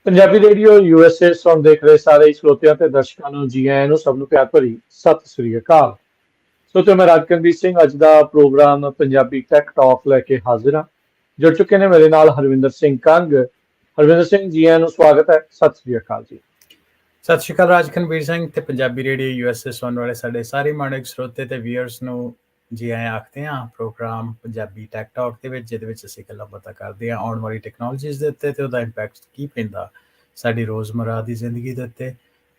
Punjabi radio USA ਸੁਣ ਦੇਖ ਰਹੇ ਸਾਰੇ ਹੀ ਸਰੋਤਿਆਂ ਤੇ ਦਰਸ਼ਕਾਂ ਨੂੰ ਜੀ ਆਇਆਂ ਨੂੰ ਸਭ ਨੂੰ ਪਿਆਰ ਭਰੀ ਸਤਿ ਸ੍ਰੀ ਅਕਾਲ। ਸੋ ਤੇ ਮੈਂ ਰਾਜਕਰਨਵੀਰ ਸਿੰਘ ਅੱਜ ਦਾ ਪ੍ਰੋਗਰਾਮ ਪੰਜਾਬੀ ਟੈਕ ਟਾਕ ਲੈ ਕੇ ਹਾਜ਼ਰ ਹਾਂ। ਜੁੜ ਚੁੱਕੇ ਨੇ ਮੇਰੇ ਨਾਲ ਹਰਵਿੰਦਰ ਸਿੰਘ ਕੰਗ। ਹਰਵਿੰਦਰ ਸਿੰਘ ਜੀ ਆਇਆਂ ਨੂੰ ਸਵਾਗਤ ਹੈ। ਸਤਿ ਸ੍ਰੀ ਅਕਾਲ ਜੀ। ਸਤਿ ਸ਼੍ਰੀ ਅਕਾਲ ਰਾਜਕਰਨਵੀਰ ਸਿੰਘ ਤੇ ਪੰਜਾਬੀ ਰੇਡੀਓ USA ਸੁਣਨ ਵਾਲੇ ਸਾਡੇ ਸਾਰੇ ਮਾਣਕ ਸਰੋਤੇ ਤੇ ਵੀਅਰਸ ਨੂੰ ਜੀ ਆਇਆਂ ਆਖਦੇ ਹਾਂ ਪ੍ਰੋਗਰਾਮ ਪੰਜਾਬੀ ਟੈਕ ਟਾਕ ਦੇ ਵਿੱਚ, ਜਿਹਦੇ ਵਿੱਚ ਅਸੀਂ ਗੱਲਾਂ ਬਾਤਾਂ ਕਰਦੇ ਹਾਂ ਆਉਣ ਵਾਲੀ ਟੈਕਨੋਲੋਜੀਜ਼ ਦੇ ਉੱਤੇ ਤੇ ਉਹਦਾ ਇੰਪੈਕਟ ਕੀ ਪੈਂਦਾ ਸਾਡੀ ਰੋਜ਼ਮਰਾ ਦੀ ਜ਼ਿੰਦਗੀ ਦੇ ਉੱਤੇ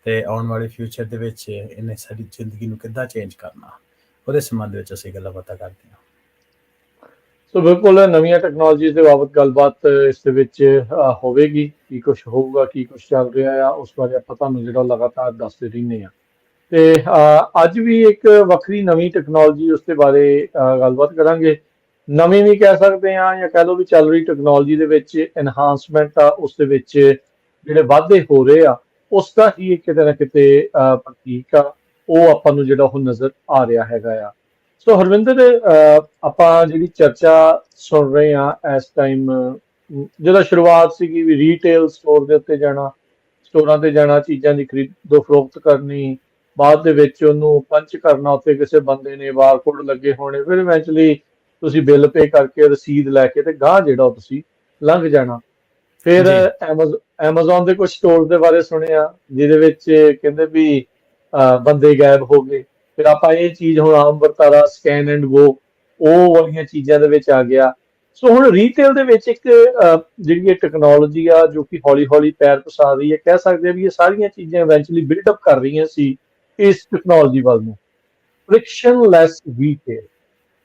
ਤੇ ਆਉਣ ਵਾਲੇ ਫਿਊਚਰ ਦੇ ਵਿੱਚ ਇਹਨੇ ਸਾਡੀ ਜ਼ਿੰਦਗੀ ਨੂੰ ਕਿੱਦਾਂ ਚੇਂਜ ਕਰਨਾ, ਉਹਦੇ ਸੰਬੰਧ ਵਿੱਚ ਅਸੀਂ ਗੱਲਾਂ ਬਾਤਾਂ ਕਰਦੇ ਹਾਂ। ਸੋ ਬਿਲਕੁਲ ਨਵੀਆਂ ਟੈਕਨੋਲੋਜੀਜ਼ ਦੇ ਬਾਬਤ ਗੱਲਬਾਤ ਇਸ ਦੇ ਵਿੱਚ ਹੋਵੇਗੀ। ਕੀ ਕੁਝ ਹੋਊਗਾ, ਕੀ ਕੁਝ ਚੱਲ ਰਿਹਾ ਆ, ਉਸ ਬਾਰੇ ਆਪਾਂ ਤੁਹਾਨੂੰ ਜਿਹੜਾ ਲਗਾਤਾਰ ਦੱਸਦੇ ਰਹਿੰਦੇ ਹਾਂ। ਤੇ ਅੱਜ ਵੀ ਇੱਕ ਵੱਖਰੀ ਨਵੀਂ ਟੈਕਨੋਲੋਜੀ ਉਸ ਦੇ ਬਾਰੇ ਗੱਲਬਾਤ ਕਰਾਂਗੇ। ਨਵੀਂ ਵੀ ਕਹਿ ਸਕਦੇ ਹਾਂ ਜਾਂ ਕਹਿ ਲਓ ਵੀ ਚੱਲ ਰਹੀ ਟੈਕਨੋਲੋਜੀ ਦੇ ਵਿੱਚ ਐਨਹਾਂਸਮੈਂਟ ਆ, ਉਸ ਦੇ ਵਿੱਚ ਜਿਹੜੇ ਵਾਧੇ ਹੋ ਰਹੇ ਆ, ਉਸ ਦਾ ਹੀ ਇੱਕ ਕਿਤੇ ਨਾ ਕਿਤੇ ਪ੍ਰਤੀਕ ਆ, ਉਹ ਆਪਾਂ ਨੂੰ ਜਿਹੜਾ ਉਹ ਨਜ਼ਰ ਆ ਰਿਹਾ ਹੈਗਾ ਆ। ਸੋ ਹਰਵਿੰਦਰ, ਆਪਾਂ ਜਿਹੜੀ ਚਰਚਾ ਸੁਣ ਰਹੇ ਹਾਂ ਇਸ ਟਾਈਮ, ਜਦੋਂ ਸ਼ੁਰੂਆਤ ਸੀਗੀ ਵੀ ਰੀਟੇਲ ਸਟੋਰ ਦੇ ਉੱਤੇ ਜਾਣਾ, ਸਟੋਰਾਂ ਤੇ ਜਾਣਾ, ਚੀਜ਼ਾਂ ਦੀ ਖਰੀਦੋ ਫਰੋਖਤ ਕਰਨੀ, ਬਾਅਦ ਦੇ ਵਿੱਚ ਉਹਨੂੰ ਪੰਚ ਕਰਨਾ, ਉੱਤੇ ਕਿਸੇ ਬੰਦੇ ਨੇ ਬਾਰਕੋਡ ਲੱਗੇ ਹੋਣੇ, ਫਿਰ ਇਵੈਂਚੁਅਲੀ ਤੁਸੀਂ ਬਿੱਲ ਪੇ ਕਰਕੇ ਰਸੀਦ ਲੈ ਕੇ ਤੇ ਗਾਹ ਜਿਹੜਾ ਉਹ ਤੁਸੀਂ ਲੰਘ ਜਾਣਾ। ਫਿਰ ਐਮਾਜ਼ੋਨ ਦੇ ਕੁਝ ਸਟੋਰ ਦੇ ਬਾਰੇ ਸੁਣਿਆ ਜਿਹਦੇ ਵਿੱਚ ਕਹਿੰਦੇ ਵੀ ਬੰਦੇ ਗਾਇਬ ਹੋ ਗਏ। ਫਿਰ ਆਪਾਂ ਇਹ ਚੀਜ਼ ਹੁਣ ਆਮ ਵਰਤਾਰਾ ਸਕੈਨ ਐਂਡ ਗੋ ਉਹ ਵਾਲੀਆਂ ਚੀਜ਼ਾਂ ਦੇ ਵਿੱਚ ਆ ਗਿਆ। ਸੋ ਹੁਣ ਰੀਟੇਲ ਦੇ ਵਿੱਚ ਇੱਕ ਜਿਹੜੀ ਇਹ ਟੈਕਨੋਲੋਜੀ ਆ ਜੋ ਕਿ ਹੌਲੀ ਹੌਲੀ ਪੈਰ ਪਸਾਰ ਰਹੀ ਹੈ, ਕਹਿ ਸਕਦੇ ਆ ਵੀ ਇਹ ਸਾਰੀਆਂ ਚੀਜ਼ਾਂ ਇਵੈਂਚੁਅਲੀ ਬਿਲਡਅਪ ਕਰ ਰਹੀਆਂ ਸੀ ਇਸ ਟੈਕਨੋਲੋਜੀ ਵੱਲ ਨੂੰ, ਫ੍ਰਿਕਸ਼ਨਲੈਸ ਰੀਟੇਲ।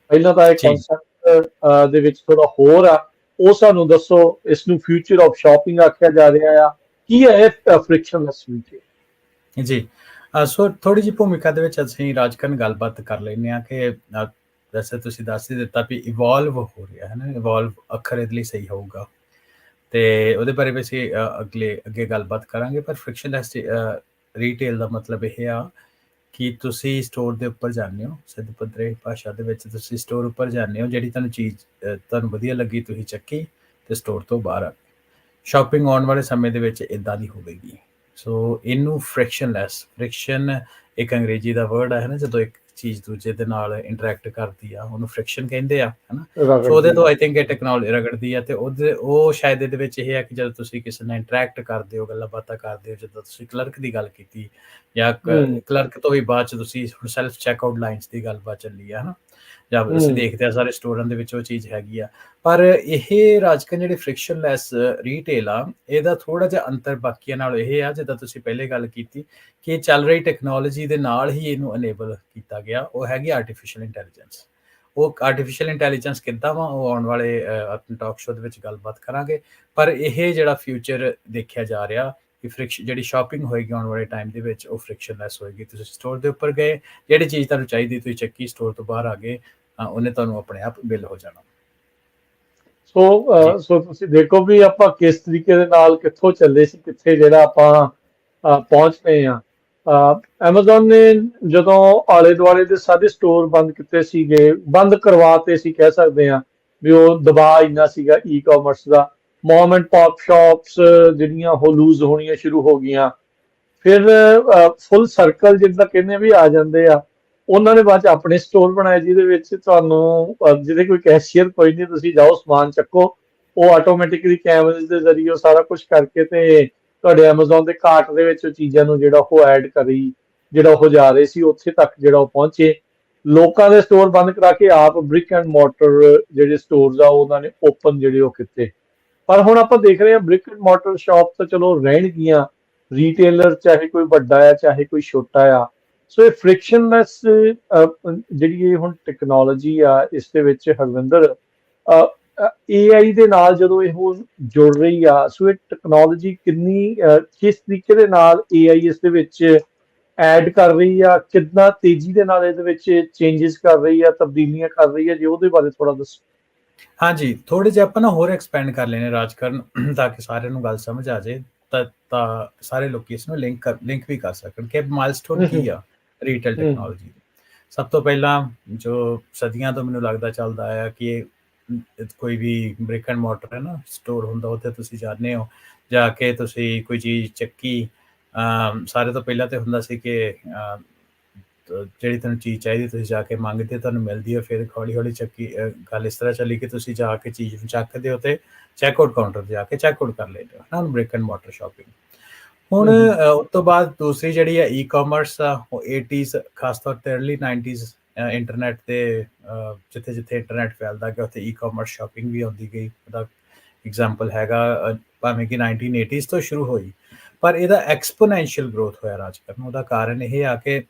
ਪਹਿਲਾਂ ਤਾਂ ਇਹ ਕਨਸੈਪਟ ਦੇ ਵਿੱਚ ਥੋੜਾ ਹੋਰ ਆ, ਉਹ ਸਾਨੂੰ ਦੱਸੋ। ਇਸ ਨੂੰ ਫਿਊਚਰ ਆਫ ਸ਼ਾਪਿੰਗ ਆਖਿਆ ਜਾ ਰਿਹਾ ਆ, ਕੀ ਹੈ ਇਹ ਫ੍ਰਿਕਸ਼ਨਲੈਸ ਰੀਟੇਲ? ਜੀ, ਸੋ ਥੋੜੀ ਜਿਹੀ ਭੂਮਿਕਾ ਦੇ ਵਿੱਚ ਅਸੀਂ ਰਾਜਕਰਨ ਗੱਲਬਾਤ ਕਰ ਲੈਂਦੇ ਹਾਂ ਕਿ ਵੈਸੇ ਤੁਸੀਂ ਦੱਸ ਹੀ ਦਿੱਤਾ ਵੀ ਇਵੋਲਵ ਹੋ ਰਿਹਾ ਹੈ ਨਾ, ਇਵੋਲਵ ਅੱਖਰ ਇਹਦੇ ਲਈ ਸਹੀ ਹੋਊਗਾ ਤੇ ਉਹਦੇ ਬਾਰੇ ਵੀ ਅਸੀਂ ਅੱਗੇ ਗੱਲਬਾਤ ਕਰਾਂਗੇ। ਪਰ ਫ੍ਰਿਕਸ਼ਨਲੈਸ ਰੀਟੇਲ ਦਾ ਮਤਲਬ ਇਹ ਆ ਕਿ ਤੁਸੀਂ ਸਟੋਰ ਦੇ ਉੱਪਰ ਜਾਂਦੇ ਹੋ, ਸਿੱਧ ਪੱਧਰੇ ਭਾਸ਼ਾ ਦੇ ਵਿੱਚ ਤੁਸੀਂ ਸਟੋਰ ਉੱਪਰ ਜਾਂਦੇ ਹੋ, ਜਿਹੜੀ ਤੁਹਾਨੂੰ ਚੀਜ਼ ਤੁਹਾਨੂੰ ਵਧੀਆ ਲੱਗੀ ਤੁਸੀਂ ਚੱਕੀ ਤੇ ਸਟੋਰ ਤੋਂ ਬਾਹਰ ਆ ਗਏ। ਸ਼ਾਪਿੰਗ ਆਉਣ ਵਾਲੇ ਸਮੇਂ ਦੇ ਵਿੱਚ ਇੱਦਾਂ ਦੀ ਹੋਵੇਗੀ। ਸੋ ਇਹਨੂੰ ਫ੍ਰਿਕਸ਼ਨ ਇੱਕ ਅੰਗਰੇਜ਼ੀ ਦਾ ਵਰਡ ਹੈ ਨਾ, ਜਦੋਂ ਇੱਕ ਚੀਜ਼ ਦੂਜੇ ਦੇ ਨਾਲ ਇੰਟਰੈਕਟ ਕਰਦੀ ਆ ਉਹਨੂੰ ਫ੍ਰਿਕਸ਼ਨ ਕਹਿੰਦੇ ਆ, ਹਨਾ। ਸੋ ਉਹਦੇ ਤੋਂ ਆਈ ਥਿੰਕ ਇਹ ਟੈਕਨੋਲੋਜੀ ਰਗੜਦੀ ਆ ਤੇ ਉਹ ਸ਼ਾਇਦ ਇਹਦੇ ਵਿੱਚ ਇਹ ਹੈ ਕਿ ਜਦੋਂ ਤੁਸੀਂ ਕਿਸੇ ਨਾਲ ਇੰਟਰੈਕਟ ਕਰਦੇ ਹੋ, ਗੱਲਾਂ ਬਾਤਾਂ ਕਰਦੇ ਹੋ, ਜਦੋਂ ਤੁਸੀਂ ਕਲਰਕ ਦੀ ਗੱਲ ਕੀਤੀ ਜਾਂ ਕਲਰਕ ਤੋਂ ਵੀ ਬਾਅਦ ਚ ਤੁਸੀਂ ਸੈਲਫ ਚੈੱਕਆਊਟ ਲਾਈਨਸ ਦੀ ਗੱਲਬਾਤ ਚੱਲੀ ਆ, ਹਨਾ, ਜਾਂ ਅਸੀਂ ਦੇਖਦੇ ਆ ਸਾਰੇ ਸਟੋਰਾਂ ਦੇ ਵਿੱਚ ਉਹ ਚੀਜ਼ ਹੈਗੀ ਆ। ਪਰ ਇਹ ਰਾਜਕਰਨ ਜਿਹੜੀ ਫ੍ਰਿਕਸ਼ਨਲੈਸ ਰੀਟੇਲ ਆ, ਇਹਦਾ ਥੋੜਾ ਜਿਹਾ ਅੰਤਰ ਬਾਕੀਆਂ ਨਾਲ ਇਹ ਆ, ਜਿੱਦਾਂ ਤੁਸੀਂ ਪਹਿਲੇ ਗੱਲ ਕੀਤੀ ਕਿ ਚੱਲ ਰਹੀ ਟੈਕਨੋਲੋਜੀ ਦੇ ਨਾਲ ਹੀ ਇਹਨੂੰ ਅਨੇਬਲ ਕੀਤਾ ਗਿਆ, ਉਹ ਹੈਗੀ ਆਰਟੀਫਿਸ਼ੀਅਲ ਇੰਟੈਲੀਜੈਂਸ। ਉਹ ਆਰਟੀਫਿਸ਼ੀਅਲ ਇੰਟੈਲੀਜੈਂਸ ਕਿੱਦਾਂ ਵਾ, ਉਹ ਆਉਣ ਵਾਲੇ ਆਪਣੇ ਟਾਕ ਸ਼ੋ ਦੇ ਵਿੱਚ ਗੱਲਬਾਤ ਕਰਾਂਗੇ। ਪਰ ਇਹ ਜਿਹੜਾ ਫਿਊਚਰ ਦੇਖਿਆ ਜਾ ਰਿਹਾ ਕਿ ਜਿਹੜੀ ਸ਼ਾਪਿੰਗ ਹੋਏਗੀ ਆਉਣ ਵਾਲੇ ਟਾਈਮ ਦੇ ਵਿੱਚ, ਉਹ ਫ੍ਰਿਕਸ਼ਨਲੈਸ ਹੋਏਗੀ। ਤੁਸੀਂ ਸਟੋਰ ਦੇ ਉੱਪਰ ਗਏ, ਜਿਹੜੀ ਚੀਜ਼ ਤੁਹਾਨੂੰ ਚਾਹੀਦੀ ਤੁਸੀਂ ਚੱਕੀ, ਸਟੋਰ ਤੋਂ ਬਾਹਰ ਆ ਗਏ, ਉਹਨੇ ਤੁਹਾਨੂੰ ਆਪਣੇ ਆਪ ਬਿੱਲ ਹੋ ਜਾਣਾ। ਸੋ ਤੁਸੀਂ ਦੇਖੋ ਵੀ ਆਪਾਂ ਕਿਸ ਤਰੀਕੇ ਦੇ ਨਾਲ ਕਿੱਥੋਂ ਚੱਲੇ ਸੀ, ਕਿੱਥੇ ਜਿਹੜਾ ਆਪਾਂ ਪਹੁੰਚ ਪਏ ਆ। ਐਮਾਜ਼ੋਨ ਨੇ ਜਦੋਂ ਆਲੇ ਦੁਆਲੇ ਦੇ ਸਾਰੇ ਸਟੋਰ ਬੰਦ ਕੀਤੇ ਸੀਗੇ, ਬੰਦ ਕਰਵਾਤੇ ਸੀ ਕਹਿ ਸਕਦੇ ਆ ਵੀ, ਉਹ ਦਬਾਅ ਇੰਨਾ ਸੀਗਾ e commerce the, mom and pop shops ਜਿਹੜੀਆਂ ਉਹ ਲੂਜ਼ ਹੋਣੀਆਂ ਸ਼ੁਰੂ ਹੋ ਗਈਆਂ। ਫਿਰ ਫੁੱਲ ਸਰਕਲ ਜਿੱਦਾਂ ਕਹਿੰਦੇ ਵੀ ਆ ਜਾਂਦੇ ਆ, ਉਹਨਾਂ ਨੇ ਬਾਅਦ ਚ ਆਪਣੇ ਸਟੋਰ ਬਣਾਏ ਜਿਹਦੇ ਵਿੱਚ ਤੁਹਾਨੂੰ ਜਿਹਦੇ ਕੋਈ ਕੈਸ਼ੀਅਰ ਕੋਈ ਨਹੀਂ, ਤੁਸੀਂ ਜਾਓ ਸਮਾਨ ਚੱਕੋ, ਉਹ ਆਟੋਮੈਟਿਕਲੀ ਕੈਮਰੇ ਦੇ ਜ਼ਰੀਏ ਸਾਰਾ ਕੁਝ ਕਰਕੇ ਤੇ ਤੁਹਾਡੇ ਐਮਾਜ਼ੋਨ ਦੇ ਕਾਰਟ ਦੇ ਵਿੱਚ ਚੀਜ਼ਾਂ ਨੂੰ ਜਿਹੜਾ ਉਹ ਐਡ ਕਰੀ, ਜਿਹੜਾ ਉਹ ਜਾ ਰਹੇ ਸੀ ਉੱਥੇ ਤੱਕ ਜਿਹੜਾ ਉਹ ਪਹੁੰਚੇ। ਲੋਕਾਂ ਦੇ ਸਟੋਰ ਬੰਦ ਕਰਾ ਕੇ ਆਪ ਬ੍ਰਿਕ ਐਂਡ ਮੋਰਟਰ ਜਿਹੜੇ ਸਟੋਰਸ ਆ ਉਹਨਾਂ ਨੇ ਓਪਨ ਜਿਹੜੇ ਉਹ ਕੀਤੇ। ਪਰ ਹੁਣ ਆਪਾਂ ਦੇਖ ਰਹੇ ਹਾਂ ਬ੍ਰਿਕ ਐਂਡ ਮੋਰਟਰ ਸ਼ਾਪ ਤਾਂ ਚਲੋ ਰਹਿਣਗੀਆਂ, ਰੀਟੇਲਰ ਚਾਹੇ ਕੋਈ ਵੱਡਾ ਆ ਚਾਹੇ ਕੋਈ ਛੋਟਾ ਆ। ਸੋ ਇਹ ਫ੍ਰਿਕਸ਼ਨਲੈਸ ਜਿਹੜੀ ਇਹ ਹੁਣ ਟੈਕਨੋਲੋਜੀ ਆ, ਇਸ ਦੇ ਵਿੱਚ ਹਰਵਿੰਦਰ AI ਦੇ ਨਾਲ ਜਦੋਂ ਇਹ ਜੁੜ ਰਹੀ ਆ, ਸੋ ਇਹ ਟੈਕਨੋਲੋਜੀ ਕਿੰਨੀ ਕਿਸ ਤਰੀਕੇ ਦੇ ਨਾਲ AI ਇਸ ਦੇ ਵਿੱਚ ਐਡ ਕਰ ਰਹੀ ਆ, ਕਿੰਨਾ ਤੇਜ਼ੀ ਦੇ ਨਾਲ ਇਹਦੇ ਵਿੱਚ ਚੇਂਜਸ ਕਰ ਰਹੀ ਆ, ਤਬਦੀਲੀਆਂ ਕਰ ਰਹੀ ਆ, ਜੇ ਉਹਦੇ ਬਾਰੇ ਥੋੜਾ ਦੱਸੋ। ਹਾਂਜੀ, ਥੋੜੇ ਜਿਹਾ ਆਪਾਂ ਨਾ ਹੋਰ ਐਕਸਪੈਂਡ ਕਰ ਲੈਣੇ ਰਾਜਕਰਨ, ਤਾਂ ਕਿ ਸਾਰਿਆਂ ਨੂੰ ਗੱਲ ਸਮਝ ਆ ਜਾਏ, ਤਾਂ ਸਾਰੇ ਲੋਕੀ ਇਸ ਨੂੰ ਲਿੰਕ ਵੀ ਕਰ ਸਕਣ ਕਿ ਮਾਈਲਸਟੋਨ ਕੀ ਆ ਰੀਟੇਲ ਟੈਕਨੋਲੋਜੀ। ਸਭ ਤੋਂ ਪਹਿਲਾਂ ਜੋ ਸਦੀਆਂ ਤੋਂ ਮੈਨੂੰ ਲੱਗਦਾ ਚੱਲਦਾ ਆ ਕਿ ਕੋਈ ਵੀ ਬ੍ਰਿਕ ਐਂਡ ਮੋਰਟਰ ਹੈ ਨਾ, ਸਟੋਰ ਹੁੰਦਾ, ਉੱਥੇ ਤੁਸੀਂ ਜਾਂਦੇ ਹੋ ਜਾ ਕੇ ਤੁਸੀਂ ਕੋਈ ਚੀਜ਼ ਚੱਕੀ, ਸਾਰੇ ਤੋਂ ਪਹਿਲਾਂ ਤਾਂ ਹੁੰਦਾ ਸੀ ਕਿ ਜਿਹੜੀ ਤੁਹਾਨੂੰ ਚੀਜ਼ ਚਾਹੀਦੀ ਤੁਸੀਂ ਜਾ ਕੇ ਮੰਗਦੇ ਹੋ, ਤੁਹਾਨੂੰ ਮਿਲਦੀ ਹੈ। ਫਿਰ ਹੌਲੀ-ਹੌਲੀ ਗੱਲ ਇਸ ਤਰ੍ਹਾਂ ਚੱਲੀ ਕਿ ਤੁਸੀਂ ਜਾ ਕੇ ਚੀਜ਼ ਨੂੰ ਚੱਕਦੇ ਹੋ ਤੇ ਚੈੱਕਆਊਟ ਕਾਊਂਟਰ 'ਤੇ ਜਾ ਕੇ ਚੈੱਕਆਊਟ ਕਰ ਲੈਂਦੇ ਹੋ, ਹੈ ਨਾ, ਬ੍ਰਿਕ ਐਂਡ ਮੋਰਟਰ ਸ਼ਾਪਿੰਗ। ਹੁਣ ਉਸ ਤੋਂ ਬਾਅਦ ਦੂਸਰੀ ਜਿਹੜੀ ਹੈ ਈ-ਕਾਮਰਸ ਆ, ਉਹ 80s ਖਾਸ ਤੌਰ 'ਤੇ ਅਰਲੀ 90s ਇੰਟਰਨੈਟ 'ਤੇ ਜਿੱਥੇ-ਜਿੱਥੇ ਇੰਟਰਨੈਟ ਫੈਲਦਾ ਗਿਆ ਉੱਥੇ ਈ-ਕਾਮਰਸ ਸ਼ਾਪਿੰਗ ਵੀ ਆਉਂਦੀ ਗਈ। ਉਹਦਾ ਐਗਜ਼ਾਮਪਲ ਹੈਗਾ ਭਾਵੇਂ ਕਿ 1980s ਤੋਂ ਸ਼ੁਰੂ ਹੋਈ, ਪਰ ਇਹਦਾ ਐਕਸਪੋਨੈਂਸ਼ੀਅਲ ਗਰੋਥ ਹੋਇਆ ਰਾਜਕਰਨ। ਉਹਦਾ ਕਾਰਨ ਇਹ ਆ ਕਿ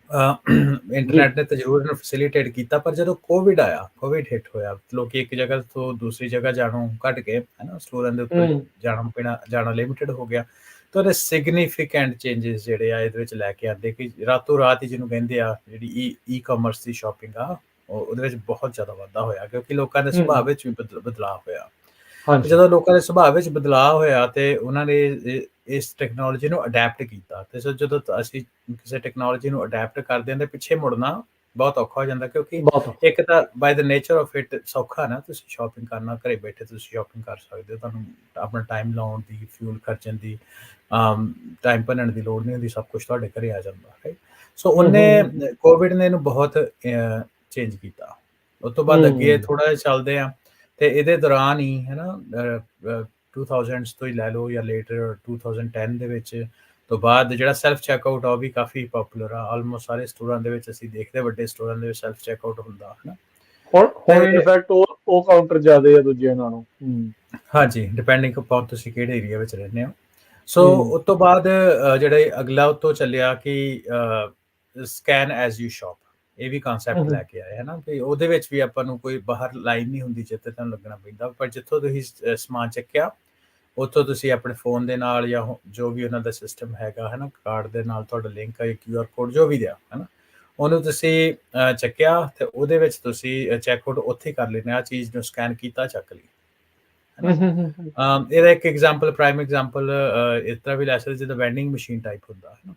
ਇੰਟਰਨੈਟ ਨੇ ਤਾਂ ਜ਼ਰੂਰ ਇਹਨੂੰ ਫੈਸਿਲੀਟੇਟ ਕੀਤਾ, ਪਰ ਜਦੋਂ ਕੋਵਿਡ ਆਇਆ, ਕੋਵਿਡ ਹਿੱਟ ਹੋਇਆ, ਲੋਕੀ ਇੱਕ ਜਗ੍ਹਾ ਤੋਂ ਦੂਸਰੀ ਜਗ੍ਹਾ ਜਾਣੋਂ ਘੱਟ ਗਏ, ਹੈ ਨਾ, ਸਟੋਰਾਂ ਦੇ ਉੱਪਰ ਜਾਣਾ ਲਿਮਿਟਡ ਹੋ ਗਿਆ। ਤਾਂ ਉਹਦੇ ਸਿਗਨੀਫਿਕੈਂਟ ਚੇਂਜਸ ਜਿਹੜੇ ਆ ਇਹਦੇ ਵਿੱਚ ਲੈ ਕੇ ਆਉਂਦੇ ਕਿ ਰਾਤੋਂ ਰਾਤ ਹੀ ਜਿਹਨੂੰ ਕਹਿੰਦੇ ਆ ਜਿਹੜੀ ਈ-ਕਾਮਰਸ ਦੀ ਸ਼ਾਪਿੰਗ ਆ, ਉਹਦੇ ਵਿੱਚ ਬਹੁਤ ਜ਼ਿਆਦਾ ਵਾਧਾ ਹੋਇਆ, ਕਿਉਂਕਿ ਲੋਕਾਂ ਦੇ ਸੁਭਾਅ ਵਿੱਚ ਵੀ ਬਦਲਾਅ ਹੋਇਆ। ਜਦੋਂ ਲੋਕਾਂ ਦੇ ਸੁਭਾਅ ਵਿੱਚ ਬਦਲਾਅ ਹੋਇਆ ਤੇ ਉਹਨਾਂ ਨੇ ਇਸ ਟੈਕਨੋਲੋਜੀ ਨੂੰ ਅਡੈਪਟ ਕੀਤਾ। ਤੇ ਜਦੋਂ ਅਸੀਂ ਕਿਸੇ ਟੈਕਨੋਲੋਜੀ ਨੂੰ ਅਡੈਪਟ ਕਰਦੇ ਹਾਂ ਤੇ ਪਿੱਛੇ ਮੁੜਨਾ ਬਹੁਤ ਔਖਾ ਹੋ ਜਾਂਦਾ, ਕਿਉਂਕਿ ਇੱਕ ਤਾਂ ਬਾਈ ਦ ਨੇਚਰ ਆਫ ਇਟ ਸੌਖਾ ਨਾ, ਤੁਸੀਂ ਸ਼ਾਪਿੰਗ ਕਰਨਾ, ਘਰੇ ਬੈਠੇ ਤੁਸੀਂ ਸ਼ਾਪਿੰਗ ਕਰ ਸਕਦੇ ਹੋ, ਤੁਹਾਨੂੰ ਆਪਣਾ ਟਾਈਮ ਲਾਉਣ ਦੀ, ਫਿਊਲ ਖਰਚਣ ਦੀ, ਟਾਈਮ ਭੰਨਣ ਦੀ ਲੋੜ ਨਹੀਂ ਹੁੰਦੀ, ਸਭ ਕੁਛ ਤੁਹਾਡੇ ਘਰੇ ਆ ਜਾਂਦਾ ਹੈ। ਸੋ ਉਹਨੇ ਕੋਵਿਡ ਨੇ ਇਹਨੂੰ ਬਹੁਤ ਚੇਂਜ ਕੀਤਾ। ਉਸ ਤੋਂ ਬਾਅਦ ਅੱਗੇ ਥੋੜਾ ਜਿਹਾ ਚੱਲਦੇ ਆ ਤੇ ਇਹਦੇ ਦੌਰਾਨ ਹੀ, ਹੈ ਨਾ, 2000s ਤੋਂ ਹੀ ਲੈ ਲਓ ਜਾਂ ਲੇਟਰ 2010 ਦੇ ਵਿੱਚ ਤੋਂ ਬਾਅਦ ਜਿਹੜਾ ਸੈਲਫ ਚੈੱਕਆਊਟ ਆ ਉਹ ਵੀ ਕਾਫੀ ਪਪੂਲਰ ਆ। ਆਲਮੋਸਟ ਸਾਰੇ ਸਟੋਰਾਂ ਦੇ ਵਿੱਚ ਅਸੀਂ ਦੇਖਦੇ, ਵੱਡੇ ਸਟੋਰਾਂ ਦੇ ਵਿੱਚ ਸੈਲਫ ਚੈੱਕਆਊਟ ਹੁੰਦਾ, ਹੈ ਨਾ। ਹੁਣ ਇਨਫੈਕਟ ਉਹ ਕਾਊਂਟਰ ਜ਼ਿਆਦੇ ਆ ਦੂਜਿਆਂ ਨਾਲੋਂ। ਹਾਂਜੀ, ਡਿਪੈਂਡਿੰਗ ਅਪੋਨ ਤੁਸੀਂ ਕਿਹੜੇ ਏਰੀਆ ਵਿੱਚ ਰਹਿੰਦੇ ਹੋ। ਸੋ ਉਸ ਤੋਂ ਬਾਅਦ ਜਿਹੜਾ ਅਗਲਾ ਉਤੋਂ ਚੱਲਿਆ ਕਿ ਸਕੈਨ ਐਜ਼ ਯੂ ਸ਼ਾਪ, ਇਹ ਵੀ ਕਨਸੈਪਟ ਲੈ ਕੇ ਆਏ, ਹੈ ਨਾ, ਕਿ ਉਹਦੇ ਵਿੱਚ ਵੀ ਆਪਾਂ ਨੂੰ ਕੋਈ ਬਾਹਰ ਲਾਈਨ ਨਹੀਂ ਹੁੰਦੀ ਜਿੱਥੇ ਤੁਹਾਨੂੰ ਲੱਗਣਾ ਪੈਂਦਾ, ਪਰ ਜਿੱਥੋਂ ਤੁਸੀਂ ਸਮਾਨ ਚੱਕਿਆ ਉੱਥੋਂ ਤੁਸੀਂ ਆਪਣੇ ਫੋਨ ਦੇ ਨਾਲ ਜਾਂ ਜੋ ਵੀ ਉਹਨਾਂ ਦਾ ਸਿਸਟਮ ਹੈਗਾ, ਹੈ ਨਾ, ਕਾਰਡ ਦੇ ਨਾਲ ਤੁਹਾਡਾ ਲਿੰਕ ਹੈ, QR ਕੋਡ ਜੋ ਵੀ ਦਿਆ, ਹੈ ਨਾ, ਉਹਨੂੰ ਤੁਸੀਂ ਚੱਕਿਆ ਤੇ ਉਹਦੇ ਵਿੱਚ ਤੁਸੀਂ ਚੈੱਕਆਊਟ ਉੱਥੇ ਕਰ ਲੈਂਦੇ। ਆ ਚੀਜ਼ ਨੂੰ ਸਕੈਨ ਕੀਤਾ, ਚੱਕ ਲਈ, ਹੈ ਨਾ। ਇਹਦਾ ਇੱਕ ਐਗਜ਼ਾਮਪਲ, ਪ੍ਰਾਈਮ ਐਗਜ਼ਾਮਪਲ ਇਸ ਤਰ੍ਹਾਂ ਵੀ ਲੈ ਸਕਦੇ ਜਿੱਦਾਂ ਵੈਂਡਿੰਗ ਮਸ਼ੀਨ ਟਾਈਪ ਹੁੰਦਾ, ਹੈ ਨਾ,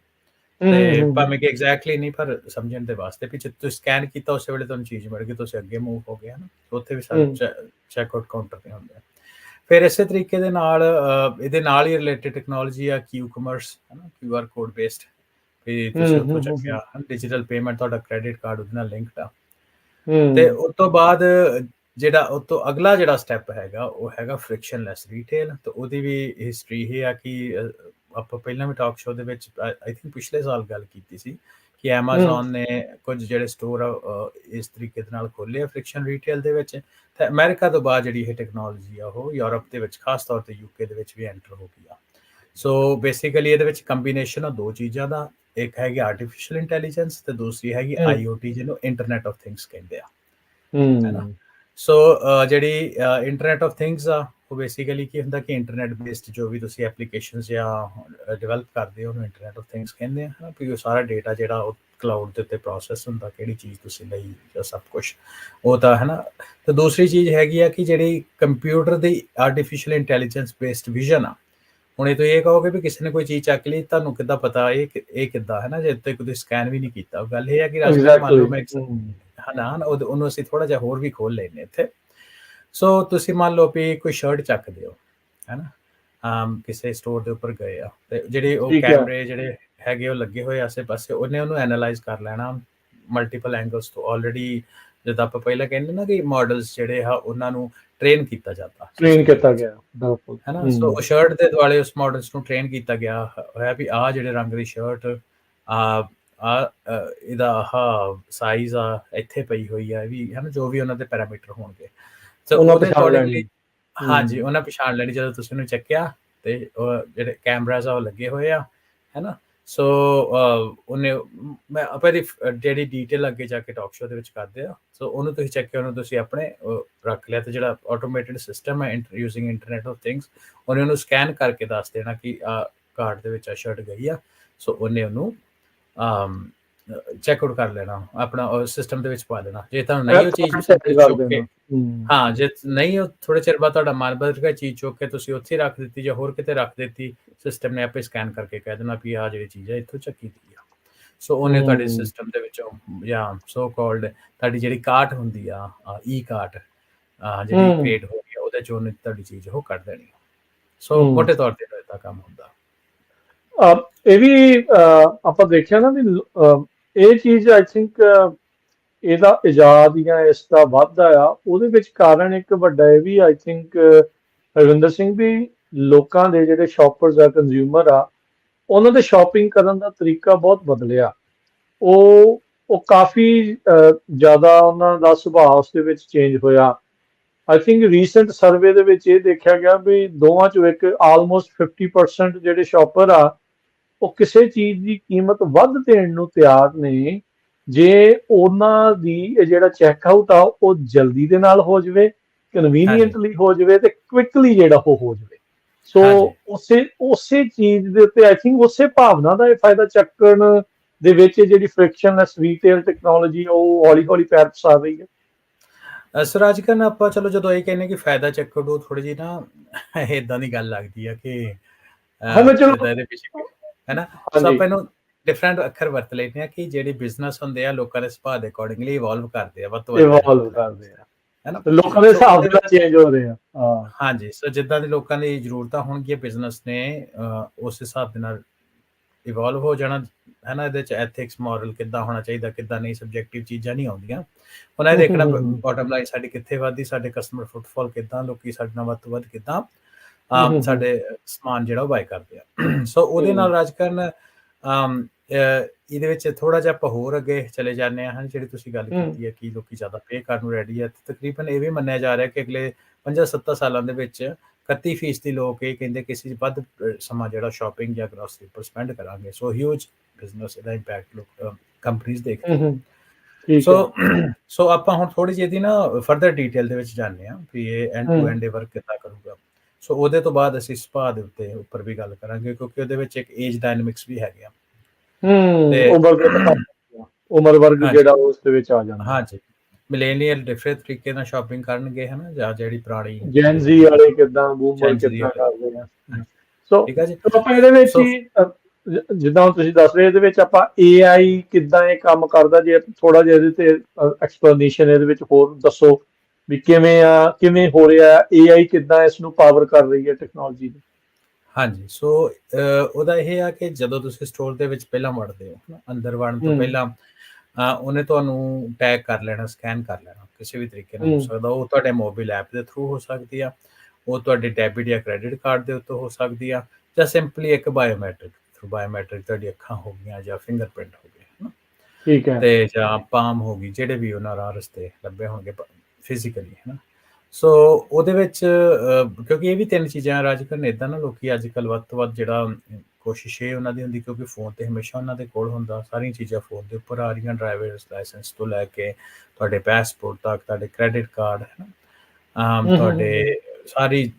ਤੇ ਭਾਵੇਂ ਕਿ ਐਗਜ਼ੈਕਟਲੀ ਨਹੀਂ, ਪਰ ਸਮਝਣ ਦੇ ਵਾਸਤੇ ਵੀ ਜੇ ਤੁਸੀਂ ਸਕੈਨ ਕੀਤਾ ਉਸੇ ਵੇਲੇ ਤੁਹਾਨੂੰ ਚੀਜ਼ ਮਿਲ ਗਈ, ਤੁਸੀਂ ਅੱਗੇ ਮੂਵ ਹੋ ਗਏ, ਹੈ ਨਾ। ਉੱਥੇ ਵੀ ਸਾਰੇ ਚੈੱਕਆਊਟ ਕਾਊਂਟਰ ਤੇ ਹੁੰਦੇ ਆ। ਫਿਰ ਇਸੇ ਤਰੀਕੇ ਦੇ ਨਾਲ ਇਹਦੇ ਨਾਲ ਹੀ ਰਿਲੇਟਡ ਟੈਕਨੋਲੋਜੀ ਆ ਕਿਊ-ਕਮਰਸ, ਹੈ ਨਾ, QR ਕੋਡ ਬੇਸਡ, ਵੀ ਤੁਸੀਂ ਉੱਥੋਂ ਚੱਕਿਆ, ਡਿਜੀਟਲ ਪੇਮੈਂਟ, ਤੁਹਾਡਾ ਕ੍ਰੈਡਿਟ ਕਾਰਡ ਉਹਦੇ ਨਾਲ ਲਿੰਕਡ ਆ। ਤੇ ਉਸ ਤੋਂ ਬਾਅਦ ਜਿਹੜਾ ਉਹ ਤੋਂ ਅਗਲਾ ਜਿਹੜਾ ਸਟੈਪ ਹੈਗਾ ਉਹ ਹੈਗਾ ਫ੍ਰਿਕਸ਼ਨਲੈਸ ਰੀਟੇਲ। ਤੇ ਉਹਦੀ ਵੀ ਹਿਸਟਰੀ ਇਹ ਆ ਕਿ ਆਪਾਂ ਪਹਿਲਾਂ ਵੀ ਟਾਕ ਸ਼ੋਅ ਦੇ ਵਿੱਚ ਆਈ ਥਿੰਕ ਪਿਛਲੇ ਸਾਲ ਗੱਲ ਕੀਤੀ ਸੀ ਕਿ ਐਮਾਜ਼ੋਨ ਨੇ ਕੁਝ ਜਿਹੜੇ ਸਟੋਰ ਆ ਇਸ ਤਰੀਕੇ ਦੇ ਨਾਲ ਖੋਲ੍ਹੇ ਆ ਫ੍ਰਿਕਸ਼ਨ ਰੀਟੇਲ ਦੇ ਵਿੱਚ। ਤੇ ਅਮਰੀਕਾ ਤੋਂ ਬਾਅਦ ਜਿਹੜੀ ਇਹ ਟੈਕਨੋਲੋਜੀ ਆ ਉਹ ਯੂਰਪ ਦੇ ਵਿੱਚ, ਖਾਸ ਤੌਰ ਤੇ UK ਦੇ ਵਿੱਚ ਵੀ ਐਂਟਰ ਹੋ ਗਈ ਆ। ਸੋ ਬੇਸਿਕਲੀ ਇਹਦੇ ਵਿੱਚ ਕੰਬੀਨੇਸ਼ਨ ਆ ਦੋ ਚੀਜ਼ਾਂ ਦਾ, ਇੱਕ ਹੈਗੀ ਆਰਟੀਫਿਸ਼ੀਅਲ ਇੰਟੈਲੀਜੈਂਸ ਤੇ ਦੂਸਰੀ ਹੈਗੀ IoT, ਜਿਹਨੂੰ ਇੰਟਰਨੈਟ ਆਫ ਥਿੰਗਸ ਕਹਿੰਦੇ ਆ, ਹੈ ਨਾ। ਸੋ ਜਿਹੜੀ ਇੰਟਰਨੈਟ ਆਫ ਥਿੰਗਸ ਆ ਉਹ ਬੇਸਿਕਲੀ ਕੀ ਹੁੰਦਾ ਕਿ ਇੰਟਰਨੈਟ ਬੇਸਡ ਜੋ ਵੀ ਤੁਸੀਂ ਐਪਲੀਕੇਸ਼ਨਸ ਜਾਂ ਡਿਵੈਲਪ ਕਰਦੇ ਹੋ ਉਹਨੂੰ ਇੰਟਰਨੈਟ ਆਫ ਥਿੰਗਸ ਕਹਿੰਦੇ ਆ, ਹੈ ਨਾ। ਵੀ ਉਹ ਸਾਰਾ ਡੇਟਾ ਜਿਹੜਾ ਉਹ ਕਲਾਊਡ ਦੇ ਉੱਤੇ ਪ੍ਰੋਸੈਸ ਹੁੰਦਾ, ਕਿਹੜੀ ਚੀਜ਼ ਤੁਸੀਂ ਲਈ ਜਾਂ ਸਭ ਕੁਛ ਉਹ ਤਾਂ, ਹੈ ਨਾ। ਤੇ ਦੂਸਰੀ ਚੀਜ਼ ਹੈਗੀ ਆ ਕਿ ਜਿਹੜੀ ਕੰਪਿਊਟਰ ਦੀ ਆਰਟੀਫਿਸ਼ੀਅਲ ਇੰਟੈਲੀਜੈਂਸ ਬੇਸਡ ਵਿਜ਼ਨ ਆ। ਹੁਣ ਇਹ ਤੁਸੀਂ ਇਹ ਕਹੋਗੇ ਵੀ ਕਿਸੇ ਨੇ ਕੋਈ ਚੀਜ਼ ਚੱਕ ਲਈ, ਤੁਹਾਨੂੰ ਕਿੱਦਾਂ ਪਤਾ ਇਹ ਕਿੱਦਾਂ, ਹੈ ਨਾ, ਜੇ ਉੱਤੇ ਕੋਈ ਸਕੈਨ ਵੀ ਨਹੀਂ ਕੀਤਾ। ਗੱਲ ਇਹ ਹੈ ਕਿ ਮੰਨ ਲਓ ਮੈਂ ਹੈ ਨਾ, ਉਹਨੂੰ ਅਸੀਂ ਥੋੜਾ ਜਿਹਾ ਹੋਰ ਵੀ ਖੋਲ ਲੈਂਦੇ ਇੱਥੇ। ਸੋ ਤੁਸੀਂ ਮੰਨ ਲਓ ਵੀ ਕੋਈ ਸ਼ਰਟ ਚੱਕਦੇ ਹੋ, ਹੈ ਨਾ, ਕਿਸੇ ਸਟੋਰ ਦੇ ਉੱਪਰ ਗਏ ਆ ਤੇ ਜਿਹੜੇ ਉਹ ਕੈਮਰੇ ਜਿਹੜੇ ਹੈਗੇ ਉਹ ਲੱਗੇ ਹੋਏ ਆਸੇ ਪਾਸੇ, ਉਹਨੂੰ ਐਨਾਲਾਈਜ਼ ਕਰ ਲੈਣਾ ਮਲਟੀਪਲ ਐਂਗਲਸ ਤੋਂ। ਆਲਰੇਡੀ ਜਿੱਦਾਂ ਆਪਾਂ ਪਹਿਲਾਂ ਕਹਿੰਦੇ ਨਾ ਕਿ ਮਾਡਲਸ ਜਿਹੜੇ ਆ ਉਹਨਾਂ ਨੂੰ ਟ੍ਰੇਨ ਕੀਤਾ ਜਾਂਦਾ, ਬਿਲਕੁਲ, ਹੈ ਨਾ। ਸੋ ਉਹ ਸ਼ਰਟ ਦੇ ਦੁਆਲੇ ਉਸ ਮਾਡਲਸ ਨੂੰ ਟ੍ਰੇਨ ਕੀਤਾ ਗਿਆ ਹੋਇਆ ਵੀ ਆਹ ਜਿਹੜੇ ਰੰਗ ਦੀ ਸ਼ਰਟ ਇਹਦਾ ਆਹ ਸਾਈਜ਼ ਆ ਇੱਥੇ ਪਈ ਹੋਈ ਆ, ਵੀ, ਹੈ ਨਾ, ਜੋ ਵੀ ਉਹਨਾਂ ਦੇ ਪੈਰਾਮੀਟਰ ਹੋਣਗੇ। ਸੋ ਉਹਦੇ ਅਕੋਰਡਿੰਗਲੀ ਹਾਂਜੀ ਉਹਨਾਂ ਪਛਾਣ ਲੈਣੀ ਜਦੋਂ ਤੁਸੀਂ ਉਹਨੂੰ ਚੱਕਿਆ ਤੇ ਜਿਹੜੇ ਕੈਮਰਾਜ਼ ਆ ਉਹ ਲੱਗੇ ਹੋਏ ਆ, ਹੈ ਨਾ। ਸੋ ਉਹਨੇ ਮੈਂ ਆਪਾਂ ਇਹਦੀ ਜਿਹੜੀ ਡੀਟੇਲ ਅੱਗੇ ਜਾ ਕੇ ਟਾਕ ਸ਼ੋਅ ਦੇ ਵਿੱਚ ਕਰਦੇ ਆ। ਸੋ ਉਹਨੂੰ ਤੁਸੀਂ ਚੱਕਿਆ, ਉਹਨੂੰ ਤੁਸੀਂ ਆਪਣੇ ਰੱਖ ਲਿਆ ਤੇ ਜਿਹੜਾ ਆਟੋਮੇਟਿਡ ਸਿਸਟਮ ਹੈ ਯੂਜ਼ਿੰਗ ਇੰਟਰਨੈਟ ਆਫ ਥਿੰਗਸ, ਉਹਨੂੰ ਸਕੈਨ ਕਰਕੇ ਦੱਸ ਦੇਣਾ ਕਿ ਕਾਰਡ ਦੇ ਵਿੱਚ ਆ ਸ਼ਰਟ ਗਈ ਆ। ਸੋ ਉਹਨੇ ਉਹਨੂੰ ਚੈੱਕ ਆਊਟ ਕਰ ਲੈਣਾ, ਆਪਣਾ ਸਿਸਟਮ ਦੇ ਵਿੱਚ ਪਾ ਦੇਣਾ। ਜੇ ਤੁਹਾਨੂੰ ਨਹੀਂ ਉਹ ਚੀਜ਼ ਚੁੱਕ ਕੇ, ਹਾਂ, ਜੇ ਨਹੀਂ ਉਹ ਥੋੜੇ ਚਿਰ ਬਾਅਦ ਤੁਹਾਡਾ ਮਨ ਬਦਲ ਗਿਆ, ਚੀਜ਼ ਚੁੱਕ ਕੇ ਤੁਸੀਂ ਉੱਥੇ ਰੱਖ ਦਿੱਤੀ ਜਾਂ ਹੋਰ ਕਿਤੇ ਰੱਖ ਦਿੱਤੀ, ਸਿਸਟਮ ਨੇ ਆਪੇ ਸਕੈਨ ਕਰਕੇ ਕਹਿ ਦੇਣਾ ਵੀ ਆਹ ਜਿਹੜੀ ਚੀਜ਼ ਹੈ ਇੱਥੋਂ ਚੱਕੀ ਦੀ ਆ। ਸੋ ਉਹਨੇ ਤੁਹਾਡੇ ਸਿਸਟਮ ਦੇ ਵਿੱਚੋਂ ਜਾਂ ਸੋ ਕਾਲਡ ਤੁਹਾਡੀ ਜਿਹੜੀ ਕਾਰਟ ਹੁੰਦੀ ਆ ਈ ਕਾਰਟ ਜਿਹੜੀ ਕ੍ਰੀਏਟ ਹੋ ਗਈ ਉਹਦੇ ਚੋਂ ਉਹਨੇ ਤੁਹਾਡੀ ਚੀਜ਼ ਉਹ ਕੱਢ ਦੇਣੀ। ਸੋ ਮੋਟੇ ਤੌਰ ਤੇ ਇਦਾਂ ਕੰਮ ਹੁੰਦਾ। ਇਹ ਵੀ ਆਪਾਂ ਦੇਖਿਆ ਨਾ ਵੀ ਇਹ ਚੀਜ਼ ਆਈ ਥਿੰਕ ਇਹਦਾ ਇਜਾਦ ਜਾਂ ਇਸ ਦਾ ਵਾਧਾ ਆ ਉਹਦੇ ਵਿੱਚ ਕਾਰਨ ਇੱਕ ਵੱਡਾ ਇਹ ਵੀ ਆਈ ਥਿੰਕ ਰਵਿੰਦਰ ਸਿੰਘ ਵੀ ਲੋਕਾਂ ਦੇ ਜਿਹੜੇ ਸ਼ਾਪਰਸ ਆ ਕੰਜ਼ਿਊਮਰ ਆ ਉਹਨਾਂ ਦੇ ਸ਼ਾਪਿੰਗ ਕਰਨ ਦਾ ਤਰੀਕਾ ਬਹੁਤ ਬਦਲਿਆ। ਉਹ ਕਾਫੀ ਜ਼ਿਆਦਾ ਉਹਨਾਂ ਦਾ ਸੁਭਾਅ ਉਸ ਦੇ ਵਿੱਚ ਚੇਂਜ ਹੋਇਆ। ਆਈ ਥਿੰਕ ਰੀਸੈਂਟ ਸਰਵੇ ਦੇ ਵਿੱਚ ਇਹ ਦੇਖਿਆ ਗਿਆ ਵੀ ਦੋਵਾਂ ਚੋਂ ਇੱਕ ਆਲਮੋਸਟ 50% ਜਿਹੜੇ ਸ਼ਾਪਰ ਆ ਉਹ ਕਿਸੇ ਚੀਜ਼ ਦੀ ਕੀਮਤ ਵੱਧ ਦੇਣ ਨੂੰ ਤਿਆਰ ਨੇ ਜੇ ਉਹਨਾਂ ਦੀ ਇਹ ਜਿਹੜਾ ਚੈੱਕਆਊਟ ਆ ਉਹ ਜਲਦੀ ਦੇ ਨਾਲ ਹੋ ਜਾਵੇ, ਕਨਵੀਨੀਅੰਟਲੀ ਹੋ ਜਾਵੇ ਤੇ ਕੁਇਕਲੀ ਜਿਹੜਾ ਉਹ ਹੋ ਜਾਵੇ। ਸੋ ਉਸੇ ਚੀਜ਼ ਦੇ ਉੱਤੇ ਆਈ ਥਿੰਕ ਉਸੇ ਭਾਵਨਾ ਦਾ ਇਹ ਫਾਇਦਾ ਚੱਕਣ ਦੇ ਵਿੱਚ ਜਿਹੜੀ ਫ੍ਰਿਕਸ਼ਨਲੈਸ ਰੀਟੇਲ ਟੈਕਨੋਲੋਜੀ ਉਹ ਹੌਲੀ ਹੌਲੀ ਪੈਰ ਪਸਾ ਰਹੀ ਹੈ। ਸਰ ਅੱਜ ਕੱਲ੍ਹ ਆਪਾਂ ਚਲੋ ਜਦੋਂ ਇਹ ਕਹਿੰਦੇ ਕਿ ਫਾਇਦਾ ਚੱਕਣ ਉਹ ਥੋੜੀ ਜਿਹੀ ਨਾ ਇਦਾਂ ਦੀ ਗੱਲ ਲੱਗਦੀ ਆ ਕਿ ਇਹਦੇ ਪਿੱਛੇ ਹੈ ਨਾ ਸੋ ਆਪਾਂ ਇਹਨੂੰ ਡਿਫਰੈਂਟ ਅੱਖਰ ਵਰਤ ਲੈਂਦੇ ਆ ਕਿ ਜਿਹੜੇ ਬਿਜ਼ਨਸ ਹੁੰਦੇ ਆ ਲੋਕਾਂ ਦੇ ਸੁਭਾਅ ਦੇ ਅਕੋਰਡਿੰਗਲੀ ਇਵੋਲਵ ਕਰਦੇ ਆ ਹੈ ਨਾ ਲੋਕਾਂ ਦੇ ਹਿਸਾਬ ਨਾਲ ਚੇਂਜ ਹੋ ਰਹੇ ਆ। ਹਾਂਜੀ ਸੋ ਜਿੱਦਾਂ ਦੀ ਲੋਕਾਂ ਦੀ ਜ਼ਰੂਰਤਾਂ ਹੋਣਗੀਆਂ ਬਿਜ਼ਨਸ ਨੇ ਉਸ ਹਿਸਾਬ ਦੇ ਨਾਲ ਇਵੋਲਵ ਹੋ ਜਾਣਾ ਹੈ ਨਾ। ਇਹਦੇ ਚ ਐਥਿਕਸ ਮੋਰਲ ਕਿੱਦਾਂ ਹੋਣਾ ਚਾਹੀਦਾ ਕਿੱਦਾਂ ਨਹੀਂ ਸਬਜੈਕਟਿਵ ਚੀਜ਼ਾਂ ਨਹੀਂ ਆਉਂਦੀਆਂ। ਉਹਨਾਂ ਨੇ ਦੇਖਣਾ ਬਾਟਮ ਲਾਈਨ ਸਾਡੀ ਕਿੱਥੇ ਵੱਧਦੀ, ਸਾਡੇ ਕਸਟਮਰ ਫੁੱਟਫਾਲ ਕਿੱਦਾਂ, ਲੋਕੀ ਸਾਡੇ ਨਾਲ ਵੱਧ ਤੋਂ ਵੱਧ ਕਿੱਦਾਂ ਸਾਡੇ ਸਮਾਨ ਜਿਹੜਾ ਉਹ ਬਾਏ ਕਰਦੇ ਆ। ਸੋ ਉਹਦੇ ਨਾਲ ਰਾਜਕਾਰਨ ਇਹਦੇ ਵਿੱਚ ਥੋੜਾ ਜਿਹਾ ਆਪਾਂ ਹੋਰ ਅੱਗੇ ਚਲੇ ਜਾਂਦੇ ਹਾਂ। ਜਿਹੜੀ ਤੁਸੀਂ ਗੱਲ ਕੀਤੀ ਹੈ ਕਿ ਲੋਕੀ ਜ਼ਿਆਦਾ ਪੇ ਕਰਨ ਨੂੰ ਰੈਡੀ ਹੈ, ਤਕਰੀਬਨ ਇਹ ਵੀ ਮੰਨਿਆ ਜਾ ਰਿਹਾ ਕਿ ਅਗਲੇ 50-70 ਸਾਲਾਂ ਦੇ ਵਿੱਚ 31% ਲੋਕ ਇਹ ਕਹਿੰਦੇ ਕਿ ਅਸੀਂ ਵੱਧ ਸਮਾਂ ਜਿਹੜਾ ਸ਼ਾਪਿੰਗ ਜਾਂ ਗਰੋਸਰੀ ਉੱਪਰ ਸਪੈਂਡ ਕਰਾਂਗੇ। ਸੋ ਹਿਊਜ ਬਿਜ਼ਨਸ ਦਾ ਇੰਪੈਕਟ ਲੋਕ ਕੰਪਨੀਜ਼ ਦੇਖਦੇ। ਸੋ ਆਪਾਂ ਹੁਣ ਥੋੜੀ ਜਿਹੀ ਨਾ ਫਰਦਰ ਡਿਟੇਲ ਦੇ ਵਿੱਚ ਜਾਣਦੇ ਹਾਂ ਵੀ ਇਹ ਐਂਡ ਟੂ ਐਂਡ ਵਰਕ ਕਿੱਦਾਂ ਕਰੂਗਾ। ਸੋ ਉਹਦੇ ਤੋਂ ਬਾਅਦ ਅਸੀਂ ਸੁਭਾਅ ਦੇ ਉੱਪਰ ਵੀ ਗੱਲ ਕਰਾਂਗੇ ਕਿਉਂਕਿ ਉਹਦੇ ਵਿੱਚ ਇੱਕ ਏਜ ਡਾਇਨਾਮਿਕਸ ਵੀ ਹੈਗੇ ਆ। ਉਮਰ ਵਰਗ ਜਿਹੜਾ ਉਸ ਦੇ ਵਿੱਚ ਆ ਜਾਂਦਾ। ਹਾਂਜੀ ਮਿਲੇਨੀਅਲ ਡਿਫਰੈਂਟ ਤਰੀਕੇ ਨਾਲ ਸ਼ਾਪਿੰਗ ਕਰਨਗੇ ਹਨਾ ਜਾਂ ਜਿਹੜੀ ਪੁਰਾਣੀ ਜੈਨ ਜ਼ੀ ਵਾਲੇ ਕਿੱਦਾਂ ਬੂਮਰ ਕਿੱਦਾਂ ਕਰਦੇ ਆ। ਸੋ ਠੀਕ ਹੈ ਜੀ। ਆਪਾਂ ਇਹਦੇ ਵਿੱਚ ਹੀ ਜਿੱਦਾਂ ਤੁਸੀਂ ਦੱਸ ਰਹੇ ਇਹਦੇ ਵਿੱਚ ਆਪਾਂ AI ਕਿੱਦਾਂ ਇਹ ਕੰਮ ਕਰਦਾ ਜੇ ਥੋੜਾ ਜਿਹਾ ਇਹਦੇ ਤੇ ਐਕਸਪਲੇਨੇਸ਼ਨ ਇਹਦੇ ਵਿੱਚ ਹੋਰ ਦੱਸੋ ਵੀ ਕਿਵੇਂ ਹੋ ਰਿਹਾ AI ਕਿੱਦਾਂ ਇਸ ਨੂੰ ਪਾਵਰ ਕਰ ਰਹੀ ਹੈ ਟੈਕਨੋਲੋਜੀ ਦੀ। ਹਾਂਜੀ ਸੋ ਉਹਦਾ ਇਹ ਆ ਕਿ ਜਦੋਂ ਤੁਸੀਂ ਸਟੋਰ ਦੇ ਵਿੱਚ ਪਹਿਲਾਂ ਵੜਦੇ ਹੋ ਅੰਦਰ ਵੜਨ ਤੋਂ ਪਹਿਲਾਂ ਉਹਨੇ ਤੁਹਾਨੂੰ ਟੈਗ ਕਰ ਲੈਣਾ, ਸਕੈਨ ਕਰ ਲੈਣਾ ਕਿਸੇ ਵੀ ਤਰੀਕੇ ਨਾਲ ਹੋ ਸਕਦਾ। ਉਹ ਤੁਹਾਡੇ ਮੋਬਾਈਲ ਐਪ ਦੇ ਥਰੂ ਹੋ ਸਕਦੀ ਆ, ਉਹ ਤੁਹਾਡੇ ਡੈਬਿਟ ਜਾਂ ਕ੍ਰੈਡਿਟ ਕਾਰਡ ਦੇ ਉੱਤੇ ਹੋ ਸਕਦੀ ਆ, ਜਾਂ ਸਿੰਪਲੀ ਇੱਕ ਬਾਇਓਮੈਟ੍ਰਿਕ ਥਰੂ ਬਾਇਓਮੈਟ੍ਰਿਕ ਤੁਹਾਡੀ ਅੱਖਾਂ ਹੋ ਗਈਆਂ ਜਾਂ ਫਿੰਗਰਪ੍ਰਿੰਟ ਹੋ ਗਏ ਹਨਾ। ਠੀਕ ਹੈ। ਤੇ ਜਾਂ ਪਾਮ ਹੋ ਗਈ ਜਿਹੜੇ ਵੀ ਉਹਨਾਂ ਰਾਹ ਰਸਤੇ ਲੱਭੇ ਹੋਣਗੇ ਫਿਜ਼ੀਕਲੀ ਹਨਾ। ਸੋ ਉਹਦੇ ਵਿੱਚ ਕਿਉਂਕਿ ਇਹ ਵੀ ਤਿੰਨ ਚੀਜ਼ਾਂ ਰਾਜ ਕਰਨ ਇੱਦਾਂ ਨਾ ਲੋਕੀ ਅੱਜ ਕੱਲ੍ਹ ਵੱਧ ਤੋਂ ਵੱਧ ਜਿਹੜਾ ਕੋਸ਼ਿਸ਼ ਇਹ ਉਹਨਾਂ ਦੀ ਹੁੰਦੀ ਕਿਉਂਕਿ ਫੋਨ ਤੇ ਹਮੇਸ਼ਾ ਉਹਨਾਂ ਦੇ ਕੋਲ ਹੁੰਦਾ, ਸਾਰੀਆਂ ਚੀਜ਼ਾਂ ਫੋਨ ਦੇ ਉੱਪਰ ਆ ਰਹੀਆਂ, ਡਰਾਈਵਰਸ ਲਾਇਸੈਂਸ ਤੋਂ ਲੈ ਕੇ ਤੁਹਾਡੇ ਪਾਸਪੋਰਟ ਤੱਕ, ਤੁਹਾਡੇ ਕ੍ਰੈਡਿਟ ਕਾਰਡ ਹੈ ਨਾ, ਤੁਹਾਡੇ ਸਾਰੀ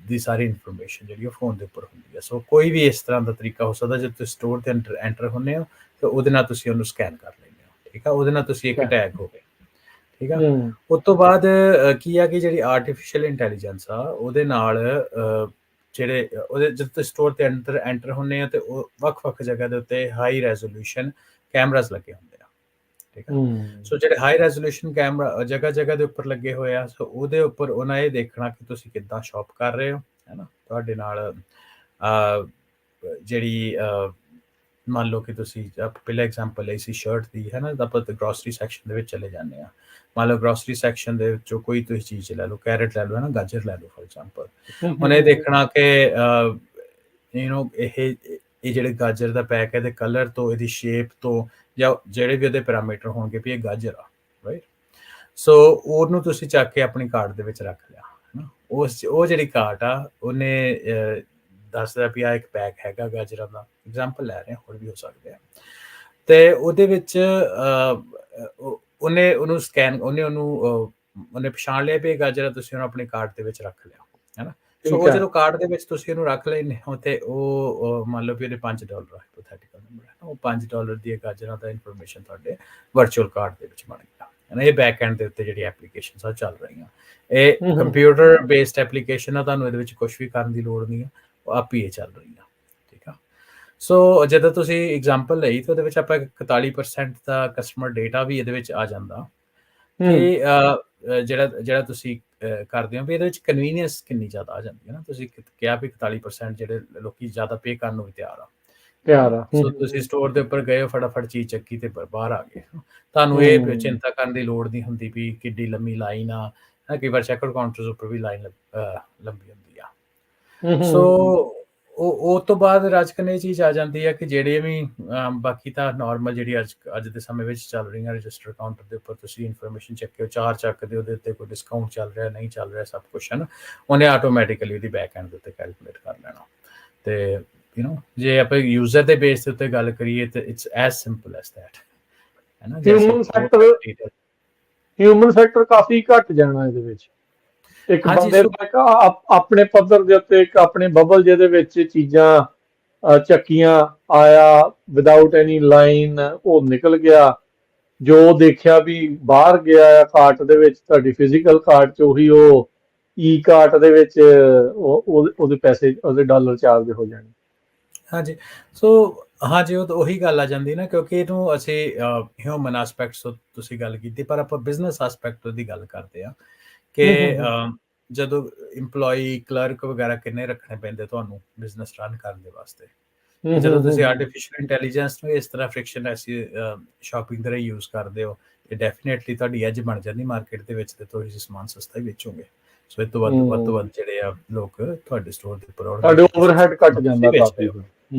ਇਨਫੋਰਮੇਸ਼ਨ ਜਿਹੜੀ ਉਹ ਫੋਨ ਦੇ ਉੱਪਰ ਹੁੰਦੀ ਹੈ। ਸੋ ਕੋਈ ਵੀ ਇਸ ਤਰ੍ਹਾਂ ਦਾ ਤਰੀਕਾ ਹੋ ਸਕਦਾ ਜਦੋਂ ਤੁਸੀਂ ਸਟੋਰ ਤੇ ਐਂਟਰ ਹੁੰਦੇ ਹੋ ਤਾਂ ਉਹਦੇ ਨਾਲ ਤੁਸੀਂ ਉਹਨੂੰ ਸਕੈਨ ਕਰ ਲੈਂਦੇ ਹੋ। ਠੀਕ ਆ, ਉਹਦੇ ਨਾਲ ਤੁਸੀਂ ਇੱਕ ਟੈਗ ਹੋ ਗਏ। ਠੀਕ ਆ, ਉਸ ਤੋਂ ਬਾਅਦ ਕੀ ਆ ਕਿ ਜਿਹੜੀ ਆਰਟੀਫਿਸ਼ੀਅਲ ਇੰਟੈਲੀਜੈਂਸ ਆ ਉਹਦੇ ਨਾਲ ਜਿਹੜੇ ਉਹਦੇ ਜਦੋਂ ਤੁਸੀਂ ਸਟੋਰ ਤੇ ਐਂਟਰ ਹੁੰਦੇ ਆ ਤੇ ਉਹ ਵੱਖ-ਵੱਖ ਜਗ੍ਹਾ ਦੇ ਉੱਤੇ ਹਾਈ ਰੈਜ਼ੋਲੂਸ਼ਨ ਕੈਮਰਾਸ ਲੱਗੇ ਹੁੰਦੇ ਆ। ਠੀਕ ਆ, ਸੋ ਜਿਹੜੇ ਹਾਈ ਰੈਜ਼ੋਲੂਸ਼ਨ ਕੈਮਰਾ ਜਗ੍ਹਾ ਦੇ ਉੱਪਰ ਲੱਗੇ ਹੋਏ ਆ, ਸੋ ਉਹਦੇ ਉੱਪਰ ਉਹਨਾਂ ਇਹ ਦੇਖਣਾ ਕਿ ਤੁਸੀਂ ਕਿੱਦਾਂ ਸ਼ਾਪ ਕਰ ਰਹੇ ਹੋ ਹੈ ਨਾ। ਤੁਹਾਡੇ ਨਾਲ ਜਿਹੜੀ ਮੰਨ ਲਓ ਕਿ ਤੁਸੀਂ ਪਹਿਲਾਂ ਐਗਜ਼ਾਮਪਲ ਲਈ ਸੀ ਸ਼ਰਟ ਦੀ ਹੈ ਨਾ, ਤਾਂ ਆਪਾਂ ਗਰੋਸਰੀ ਸੈਕਸ਼ਨ ਦੇ ਵਿੱਚ ਚਲੇ ਜਾਂਦੇ ਹਾਂ। ਮੰਨ ਲਓ ਗਰੋਸਰੀ ਸੈਕਸ਼ਨ ਦੇ ਵਿੱਚੋਂ ਕੋਈ ਤੁਸੀਂ ਚੀਜ਼ ਲੈ ਲਓ, ਕੈਰਟ ਲੈ ਲਓ ਹੈ ਨਾ, ਗਾਜਰ ਲੈ ਲਓ ਫੋਰ ਐਗਜ਼ਾਮਪਲ। ਉਹਨੇ ਦੇਖਣਾ ਕਿ ਇਹ ਜਿਹੜੇ ਗਾਜਰ ਦਾ ਪੈਕ ਹੈ ਇਹਦੇ ਕਲਰ ਤੋਂ, ਇਹਦੀ ਸ਼ੇਪ ਤੋਂ, ਜਾਂ ਜਿਹੜੇ ਵੀ ਉਹਦੇ ਪੈਰਾਮੀਟਰ ਹੋਣਗੇ ਵੀ ਇਹ ਗਾਜਰ ਆ ਰਾਈਟ। ਸੋ ਉਹਨੂੰ ਤੁਸੀਂ ਚੱਕ ਕੇ ਆਪਣੀ ਕਾਰਟ ਦੇ ਵਿੱਚ ਰੱਖ ਲਿਆ ਹੈ ਨਾ। ਉਹ ਜਿਹੜੀ ਕਾਰਟ ਆ ਉਹਨੇ ਦੱਸਦਾ ਵੀ ਆ ਇੱਕ ਪੈਕ ਹੈਗਾ ਗਾਜਰਾਂ ਦਾ, ਐਗਜ਼ਾਮਪਲ ਲੈ ਰਹੇ ਹੋਰ ਵੀ ਹੋ ਸਕਦੇ ਆ। ਤੇ ਉਹਦੇ ਵਿੱਚ ਉਹਨੇ ਪਛਾਣ ਲਿਆ ਵੀ ਗਾਜਰ ਤੁਸੀਂ ਉਹਨੂੰ ਆਪਣੀ ਕਾਰਟ ਦੇ ਵਿੱਚ ਰੱਖ ਲਿਆ ਹੈ ਨਾ। ਸੋ ਉਹ ਜਦੋਂ ਕਾਰਟ ਦੇ ਵਿੱਚ ਤੁਸੀਂ ਉਹਨੂੰ ਰੱਖ ਲੈਂਦੇ ਹੋ ਤੇ ਉਹ ਮੰਨ ਲਓ ਵੀ ਉਹਦੇ $5 ਹਾਈਪੋਥੈਟੀਕਲ ਨੰਬਰ ਹੈ, ਉਹ $5 ਦੀ ਗਾਜਰਾਂ ਦਾ ਇਨਫੋਰਮੇਸ਼ਨ ਤੁਹਾਡੇ ਵਰਚੁਅਲ ਕਾਰਟ ਦੇ ਵਿੱਚ ਬਣ ਗਿਆ ਹੈ ਨਾ। ਇਹ ਬੈਕ ਐਂਡ ਦੇ ਉੱਤੇ ਜਿਹੜੀ ਐਪਲੀਕੇਸ਼ਨਸ ਆ ਚੱਲ ਰਹੀਆਂ, ਇਹ ਕੰਪਿਊਟਰ ਬੇਸਡ ਐਪਲੀਕੇਸ਼ਨ ਆ, ਤੁਹਾਨੂੰ ਇਹਦੇ ਵਿੱਚ ਕੁਛ ਵੀ ਕਰਨ ਦੀ ਲੋੜ ਨਹੀਂ ਆ, ਉਹ ਆਪ ਹੀ ਇਹ ਚੱਲ ਰਹੀਆਂ। ਠੀਕ ਆ, ਸੋ ਜਦੋਂ ਤੁਸੀਂ ਐਗਜ਼ਾਮਪਲ ਲਈ ਤਾਂ ਉਹਦੇ ਵਿੱਚ ਆਪਾਂ 41% ਦਾ ਕਸਟਮਰ ਡੇਟਾ ਵੀ ਇਹਦੇ ਵਿੱਚ ਆ ਜਾਂਦਾ ਕਿ ਜਿਹੜਾ ਤੁਸੀਂ ਕਰਦੇ ਹੋ ਵੀ ਇਹਦੇ ਵਿੱਚ ਕਨਵੀਨੀਅੰਸ ਕਿੰਨੀ ਜ਼ਿਆਦਾ ਆ ਜਾਂਦੀ ਹੈ ਨਾ। ਤੁਸੀਂ ਕਿਹਾ ਵੀ 41% ਜਿਹੜੇ ਲੋਕੀ ਜ਼ਿਆਦਾ ਪੇ ਕਰਨ ਨੂੰ ਵੀ ਤਿਆਰ ਆ। ਪਿਆਰ ਆ। ਸੋ ਤੁਸੀਂ ਸਟੋਰ ਦੇ ਉੱਪਰ ਗਏ ਹੋ, ਫਟਾਫਟ ਚੀਜ਼ ਚੱਕੀ ਤੇ ਬਾਹਰ ਆ ਗਏ। ਤੁਹਾਨੂੰ ਇਹ ਚਿੰਤਾ ਕਰਨ ਦੀ ਲੋੜ ਨਹੀਂ ਹੁੰਦੀ ਵੀ ਕਿੱਡੀ ਲੰਮੀ ਲਾਈਨ ਆ। ਕਈ ਵਾਰ ਚੈੱਕਆਊਟ ਕਾਊਂਟਰਸ ਉੱਪਰ ਵੀ ਲਾਈਨ ਲੰਬੀ ਹੁੰਦੀ ਆ। ਸੋ ਉਹ ਤੋਂ ਬਾਅਦ ਰਾਜਕਨ ਇਹ ਚੀਜ਼ ਆ ਜਾਂਦੀ ਹੈ ਕਿ ਜਿਹੜੇ ਵੀ ਬਾਕੀ ਤਾਂ ਨਾਰਮਲ ਜਿਹੜੀ ਅੱਜ ਦੇ ਸਮੇਂ ਵਿੱਚ ਚੱਲ ਰਹੀਆਂ ਰਜਿਸਟਰ ਕਾਊਂਟਰ ਦੇ ਉੱਪਰ ਤੁਸੀਂ ਇਨਫੋਰਮੇਸ਼ਨ ਚੱਕਿਓ, 4 ਚੱਕਦੇ ਉਹਦੇ ਉੱਤੇ ਕੋਈ ਡਿਸਕਾਊਂਟ ਚੱਲ ਰਿਹਾ ਨਹੀਂ ਚੱਲ ਰਿਹਾ, ਸਭ ਕੁਛ ਹੈ ਨਾ, ਉਹਨੇ ਆਟੋਮੈਟਿਕਲੀ ਉਹਦੀ ਬੈਕ ਐਂਡ ਦੇ ਉੱਤੇ ਕੈਲਕੂਲੇਟ ਕਰ ਲੈਣਾ। ਤੇ ਜੇ ਆਪਾਂ ਯੂਜ਼ਰ ਦੇ ਬੇਸ ਦੇ ਉੱਤੇ ਗੱਲ ਕਰੀਏ ਤੇ it's as simple as that, ਹੈ ਨਾ। ਹਿਊਮਨ ਫੈਕਟਰ ਕਾਫੀ ਘੱਟ ਜਾਣਾ ਇਹਦੇ ਵਿੱਚ। ਇੱਕ ਬੰਦੇ ਦਾ ਆਪਣੇ ਪੱਧਰ ਦੇ ਉੱਤੇ ਇੱਕ ਆਪਣੇ ਬਬਲ ਜਿਹਦੇ ਵਿੱਚ ਚੀਜ਼ਾਂ ਚੱਕੀਆਂ, ਆਇਆ ਵਿਦਆਊਟ ਐਨੀ ਲਾਈਨ, ਉਹ ਨਿਕਲ ਗਿਆ, ਜੋ ਦੇਖਿਆ ਵੀ ਬਾਹਰ ਗਿਆ ਆ ਕਾਰਟ ਦੇ ਵਿੱਚ, ਤੁਹਾਡੀ ਫਿਜ਼ੀਕਲ ਕਾਰਟ 'ਚ ਉਹੀ ਉਹ ਈ ਕਾਰਟ ਦੇ ਵਿੱਚ ਉਹਦੇ ਪੈਸੇ, ਉਹਦੇ ਡਾਲਰ ਚਾਰਜ ਹੋ ਜਾਣੇ। ਹਾਂਜੀ, ਸੋ ਹਾਂਜੀ ਉਹ ਉਹੀ ਗੱਲ ਆ ਜਾਂਦੀ ਨਾ, ਕਿਉਂਕਿ ਇਹਨੂੰ ਅਸੀਂ ਹਿਊਮਨ ਐਸਪੈਕਟਸ ਤੁਸੀਂ ਗੱਲ ਕੀਤੀ, ਪਰ ਆਪਾਂ ਬਿਜ਼ਨਸ ਐਸਪੈਕਟ ਦੀ ਗੱਲ ਕਰਦੇ ਆ ਕਿ ਜਦੋਂ ਇੰਪਲੋਈ, ਕਲਰਕ ਵਗੈਰਾ ਕਿੰਨੇ ਰੱਖਣੇ ਪੈਂਦੇ ਤੁਹਾਨੂੰ ਬਿਜ਼ਨਸ ਰਨ ਕਰਨ ਦੇ ਵਾਸਤੇ। ਜਦੋਂ ਤੁਸੀਂ ਆਰਟੀਫਿਸ਼ੀਅਲ ਇੰਟੈਲੀਜੈਂਸ ਨੂੰ ਇਸ ਤਰ੍ਹਾਂ ਫ੍ਰਿਕਸ਼ਨ ਐਸੀ ਸ਼ਾਪਿੰਗ ਦੇ ਰਾਹੀਂ ਯੂਜ਼ ਕਰਦੇ ਹੋ ਤੇ ਡੈਫੀਨੇਟਲੀ ਤੁਹਾਡੀ ਐਜ ਬਣ ਜਾਂਦੀ ਮਾਰਕੀਟ ਦੇ ਵਿੱਚ, ਤੇ ਤੁਸੀਂ ਸਮਾਨ ਸਸਤਾ ਹੀ ਵੇਚੋਗੇ। ਸੋ ਇਹ ਤੋਂ ਵੱਧ ਤੋਂ ਵੱਧ ਜਿਹੜੇ ਆ ਲੋਕ ਤੁਹਾਡੇ ਸਟੋਰ ਦੇ ਉੱਪਰ ਤੁਹਾਡੇ ਓਵਰਹੈਡ ਘਟ ਜਾਂਦਾ ਕਾਫੀ।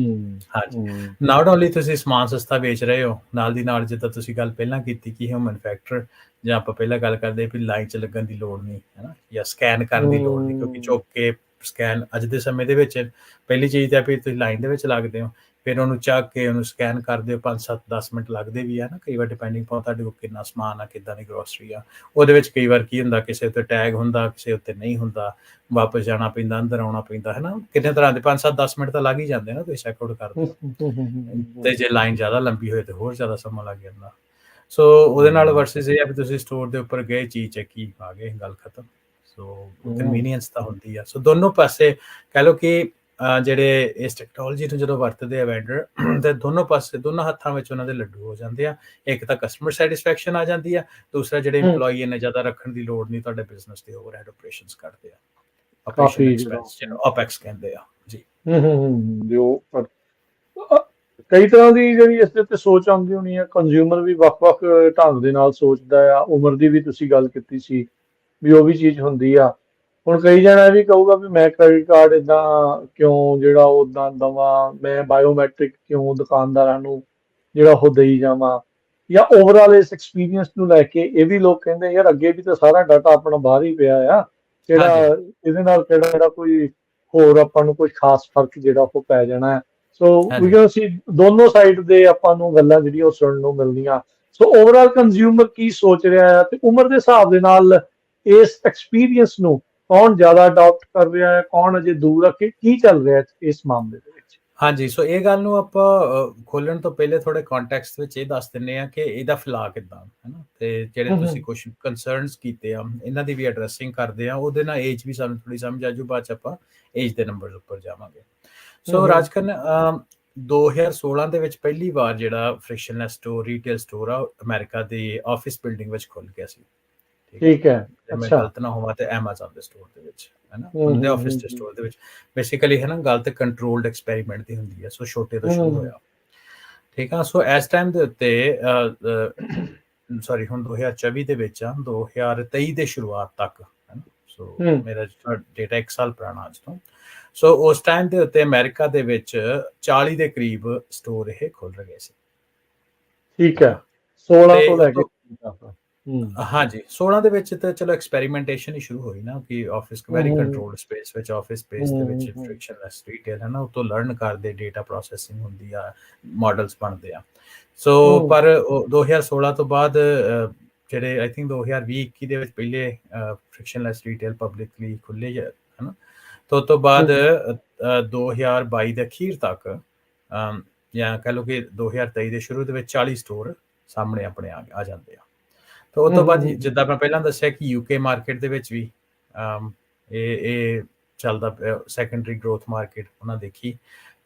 ਹਾਂਜੀ, ਨਾਟ ਓਨਲੀ ਤੁਸੀਂ ਸਮਾਨ ਸਸਤਾ ਵੇਚ ਰਹੇ ਹੋ, ਨਾਲ ਦੀ ਨਾਲ ਜਿੱਦਾਂ ਤੁਸੀਂ ਗੱਲ ਪਹਿਲਾਂ ਕੀਤੀ ਕਿ ਹਿਊਮਨ ਫੈਕਟਰ, ਜਾਂ ਆਪਾਂ ਪਹਿਲਾਂ ਗੱਲ ਕਰਦੇ ਵੀ ਲਾਈਨ 'ਚ ਲੱਗਣ ਦੀ ਲੋੜ ਨਹੀਂ, ਹੈ ਨਾ, ਜਾਂ ਸਕੈਨ ਕਰਨ ਦੀ ਲੋੜ ਨਹੀਂ, ਕਿਉਂਕਿ ਚੁੱਕ ਕੇ ਸਕੈਨ ਅੱਜ ਦੇ ਸਮੇਂ ਦੇ ਵਿੱਚ ਪਹਿਲੀ ਚੀਜ਼ ਤਾਂ ਵੀ ਤੁਸੀਂ ਲਾਈਨ ਦੇ ਵਿੱਚ ਲੱਗਦੇ ਹੋ, ਫਿਰ ਉਹਨੂੰ ਚੱਕ ਕੇ ਉਹਨੂੰ ਸਕੈਨ ਕਰਦੇ ਹੋ, 5-7-10 ਮਿੰਟ ਲੱਗਦੇ ਵੀ ਆ ਨਾ ਕਈ ਵਾਰ, ਡਿਪੈਂਡਿੰਗ ਪਾਉ ਤੁਹਾਡੇ ਕੋਲ ਕਿੰਨਾ ਸਮਾਨ ਆ, ਕਿੱਦਾਂ ਦੀ ਗਰੋਸਰੀ ਆ। ਉਹਦੇ ਵਿੱਚ ਕਈ ਵਾਰ ਕੀ ਹੁੰਦਾ, ਕਿਸੇ ਉੱਤੇ ਟੈਗ ਹੁੰਦਾ, ਕਿਸੇ ਉੱਤੇ ਨਹੀਂ ਹੁੰਦਾ, ਵਾਪਸ ਜਾਣਾ ਪੈਂਦਾ, ਅੰਦਰ ਆਉਣਾ ਪੈਂਦਾ, ਹੈ ਨਾ, ਕਿੰਨੇ ਤਰ੍ਹਾਂ ਦੇ 5-7-10 ਮਿੰਟ ਤਾਂ ਲੱਗ ਹੀ ਜਾਂਦੇ ਨਾ ਤੁਸੀਂ ਚੈੱਕਆਊਟ ਕਰਦੇ ਹੋ। ਤੇ ਜੇ ਲਾਈਨ ਜ਼ਿਆਦਾ ਲੰਬੀ ਹੋਏ ਤੇ ਹੋਰ ਜ਼ਿਆਦਾ ਸਮਾਂ ਲੱਗ ਜਾਂਦਾ। ਸੋ ਉਹਦੇ ਨਾਲ ਵਰਸਿਸ ਇਹ ਆ ਵੀ ਤੁਸੀਂ ਸਟੋਰ ਦੇ ਉੱਪਰ ਗਏ, ਚੀਜ਼ ਚੱਕੀ, ਆ ਗਏ, ਗੱਲ ਖਤਮ। ਸੋ ਕਨਵੀਨੀਅੰਸ ਤਾਂ ਹੁੰਦੀ ਆ। ਸੋ ਦੋਨੋਂ ਪਾਸੇ ਕਹਿ ਲਓ ਕਿ ਜਿਹੜੇ ਇਸ ਟੈਕਨੋਲੋਜੀ ਨੂੰ ਜਦੋਂ ਵਰਤਦੇ ਆ ਵੈਂਡਰ, ਤੇ ਦੋਨੋਂ ਪਾਸੇ, ਦੋਨੋਂ ਹੱਥਾਂ ਵਿੱਚ ਉਹਨਾਂ ਦੇ ਲੱਡੂ ਹੋ ਜਾਂਦੇ ਆ। ਇੱਕ ਤਾਂ ਕਸਟਮਰ ਸੈਟਿਸਫੈਕਸ਼ਨ ਆ ਜਾਂਦੀ ਆ, ਦੂਸਰਾ ਜਿਹੜੇ ਇੰਪਲੋਈ ਇੰਨੇ ਜ਼ਿਆਦਾ ਰੱਖਣ ਦੀ ਲੋੜ ਨਹੀਂ, ਤੁਹਾਡੇ ਬਿਜ਼ਨਸ ਦੇ ਓਵਰਹੈਡ ਆਪਰੇਸ਼ਨਸ ਕਰਦੇ ਆ, ਆਪਰੇਸ਼ਨ ਐਕਸਪੈਂਸ ਜਿਹਨੂੰ ਆਪੈਕਸ ਕਹਿੰਦੇ ਆ ਜੀ। ਜੋ ਕਈ ਤਰ੍ਹਾਂ ਦੀ ਜਿਹੜੀ ਇਸ ਦੇ ਉੱਤੇ ਸੋਚ ਆਉਂਦੀ ਹੋਣੀ ਹੈ, ਕੰਜ਼ਿਊਮਰ ਵੀ ਵੱਖ-ਵੱਖ ਢੰਗ ਦੇ ਨਾਲ ਸੋਚਦਾ ਆ। ਉਮਰ ਦੀ ਵੀ ਤੁਸੀਂ ਗੱਲ ਕੀਤੀ ਸੀ ਵੀ ਉਹ ਵੀ ਚੀਜ਼ ਹੁੰਦੀ ਆ। ਹੁਣ ਕਈ ਜਣਾ ਇਹ ਵੀ ਕਹੂਗਾ ਵੀ ਮੈਂ ਕ੍ਰੈਡਿਟ ਕਾਰਡ ਏਦਾਂ ਕਿਉਂ ਜਿਹੜਾ ਉੱਦਾਂ ਦੇਵਾਂ, ਮੈਂ ਬਾਇਓਮੈਟ੍ਰਿਕ ਕਿਉਂ ਦੁਕਾਨਦਾਰਾਂ ਨੂੰ ਜਿਹੜਾ ਉਹ ਦੇਈ ਜਾਵਾਂ, ਜਾਂ ਓਵਰਆਲ ਇਸ ਐਕਸਪੀਰੀਅੰਸ ਨੂੰ ਲੈ ਕੇ ਇਹ ਵੀ ਲੋਕ ਕਹਿੰਦੇ ਯਾਰ ਅੱਗੇ ਵੀ ਤਾਂ ਸਾਰਾ ਡਾਟਾ ਆਪਣਾ ਬਾਹਰ ਹੀ ਪਿਆ ਆ, ਜਿਹੜਾ ਇਹਦੇ ਨਾਲ ਕਿਹੜਾ ਕੋਈ ਹੋਰ ਆਪਾਂ ਨੂੰ ਕੋਈ ਖਾਸ ਫਰਕ ਜਿਹੜਾ ਉਹ ਪੈ ਜਾਣਾ ਹੈ। ਸੋ ਅਸੀਂ ਦੋਨੋਂ ਸਾਈਡ ਦੇ ਆਪਾਂ ਨੂੰ ਗੱਲਾਂ ਜਿਹੜੀਆਂ ਉਹ ਸੁਣਨ ਨੂੰ ਮਿਲਦੀਆਂ। ਸੋ ਓਵਰਆਲ ਕੰਜ਼ਿਊਮਰ ਕੀ ਸੋਚ ਰਿਹਾ ਹੈ, ਤੇ ਉਮਰ ਦੇ ਹਿਸਾਬ ਦੇ ਨਾਲ ਇਸ ਐਕਸਪੀਰੀਅੰਸ ਨੂੰ ਕੌਣ ਜ਼ਿਆਦਾ ਅਡਾਪਟ ਕਰ ਰਿਹਾ ਹੈ, ਕੌਣ ਅਜੇ ਦੂਰ ਆ, ਕੇ ਕੀ ਚੱਲ ਰਿਹਾ ਇਸ ਮਾਮਲੇ ਦੇ ਵਿੱਚ। ਹਾਂਜੀ, ਸੋ ਇਹ ਗੱਲ ਨੂੰ ਆਪਾਂ ਖੋਲਣ ਤੋਂ ਪਹਿਲੇ ਥੋੜੇ ਕੰਟੈਕਸਟ ਵਿੱਚ ਇਹ ਦੱਸ ਦਿੰਦੇ ਆ ਕਿ ਇਹਦਾ ਫੈਲਾਅ ਕਿੱਦਾਂ, ਹੈ ਨਾ, ਤੇ ਜਿਹੜੇ ਤੁਸੀਂ ਕੁਝ ਕੰਸਰਨਸ ਕੀਤੇ ਆ ਇਹਨਾਂ ਦੀ ਵੀ ਐਡਰੈਸਿੰਗ ਕਰਦੇ ਆ। ਉਹਦੇ ਨਾਲ ਏਜ ਵੀ ਸਾਨੂੰ ਥੋੜੀ ਸਮਝ ਆਜੂ, ਬਾਅਦ ਚ ਆਪਾਂ ਏਜ ਦੇ ਨੰਬਰ ਉੱਪਰ ਜਾਵਾਂਗੇ। ਸੋ ਰਾਜਕਨ 2016 ਦੇ ਵਿੱਚ ਪਹਿਲੀ ਵਾਰ ਜਿਹੜਾ ਫ੍ਰਿਕਸ਼ਨਲੈਸ ਸਟੋਰ, ਰੀਟੇਲ ਸਟੋਰ ਆ, ਅਮਰੀਕਾ ਦੇ ਆਫਿਸ ਬਿਲਡਿੰਗ ਵਿੱਚ ਖੁੱਲ ਗਿਆ ਸੀ। ਠੀਕ ਹੈ, ਮੈਂ ਗਲਤ ਨਾ ਹੋਵਾਂ ਤੇ ਐਮਾਜ਼ਨ ਦੇ ਸਟੋਰ ਦੇ ਵਿੱਚ, ਹੈ ਨਾ, ਉਹਦੇ ਆਫਿਸ ਦੇ ਸਟੋਰ ਦੇ ਵਿੱਚ। ਬੇਸਿਕਲੀ ਹੈ ਨਾ ਗੱਲ ਤੇ ਕੰਟਰੋਲਡ ਐਕਸਪੈਰੀਮੈਂਟ ਦੀ ਹੁੰਦੀ ਹੈ। ਸੋ ਛੋਟੇ ਤੋਂ ਸ਼ੁਰੂ ਹੋਇਆ, ਠੀਕ ਆ। ਸੋ ਇਸ ਟਾਈਮ ਦੇ ਉੱਤੇ ਸੌਰੀ ਹੁਣ 2024 ਦੇ ਵਿੱਚ ਆ, 2023 ਦੇ ਸ਼ੁਰੂਆਤ ਤੱਕ, ਹੈ ਨਾ। ਸੋ ਮੇਰਾ ਡੇਟਾ 1 ਸਾਲ ਪੁਰਾਣਾ ਅੱਜ ਤੋਂ। ਸੋ ਉਸ ਟਾਈਮ ਦੇ ਉੱਤੇ ਅਮਰੀਕਾ ਦੇ ਵਿੱਚ 40 ਦੇ ਕਰੀਬ ਸਟੋਰ ਇਹ ਖੁੱਲ ਰਹੇ ਸੀ। ਠੀਕ ਹੈ, 16 ਤੋਂ ਲੈ ਕੇ ਹਾਂਜੀ 16 ਦੇ ਵਿੱਚ ਤਾਂ ਚਲੋ ਐਕਸਪੈਰੀਮੈਂਟੇਸ਼ਨ ਹੀ ਸ਼ੁਰੂ ਹੋਈ ਨਾ, ਕਿ ਆਫਿਸ ਵੈਰੀ ਕੰਟਰੋਲਡ ਸਪੇਸ ਵਿੱਚ, ਆਫਿਸ ਸਪੇਸ ਦੇ ਵਿੱਚ ਫ੍ਰਿਕਸ਼ਨਲੈਸ ਰੀਟੇਲ, ਹੈ ਨਾ, ਉਤੋਂ ਲਰਨ ਕਰਦੇ, ਡੇਟਾ ਪ੍ਰੋਸੈਸਿੰਗ ਹੁੰਦੀ ਆ, ਮਾਡਲਸ ਬਣਦੇ ਆ। ਸੋ ਪਰ 2016 ਤੋਂ ਬਾਅਦ ਜਿਹੜੇ ਆਈ ਥਿੰਕ 2020-21 ਦੇ ਵਿੱਚ ਪਹਿਲੇ ਫ੍ਰਿਕਸ਼ਨਲੈਸ ਰੀਟੇਲ ਪਬਲਿਕਲੀ ਖੁੱਲੇ, ਹੈ ਨਾ। ਤੋਂ ਬਾਅਦ 2022 ਦੇ ਅਖੀਰ ਤੱਕ, ਜਾਂ ਕਹਿ ਲਓ ਕਿ 2023 ਦੇ ਸ਼ੁਰੂ ਦੇ ਵਿੱਚ 40 ਸਟੋਰ ਸਾਹਮਣੇ ਆਪਣੇ ਆ ਜਾਂਦੇ ਆ। ਤਾਂ ਉਹ ਤੋਂ ਬਾਅਦ ਜਿੱਦਾਂ ਮੈਂ ਪਹਿਲਾਂ ਦੱਸਿਆ ਕਿ ਯੂਕੇ ਮਾਰਕੀਟ ਦੇ ਵਿੱਚ ਵੀ ਇਹ ਚੱਲਦਾ, ਸੈਕੰਡਰੀ ਗਰੋਥ ਮਾਰਕੀਟ ਉਹਨਾਂ ਦੇਖੀ,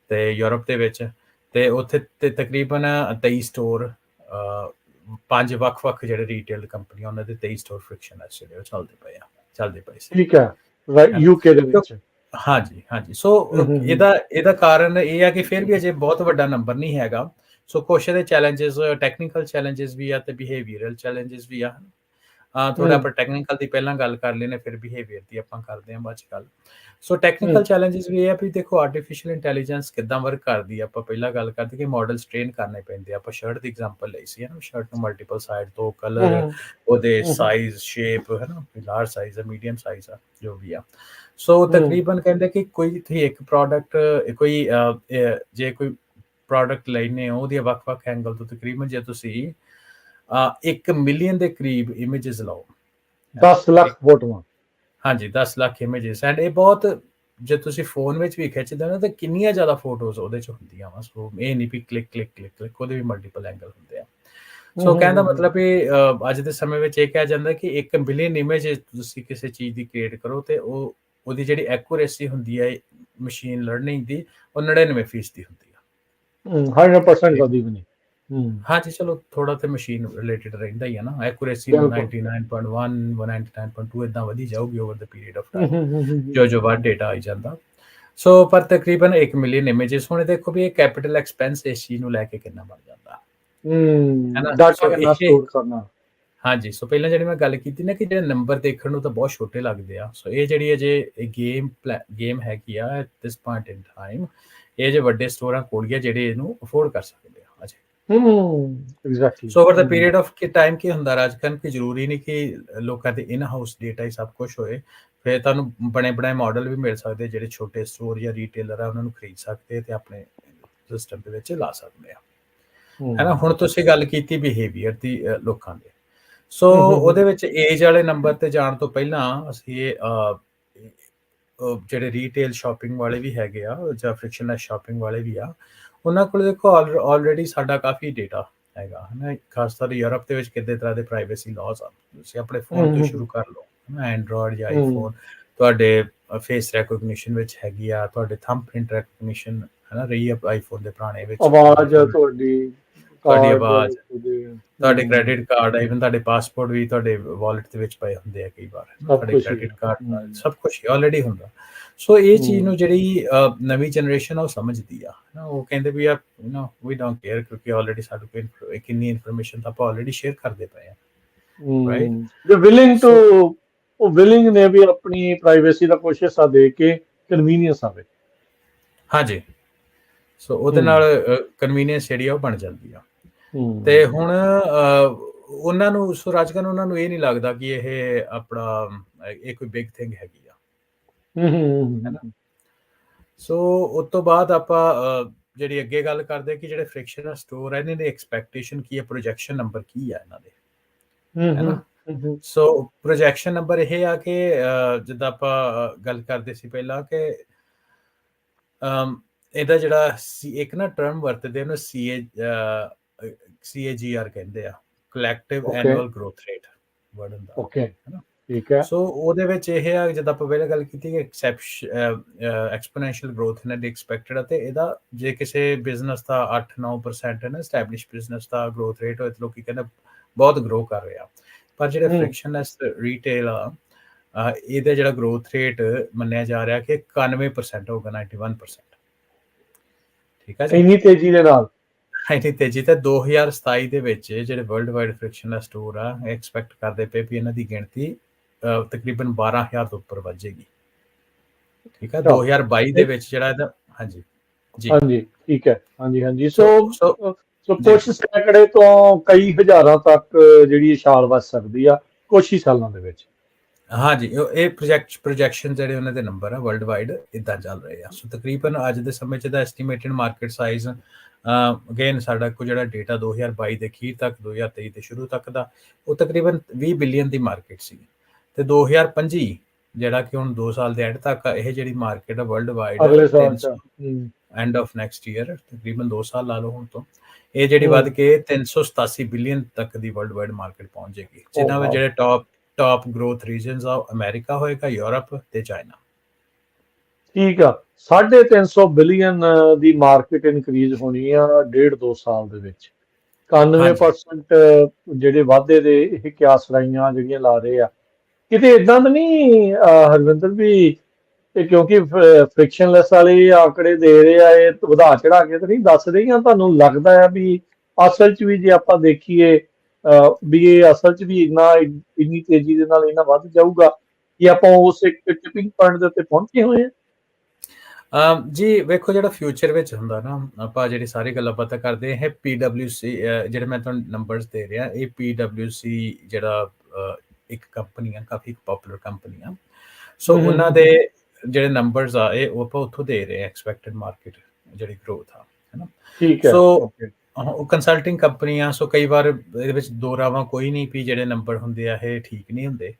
ਤੇ ਯੂਰਪ ਦੇ ਵਿੱਚ, ਤੇ ਉੱਥੇ ਤੇ ਤਕਰੀਬਨ 23 ਸਟੋਰ, 5 ਵੱਖ-ਵੱਖ ਜਿਹੜੇ ਰੀਟੇਲ ਕੰਪਨੀਆਂ ਉਹਨਾਂ ਦੇ 23 ਸਟੋਰ ਫ੍ਰਿਕਸ਼ਨਲੈਸ ਜਿਹੜੇ ਉਹ ਚੱਲਦੇ ਪਏ ਆ। ਚੱਲਦੇ ਪਏ ਸੀ, ਠੀਕ ਹੈ, ਰਾਈਟ, ਹੈ ਨਾ। ਯੂਕੇ ਦੇ ਵਿੱਚ। ਹਾਂਜੀ, ਹਾਂਜੀ। ਸੋ ਇਹਦਾ ਕਾਰਨ ਇਹ ਆ ਕਿ ਫਿਰ ਵੀ ਅਜੇ ਬਹੁਤ ਵੱਡਾ ਨੰਬਰ ਨਹੀਂ ਹੈਗਾ। ਸੋ ਕੁਛ ਇਹਦੇ ਚੈਲੰਜਸ, ਟੈਕਨੀਕਲ ਚੈਲੰਜਸ ਵੀ ਆ ਤੇ ਬਿਹੇਵੀਅਰਲ ਚੈਲੰਜਸ ਵੀ ਆ। ਥੋੜਾ ਆਪਾਂ ਟੈਕਨੀਕਲ ਦੀ ਪਹਿਲਾਂ ਗੱਲ ਕਰ ਲੈਨੇ, ਫਿਰ ਬਿਹੇਵੀਅਰ ਦੀ ਆਪਾਂ ਕਰਦੇ ਹਾਂ ਬਾਅਦ ਚ ਗੱਲ। ਸੋ ਟੈਕਨੀਕਲ ਚੈਲੰਜਸ ਵੀ ਇਹ ਆ ਵੀ ਦੇਖੋ ਆਰਟੀਫਿਸ਼ੀਅਲ ਇੰਟੈਲੀਜੈਂਸ ਕਿੱਦਾਂ ਵਰਕ ਕਰਦੀ ਆ। ਆਪਾਂ ਪਹਿਲਾਂ ਗੱਲ ਕਰਦੇ ਕਿ ਮਾਡਲਸ ਟ੍ਰੇਨ ਕਰਨੇ ਪੈਂਦੇ ਆ। ਆਪਾਂ ਸ਼ਰਟ ਦੀ ਐਗਜ਼ਾਮਪਲ ਲਈ ਸੀ, ਹੈ ਨਾ। ਸ਼ਰਟ ਨੂੰ ਮਲਟੀਪਲ ਸਾਈਡ ਤੋਂ ਕਲਰ, ਉਹਦੇ ਸਾਈਜ਼, ਸ਼ੇਪ, ਹੈ ਨਾ, ਲਾਰਜ ਸਾਈਜ਼ ਆ, ਮੀਡੀਅਮ ਸਾਈਜ਼ ਆ, ਜੋ ਵੀ ਆ। ਸੋ ਤਕਰੀਬਨ ਕਹਿੰਦੇ ਕਿ ਕੋਈ ਤੁਸੀਂ ਇੱਕ ਪ੍ਰੋਡਕਟ, ਜੇ ਕੋਈ ਪ੍ਰੋਡਕਟ ਲੈਨੇ ਹੋ ਉਹਦੀਆਂ ਵੱਖ-ਵੱਖ ਐਂਗਲ ਤੋਂ ਤਕਰੀਬਨ ਜੇ ਤੁਸੀਂ 1 ਮਿਲੀਅਨ ਦੇ ਕਰੀਬ ਇਮੇजेस ਲਾਓ, 10 ਲੱਖ ਫੋਟੋਆਂ। ਹਾਂਜੀ, 10 ਲੱਖ ਇਮੇजेस। ਐਂਡ ਇਹ ਬਹੁਤ, ਜੇ ਤੁਸੀਂ ਫੋਨ ਵਿੱਚ ਵੀ ਖਿੱਚਦੇ ਹੋ ਨਾ ਤਾਂ ਕਿੰਨੀਆਂ ਜ਼ਿਆਦਾ ਫੋਟੋਜ਼ ਉਹਦੇ ਚ ਹੁੰਦੀਆਂ ਵਾ। ਸੋ ਇਹ ਨਹੀਂ ਵੀ ਕਲਿੱਕ ਕਲਿੱਕ ਕਲਿੱਕ ਕਲਿੱਕ, ਉਹਦੇ ਵੀ ਮਲਟੀਪਲ ਐਂਗਲ ਹੁੰਦੇ ਆ। ਸੋ ਕਹਿਣ ਦਾ ਮਤਲਬ ਵੀ ਅੱਜ ਦੇ ਸਮੇਂ ਵਿੱਚ ਇਹ ਕਿਹਾ ਜਾਂਦਾ ਕਿ 1 ਬਿਲੀਅਨ ਇਮੇਜ ਤੁਸੀਂ ਕਿਸੇ ਚੀਜ਼ ਦੀ ਕ੍ਰੀਏਟ ਕਰੋ ਤੇ ਉਹਦੀ ਜਿਹੜੀ ਐਕੂਰੇਸੀ ਹੁੰਦੀ ਹੈ ਮਸ਼ੀਨ ਲਰਨਿੰਗ ਦੀ, ਉਹ 99% ਦੀ ਹੁੰਦੀ ਆ। 100% ਕਦੀ ਵੀ ਨਹੀਂ। ਹਾਂਜੀ, ਚਲੋ ਥੋੜਾ ਤੇ ਮਸ਼ੀਨ ਰਿਲੇਟਡ ਰਹਿੰਦਾ ਹੀ ਹੈ ਨਾ। ਐਕੂਰੇਸੀ ਬਿਲਕੁਲ। 99.1 199.2 ਇਦਾਂ ਵਧੀ ਜਾਊਗੀ over the period of time, ਜੋ ਵੱਧ ਡੇਟਾ ਆਈ ਜਾਂਦਾ। ਸੋ ਪਰ ਤਕਰੀਬਨ 1 ਮਿਲੀਅਨ ਇਮੇजेस। ਹੁਣ ਦੇਖੋ ਵੀ ਇਹ ਕੈਪੀਟਲ ਐਕਸਪੈਂਸ ਇਸ ਚੀਜ਼ ਨੂੰ ਲੈ ਕੇ ਕਿੰਨਾ ਬਣ ਜਾਂਦਾ, ਹੈ ਨਾ। ਡਾਟਾ ਸੋ ਕਿੰਨਾ ਸਟੋਰ ਕਰਨਾ। ਹਾਂਜੀ, ਸੋ ਪਹਿਲਾਂ ਜਿਹੜੀ ਮੈਂ ਗੱਲ ਕੀਤੀ ਨਾ ਕਿ ਜਿਹੜੇ ਨੰਬਰ ਦੇਖਣ ਨੂੰ ਤਾਂ ਬਹੁਤ ਛੋਟੇ ਲੱਗਦੇ ਆ। ਸੋ ਇਹ ਜਿਹੜੀ ਅਜੇ ਗੇਮ ਹੈਗੀ ਆ at this point in time, ਇਹ ਜੇ ਵੱਡੇ ਸਟੋਰਾਂ ਕੋਲ ਆ ਜਿਹੜੇ ਇਹਨੂੰ ਅਫੋਰਡ ਕਰ ਸਕਦੇ ਆ ਅਜੇ। Exactly. So over the period of time ਕੀ ਹੁੰਦਾ ਰਾਜਕਰਨ, ਕਿ ਜ਼ਰੂਰੀ ਨਹੀਂ ਕਿ ਲੋਕਾਂ ਦੇ ਇਨ ਹਾਊਸ ਡੇਟਾ ਹੀ ਸਭ ਕੁਝ ਹੋਏ। ਫਿਰ ਤੁਹਾਨੂੰ ਬਣੇ ਬਣਾਏ ਮਾਡਲ ਵੀ ਮਿਲ ਸਕਦੇ ਜਿਹੜੇ ਛੋਟੇ ਸਟੋਰ ਜਾਂ ਰੀਟੇਲਰ ਆ ਉਹਨਾਂ ਨੂੰ ਖਰੀਦ ਸਕਦੇ ਤੇ ਆਪਣੇ ਸਿਸਟਮ ਦੇ ਵਿੱਚ ਲਾ ਸਕਦੇ ਆ, ਹੈ ਨਾ। ਹੁਣ ਤੁਸੀਂ ਗੱਲ ਕੀਤੀ ਬਿਹੇਵੀਅਰ ਦੀ ਲੋਕਾਂ ਦੇ। ਸੋ ਉਹਦੇ ਵਿੱਚ ਏਜ ਵਾਲੇ ਨੰਬਰ ਤੇ ਜਾਣ ਤੋਂ ਪਹਿਲਾਂ ਅਸੀਂ ਜਿਹੜੇ ਰੀਟੇਲ ਸ਼ਾਪਿੰਗ ਵਾਲੇ ਵੀ ਹੈਗੇ ਆ ਜਾਂ ਫ੍ਰਿਕਸ਼ਨਲੈਸ ਸ਼ਾਪਿੰਗ ਵਾਲੇ ਵੀ ਆ, ਉਹਨਾਂ ਕੋਲ ਦੇਖੋ ਆਲਰੇਡੀ ਸਾਡਾ ਕਾਫੀ ਡੇਟਾ ਹੈਗਾ, ਹੈ ਨਾ। ਖਾਸ ਤੌਰ ਯੂਰਪ ਦੇ ਵਿੱਚ ਕਿੱਦੇ ਤਰ੍ਹਾਂ ਦੇ ਪ੍ਰਾਈਵੇਸੀ ਲਾਜ਼ ਆ। ਤੁਸੀਂ ਆਪਣੇ ਫੋਨ ਤੋਂ ਸ਼ੁਰੂ ਕਰ ਲਓ, ਹੈ ਨਾ। ਐਂਡਰੋਇਡ ਜਾਂ ਆਈਫੋਨ, ਤੁਹਾਡੇ ਫੇਸ ਰੈਕੋਗਨੀਸ਼ਨ ਵਿੱਚ ਹੈਗੀ ਆ, ਤੁਹਾਡੇ ਥੰਬਪ੍ਰਿੰਟ ਰੈਕੋਗਨੀਸ਼ਨ, ਹੈ ਨਾ, ਰਹੀ ਆ ਆਈਫੋਨ ਦੇ ਪੁਰਾਣੇ ਵਿੱਚ। ਆਵਾਜ਼ ਤੁਹਾਡੀ ਆਵਾਜ਼, ਤੁਹਾਡੇ ਕ੍ਰੈਡਿਟ ਕਾਰਡ, ਇਵਨ ਤੁਹਾਡੇ ਪਾਸਪੋਰਟ ਵੀ ਤੁਹਾਡੇ ਵਾਲਟ ਦੇ ਵਿੱਚ ਪਏ ਹੁੰਦੇ ਆ ਕਈ ਵਾਰ, ਤੁਹਾਡੇ ਕ੍ਰੈਡਿਟ ਕਾਰਡ, ਸਭ ਕੁਝ ਆਲਰੇਡੀ ਹੁੰਦਾ। ਸੋ ਇਹ ਚੀਜ਼ ਨੂੰ ਜਿਹੜੀ ਨਵੀਂ ਜਨਰੇਸ਼ਨ ਆ ਉਹ ਸਮਝਦੀ ਆ, ਉਹ ਕਹਿੰਦੇ ਵੀ ਯਾਰ ਵੀ ਡੋਂਟ ਕੇਅਰ, ਕਿਉਂਕਿ ਆਲਰੇਡੀ ਸਾਡੇ ਕੋਲ ਕਿੰਨੀ ਇਨਫੋਰਮੇਸ਼ਨ ਤਾਂ ਆਪਾਂ ਆਲਰੇਡੀ ਸ਼ੇਅਰ ਕਰਦੇ ਪਏ ਆ, ਰਾਈਟ। ਉਹ ਵਿਲਿੰਗ ਨੇ ਵੀ ਆਪਣੀ ਪ੍ਰਾਈਵੇਸੀ ਦਾ ਕੁਛ ਹਿੱਸਾ ਦੇ ਕੇ ਕਨਵੀਨੀਅੰਸ ਆਵੇ। ਹਾਂਜੀ, ਸੋ ਉਹਦੇ ਨਾਲ ਕਨਵੀਨੀਅੰਸ ਜਿਹੜੀ ਆ ਉਹ ਬਣ ਜਾਂਦੀ ਆ। ਤੇ ਹੁਣ ਉਹਨਾਂ ਨੂੰ, ਸੋ ਰਾਜਕਰਨ ਉਹਨਾਂ ਨੂੰ ਇਹ ਨਹੀਂ ਲੱਗਦਾ ਕਿ ਇਹ ਆਪਣਾ ਇਹ ਕੋਈ ਬਿਗ ਥਿੰਗ ਹੈਗੀ ਆ, ਹੈ ਨਾ। ਸੋ ਉਸ ਤੋਂ ਬਾਅਦ ਆਪਾਂ ਜਿਹੜੀ ਅੱਗੇ ਗੱਲ ਕਰਦੇ ਕਿ ਜਿਹੜੇ ਫ੍ਰਿਕਸ਼ਨਲ ਸਟੋਰ ਹੈ ਇਹਨਾਂ ਦੀ ਐਕਸਪੈਕਟੇਸ਼ਨ ਕੀ ਹੈ, ਪ੍ਰੋਜੈਕਸ਼ਨ ਨੰਬਰ ਕੀ ਹੈ ਇਹਨਾਂ ਦੇ, ਹੈ ਨਾ। ਸੋ ਪ੍ਰੋਜੈਕਸ਼ਨ ਨੰਬਰ ਇਹ ਆ ਕਿ ਜਿੱਦਾਂ ਆਪਾਂ ਗੱਲ ਕਰਦੇ ਸੀ ਪਹਿਲਾਂ ਕਿ ਇਹਦਾ ਜਿਹੜਾ ਇੱਕ ਨਾ ਟਰਮ ਵਰਤਦੇ ਉਹਨੂੰ CAGR ਕਹਿੰਦੇ ਆ, collective annual growth rate word ਹੁੰਦਾ, ਓਕੇ, ਹੈ ਨਾ। ਠੀਕ ਹੈ। ਸੋ ਉਹਦੇ ਵਿੱਚ ਇਹ ਆ ਜਿੱਦਾਂ ਆਪਾਂ ਪਹਿਲਾਂ ਗੱਲ ਕੀਤੀ ਕਿ ਐਕਸਪੋਨੈਂਸ਼ੀਅਲ ਗਰੋਥ ਇਹਨਾਂ ਦੀ ਐਕਸਪੈਕਟਡ ਆ, ਤੇ ਇਹਦਾ ਜੇ ਕਿਸੇ ਬਿਜ਼ਨਸ ਦਾ 8-9% ਹੈ ਨਾ ਐਸਟੈਬਲਿਸ਼ ਬਿਜ਼ਨਸ ਦਾ ਗਰੋਥ ਰੇਟ ਹੋਏ, ਲੋਕੀ ਕਹਿੰਦੇ ਬਹੁਤ ਗਰੋ ਕਰ ਰਿਹਾ। ਪਰ ਜਿਹੜੇ ਫ੍ਰਿਕਸ਼ਨਲੈਸ ਰੀਟੇਲ ਆ, ਇਹਦਾ ਜਿਹੜਾ ਗਰੋਥ ਰੇਟ ਮੰਨਿਆ ਜਾ ਰਿਹਾ ਕਿ 91% ਹੋਊਗਾ, 91%। ਠੀਕ ਹੈ ਜੀ, ਇੰਨੀ ਤੇਜ਼ੀ ਦੇ ਨਾਲ, ਇੰਨੀ ਤੇਜ਼ੀ ਤੇ 2027 ਦੇ ਵਿੱਚ ਜਿਹੜੇ ਵਰਲਡ ਵਾਈਡ ਫ੍ਰਿਕਸ਼ਨਲੈਸ ਸਟੋਰ ਆ ਐਕਸਪੈਕਟ ਕਰਦੇ ਪਏ ਵੀ ਇਹਨਾਂ ਦੀ ਗਿਣਤੀ ਤਕਰੀਬਨ 12,000 ਤੋਂ ਉੱਪਰ ਵੱਜੇਗੀ। ਠੀਕ ਹੈ, 2022 ਦੇ ਵਿੱਚ ਜਿਹੜਾ ਇਹਦਾ, ਹਾਂਜੀ ਜੀ, ਹਾਂਜੀ, ਠੀਕ ਹੈ, ਹਾਂਜੀ। ਸੋ ਕੁਝ ਸੈਂਕੜੇ ਤੋਂ ਕਈ ਹਜ਼ਾਰਾਂ ਤੱਕ ਜਿਹੜੀ ਛਾਲ ਵੱਜ ਸਕਦੀ ਆ ਕੁਝ ਹੀ ਸਾਲਾਂ ਦੇ ਵਿੱਚ। ਹਾਂਜੀ, ਇਹ ਪ੍ਰੋਜੈਕਸ਼ਨ ਜਿਹੜੇ ਉਹਨਾਂ ਦੇ ਨੰਬਰ ਆ ਵਰਲਡ ਵਾਈਡ ਇਦਾਂ ਚੱਲ ਰਹੇ ਆ। ਸੋ ਤਕਰੀਬਨ ਅੱਜ ਦੇ ਸਮੇਂ 'ਚ ਦਾ ਐਸਟੀਮੇਟਡ ਮਾਰਕੀਟ ਸਾਈਜ਼, ਅਗੇਨ ਸਾਡਾ ਕੋਲ ਜਿਹੜਾ ਡੇਟਾ 2022 ਦੇ ਅਖੀਰ ਤੱਕ 2023 ਦੇ ਸ਼ੁਰੂ ਤੱਕ ਦਾ, ਉਹ ਤਕਰੀਬਨ 20 ਬਿਲੀਅਨ ਦੀ ਮਾਰਕੀਟ ਸੀ। ਤੇ 2025 ਜਿਹੜਾ ਕਿ ਹੁਣ 2 ਸਾਲ ਦੇ ਐਂਡ ਤੱਕ ਇਹ ਜਿਹੜੀ ਮਾਰਕੀਟ ਆ ਵਰਲਡ ਵਾਈਡ, ਅਗਲੇ ਸਾਲ ਐਂਡ ਆਫ ਨੈਕਸਟ ਈਅਰ, ਤਕਰੀਬਨ 2 ਸਾਲ ਲਾ ਲਓ ਹੁਣ ਤੋਂ, ਇਹ ਜਿਹੜੀ ਵੱਧ ਕੇ 387 ਬਿਲੀਅਨ ਤੱਕ ਦੀ ਵਰਲਡ ਵਾਈਡ ਮਾਰਕੀਟ ਪਹੁੰਚ ਜਾਏਗੀ, ਜਿਨ੍ਹਾਂ ਵਿੱਚ ਜਿਹੜੇ ਟਾਪ ਗਰੋਥ ਰੀਜਨਸ ਆ ਅਮਰੀਕਾ ਹੋਏਗਾ, ਯੂਰਪ ਤੇ ਚਾਈਨਾ। ਠੀਕ ਆ, 350 ਬਿਲੀਅਨ ਦੀ ਮਾਰਕੀਟ ਇਨਕਰੀਜ਼ ਹੋਣੀ ਆ 1.5-2 ਸਾਲ ਦੇ ਵਿੱਚ। 91% ਜਿਹੜੇ ਵਾਧੇ ਦੇ ਇਹ ਕਿਆਸ ਲਾਈਆਂ ਜਿਹੜੀਆਂ ਲਾ ਰਹੇ ਆ ਕਿਤੇ ਇਦਾਂ ਤਾਂ ਨਹੀਂ ਹਰਵਿੰਦਰ ਵੀ ਕਿਉਂਕਿ ਫ੍ਰਿਕਸ਼ਨਲੈਸ ਵਾਲੇ ਆંકੜੇ ਦੇ ਰਹੇ ਆ, ਇਹ ਵਧਾ ਚੜਾ ਕੇ ਤਾਂ ਨਹੀਂ ਦੱਸ ਰਹੀਆਂ, ਤੁਹਾਨੂੰ ਲੱਗਦਾ ਆ ਵੀ ਅਸਲ 'ਚ ਵੀ ਜੇ ਆਪਾਂ ਦੇਖੀਏ ਵੀ ਇਹ ਅਸਲ 'ਚ ਵੀ ਇੰਨੀ ਤੇਜ਼ੀ ਦੇ ਨਾਲ ਇਹਨਾਂ ਵੱਧ ਜਾਊਗਾ ਕਿ ਆਪਾਂ ਉਸ ਇੱਕ ਟਿਪਿੰਗ ਪੁਆਇੰਟ ਦੇ ਉੱਤੇ ਪਹੁੰਚੇ ਹੋਏ ਹਾਂ? ਜੀ ਵੇਖੋ, ਜਿਹੜਾ ਫਿਊਚਰ ਵਿੱਚ ਹੁੰਦਾ ਨਾ, ਆਪਾਂ ਜਿਹੜੀ ਸਾਰੀ ਗੱਲਾਂ ਬਾਤਾਂ ਕਰਦੇ ਇਹ PwC, ਜਿਹੜੇ ਮੈਂ ਤੁਹਾਨੂੰ ਨੰਬਰਸ ਦੇ ਰਿਹਾ, ਇਹ PwC ਜਿਹੜਾ ਇੱਕ ਕੰਪਨੀ ਆ, ਕਾਫੀ ਪਪੂਲਰ ਕੰਪਨੀ ਆ। ਸੋ ਉਹਨਾਂ ਦੇ ਜਿਹੜੇ ਨੰਬਰਸ ਆ ਇਹ ਆਪਾਂ ਉੱਥੋਂ ਦੇ ਰਹੇ ਐਕਸਪੈਕਟਡ ਮਾਰਕੀਟ ਜਿਹੜੀ ਗਰੋਥ ਆ, ਹੈ ਨਾ। ਠੀਕ ਹੈ। ਸੋ ਉਹ ਕੰਸਲਟਿੰਗ ਕੰਪਨੀ ਆ, ਸੋ ਕਈ ਵਾਰ ਇਹਦੇ ਵਿੱਚ ਦੋ ਰਾਵਾਂ ਕੋਈ ਨਹੀਂ ਵੀ ਜਿਹੜੇ ਨੰਬਰ ਹੁੰਦੇ ਆ ਇਹ ਠੀਕ ਨਹੀਂ ਹੁੰਦੇ,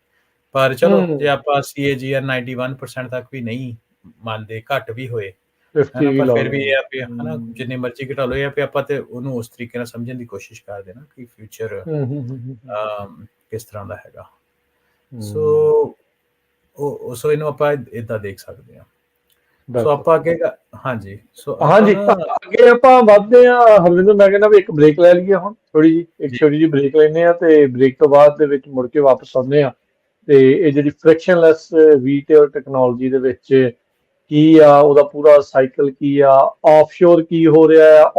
ਪਰ ਚਲੋ ਜੇ ਆਪਾਂ CAGR 91% ਤੱਕ ਵੀ ਨਹੀਂ ਮੰਨਦੇ, ਘੱਟ ਵੀ ਹੋਏ, ਹਨਾ, ਪਰ ਫਿਰ ਵੀ ਇਹ ਆ ਵੀ ਹਨਾ ਜਿੰਨੇ ਮਰਜ਼ੀ ਘਟਾ ਲਓ, ਇਹ ਆ ਵੀ ਆਪਾਂ ਤੇ ਉਹਨੂੰ ਉਸ ਤਰੀਕੇ ਨਾਲ ਸਮਝਣ ਦੀ ਕੋਸ਼ਿਸ਼ ਕਰਦੇ ਨਾ ਕਿ ਫਿਊਚਰ ਕਿਸ ਤਰ੍ਹਾਂ ਦਾ ਹੈਗਾ। ਸੋ ਸੋ ਇਹਨੂੰ ਆਪਾਂ ਏਦਾਂ ਦੇਖ ਸਕਦੇ ਹਾਂ। ਸੋ ਆਪਾਂ ਅੱਗੇ ਹਾਂਜੀ ਅੱਗੇ ਆਪਾਂ ਵੱਧਦੇ ਹਾਂ ਹਰਵਿੰਦਰ। ਮੈਂ ਕਹਿੰਦਾ ਵੀ ਇੱਕ ਬ੍ਰੇਕ ਲੈ ਲਈਏ ਹੁਣ, ਥੋੜੀ ਜੀ ਇੱਕ ਛੋਟੀ ਜਿਹੀ ਬ੍ਰੇਕ ਲੈਂਦੇ ਆ, ਤੇ ਬ੍ਰੇਕ ਤੋਂ ਬਾਅਦ ਦੇ ਵਿੱਚ ਮੁੜ ਕੇ ਵਾਪਸ ਆਉਂਦੇ ਆ ਤੇ ਇਹ ਜਿਹੜੀ ਫ੍ਰਿਕਸ਼ਨਲੈਸ ਰੀਟੇਲ ਟੈਕਨੋਲੋਜੀ ਦੇ ਵਿੱਚ ਕੀ ਆ, ਉਹਦਾ ਪੂਰਾ ਸਾਈਕਲ ਕੀ ਆ, ਆਫਸ਼ੋਰ ਕੀ ਹੋ ਰਿਹਾ ਆ,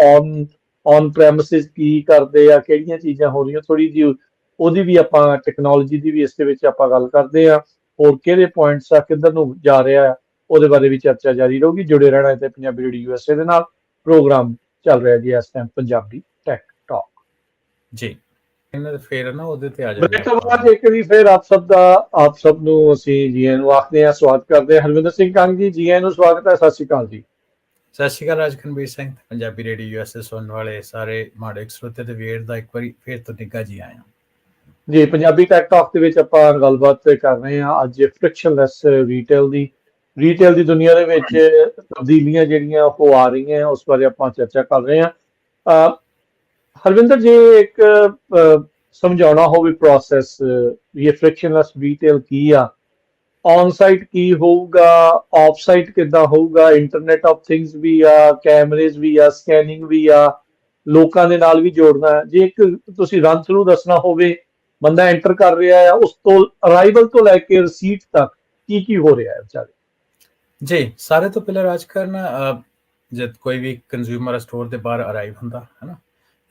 ਔਨ ਪ੍ਰੈਮਿਸਿਸ ਕੀ ਕਰਦੇ ਆ, ਕਿਹੜੀਆਂ ਚੀਜ਼ਾਂ ਹੋ ਰਹੀਆਂ, ਥੋੜੀ ਜਿਹੀ ਉਹਦੀ ਵੀ ਆਪਾਂ ਟੈਕਨੋਲੋਜੀ ਦੀ ਵੀ ਇਸ ਦੇ ਵਿੱਚ ਆਪਾਂ ਗੱਲ ਕਰਦੇ ਆ। ਹੋਰ ਕਿਹੜੇ ਪੁਆਇੰਟਸ ਆ, ਕਿੱਧਰ ਨੂੰ ਜਾ ਰਿਹਾ ਆ, ਉਹਦੇ ਬਾਰੇ ਵੀ ਚਰਚਾ ਜਾਰੀ ਰਹੂਗੀ। ਜੁੜੇ ਰਹਿਣਾ ਤੇ ਪੰਜਾਬੀ ਰੇਡੀਓ USA ਦੇ ਨਾਲ। ਪ੍ਰੋਗਰਾਮ ਚੱਲ ਰਿਹਾ ਜੀ ਇਸ ਟਾਈਮ ਪੰਜਾਬੀ ਟੈਕ ਟਾਕ ਜੀ। ਫਿਰ ਨਾ ਉਹਦੇ ਤੇ ਆ ਜਾਂਦੇ ਬ੍ਰੇਕ ਤੋਂ ਬਾਅਦ ਇੱਕ ਵੀ ਫਿਰ ਆਪ ਸਭ ਨੂੰ ਅਸੀਂ ਜੀ ਆਇਆਂ ਨੂੰ ਆਖਦੇ ਹਾਂ, ਸਵਾਗਤ ਕਰਦੇ ਹਾਂ। ਹਰਵਿੰਦਰ ਸਿੰਘ ਕੰਗ ਜੀ, ਜੀ ਆਇਆਂ ਨੂੰ ਸਵਾਗਤ ਹੈ। ਸਤਿ ਸ਼੍ਰੀ ਅਕਾਲ ਜੀ। ਸਤਿ ਸ਼੍ਰੀ ਅਕਾਲ ਰਾਜਕਨਵੀਰ ਸਿੰਘ। ਪੰਜਾਬੀ ਰੇਡੀਓ USA ਸੁਣਨ ਵਾਲੇ ਸਾਰੇ ਮਾੜੇ ਸਰੋਤੇ ਤੇ ਵੀਰ ਦਾ ਇੱਕ ਵਾਰੀ ਫਿਰ ਤੋਂ ਨਿੱਘਾ ਜੀ ਆਇਆਂ ਜੀ। ਪੰਜਾਬੀ ਟੈਕ ਟਾਕ ਦੇ ਵਿੱਚ ਆਪਾਂ ਗੱਲਬਾਤ ਕਰ ਰਹੇ ਹਾਂ ਅੱਜ ਫ੍ਰਿਕਸ਼ਨਲੈਸ ਰੀਟੇਲ ਦੀ ਦੁਨੀਆ ਦੇ ਵਿੱਚ ਤਬਦੀਲੀਆਂ ਜਿਹੜੀਆਂ ਉਹ ਆ ਰਹੀਆਂ, ਉਸ ਬਾਰੇ ਆਪਾਂ ਚਰਚਾ ਕਰ ਰਹੇ ਹਾਂ। ਹਰਵਿੰਦਰ, ਜੇ ਇੱਕ ਸਮਝਾਉਣਾ ਹੋਵੇ ਪ੍ਰੋਸੈਸ, ਇਹ ਫ੍ਰਿਕਸ਼ਨਲੈਸ ਰੀਟੇਲ ਕੀ ਆ, ਔਨ ਸਾਈਟ ਕੀ ਹੋਊਗਾ, ਆਫ ਸਾਈਟ ਕਿੱਦਾਂ ਹੋਊਗਾ, ਇੰਟਰਨੈਟ ਆਫ ਥਿੰਗਸ ਵੀ ਆ, ਕੈਮਰੇਜ਼ ਵੀ ਆ, ਸਕੈਨਿੰਗ ਵੀ ਆ, ਲੋਕਾਂ ਦੇ ਨਾਲ ਵੀ ਜੋੜਨਾ, ਜੇ ਇੱਕ ਤੁਸੀਂ ਰਨ ਥਰੂ ਦੱਸਣਾ ਹੋਵੇ, ਬੰਦਾ ਐਂਟਰ ਕਰ ਰਿਹਾ ਆ, ਉਸ ਤੋਂ ਅਰਾਈਵਲ ਤੋਂ ਲੈ ਕੇ ਰਸੀਟ ਤੱਕ ਕੀ ਹੋ ਰਿਹਾ ਹੈ ਵਿਚਾਰੇ? ਜੀ, ਸਾਰੇ ਤੋਂ ਪਹਿਲਾਂ ਰਾਜ ਕਰਨਾ, ਜਦ ਕੋਈ ਵੀ ਕੰਜ਼ਿਊਮਰ ਸਟੋਰ ਦੇ ਬਾਹਰ ਅਰਾਈਵ ਹੁੰਦਾ ਹੈ ਨਾ,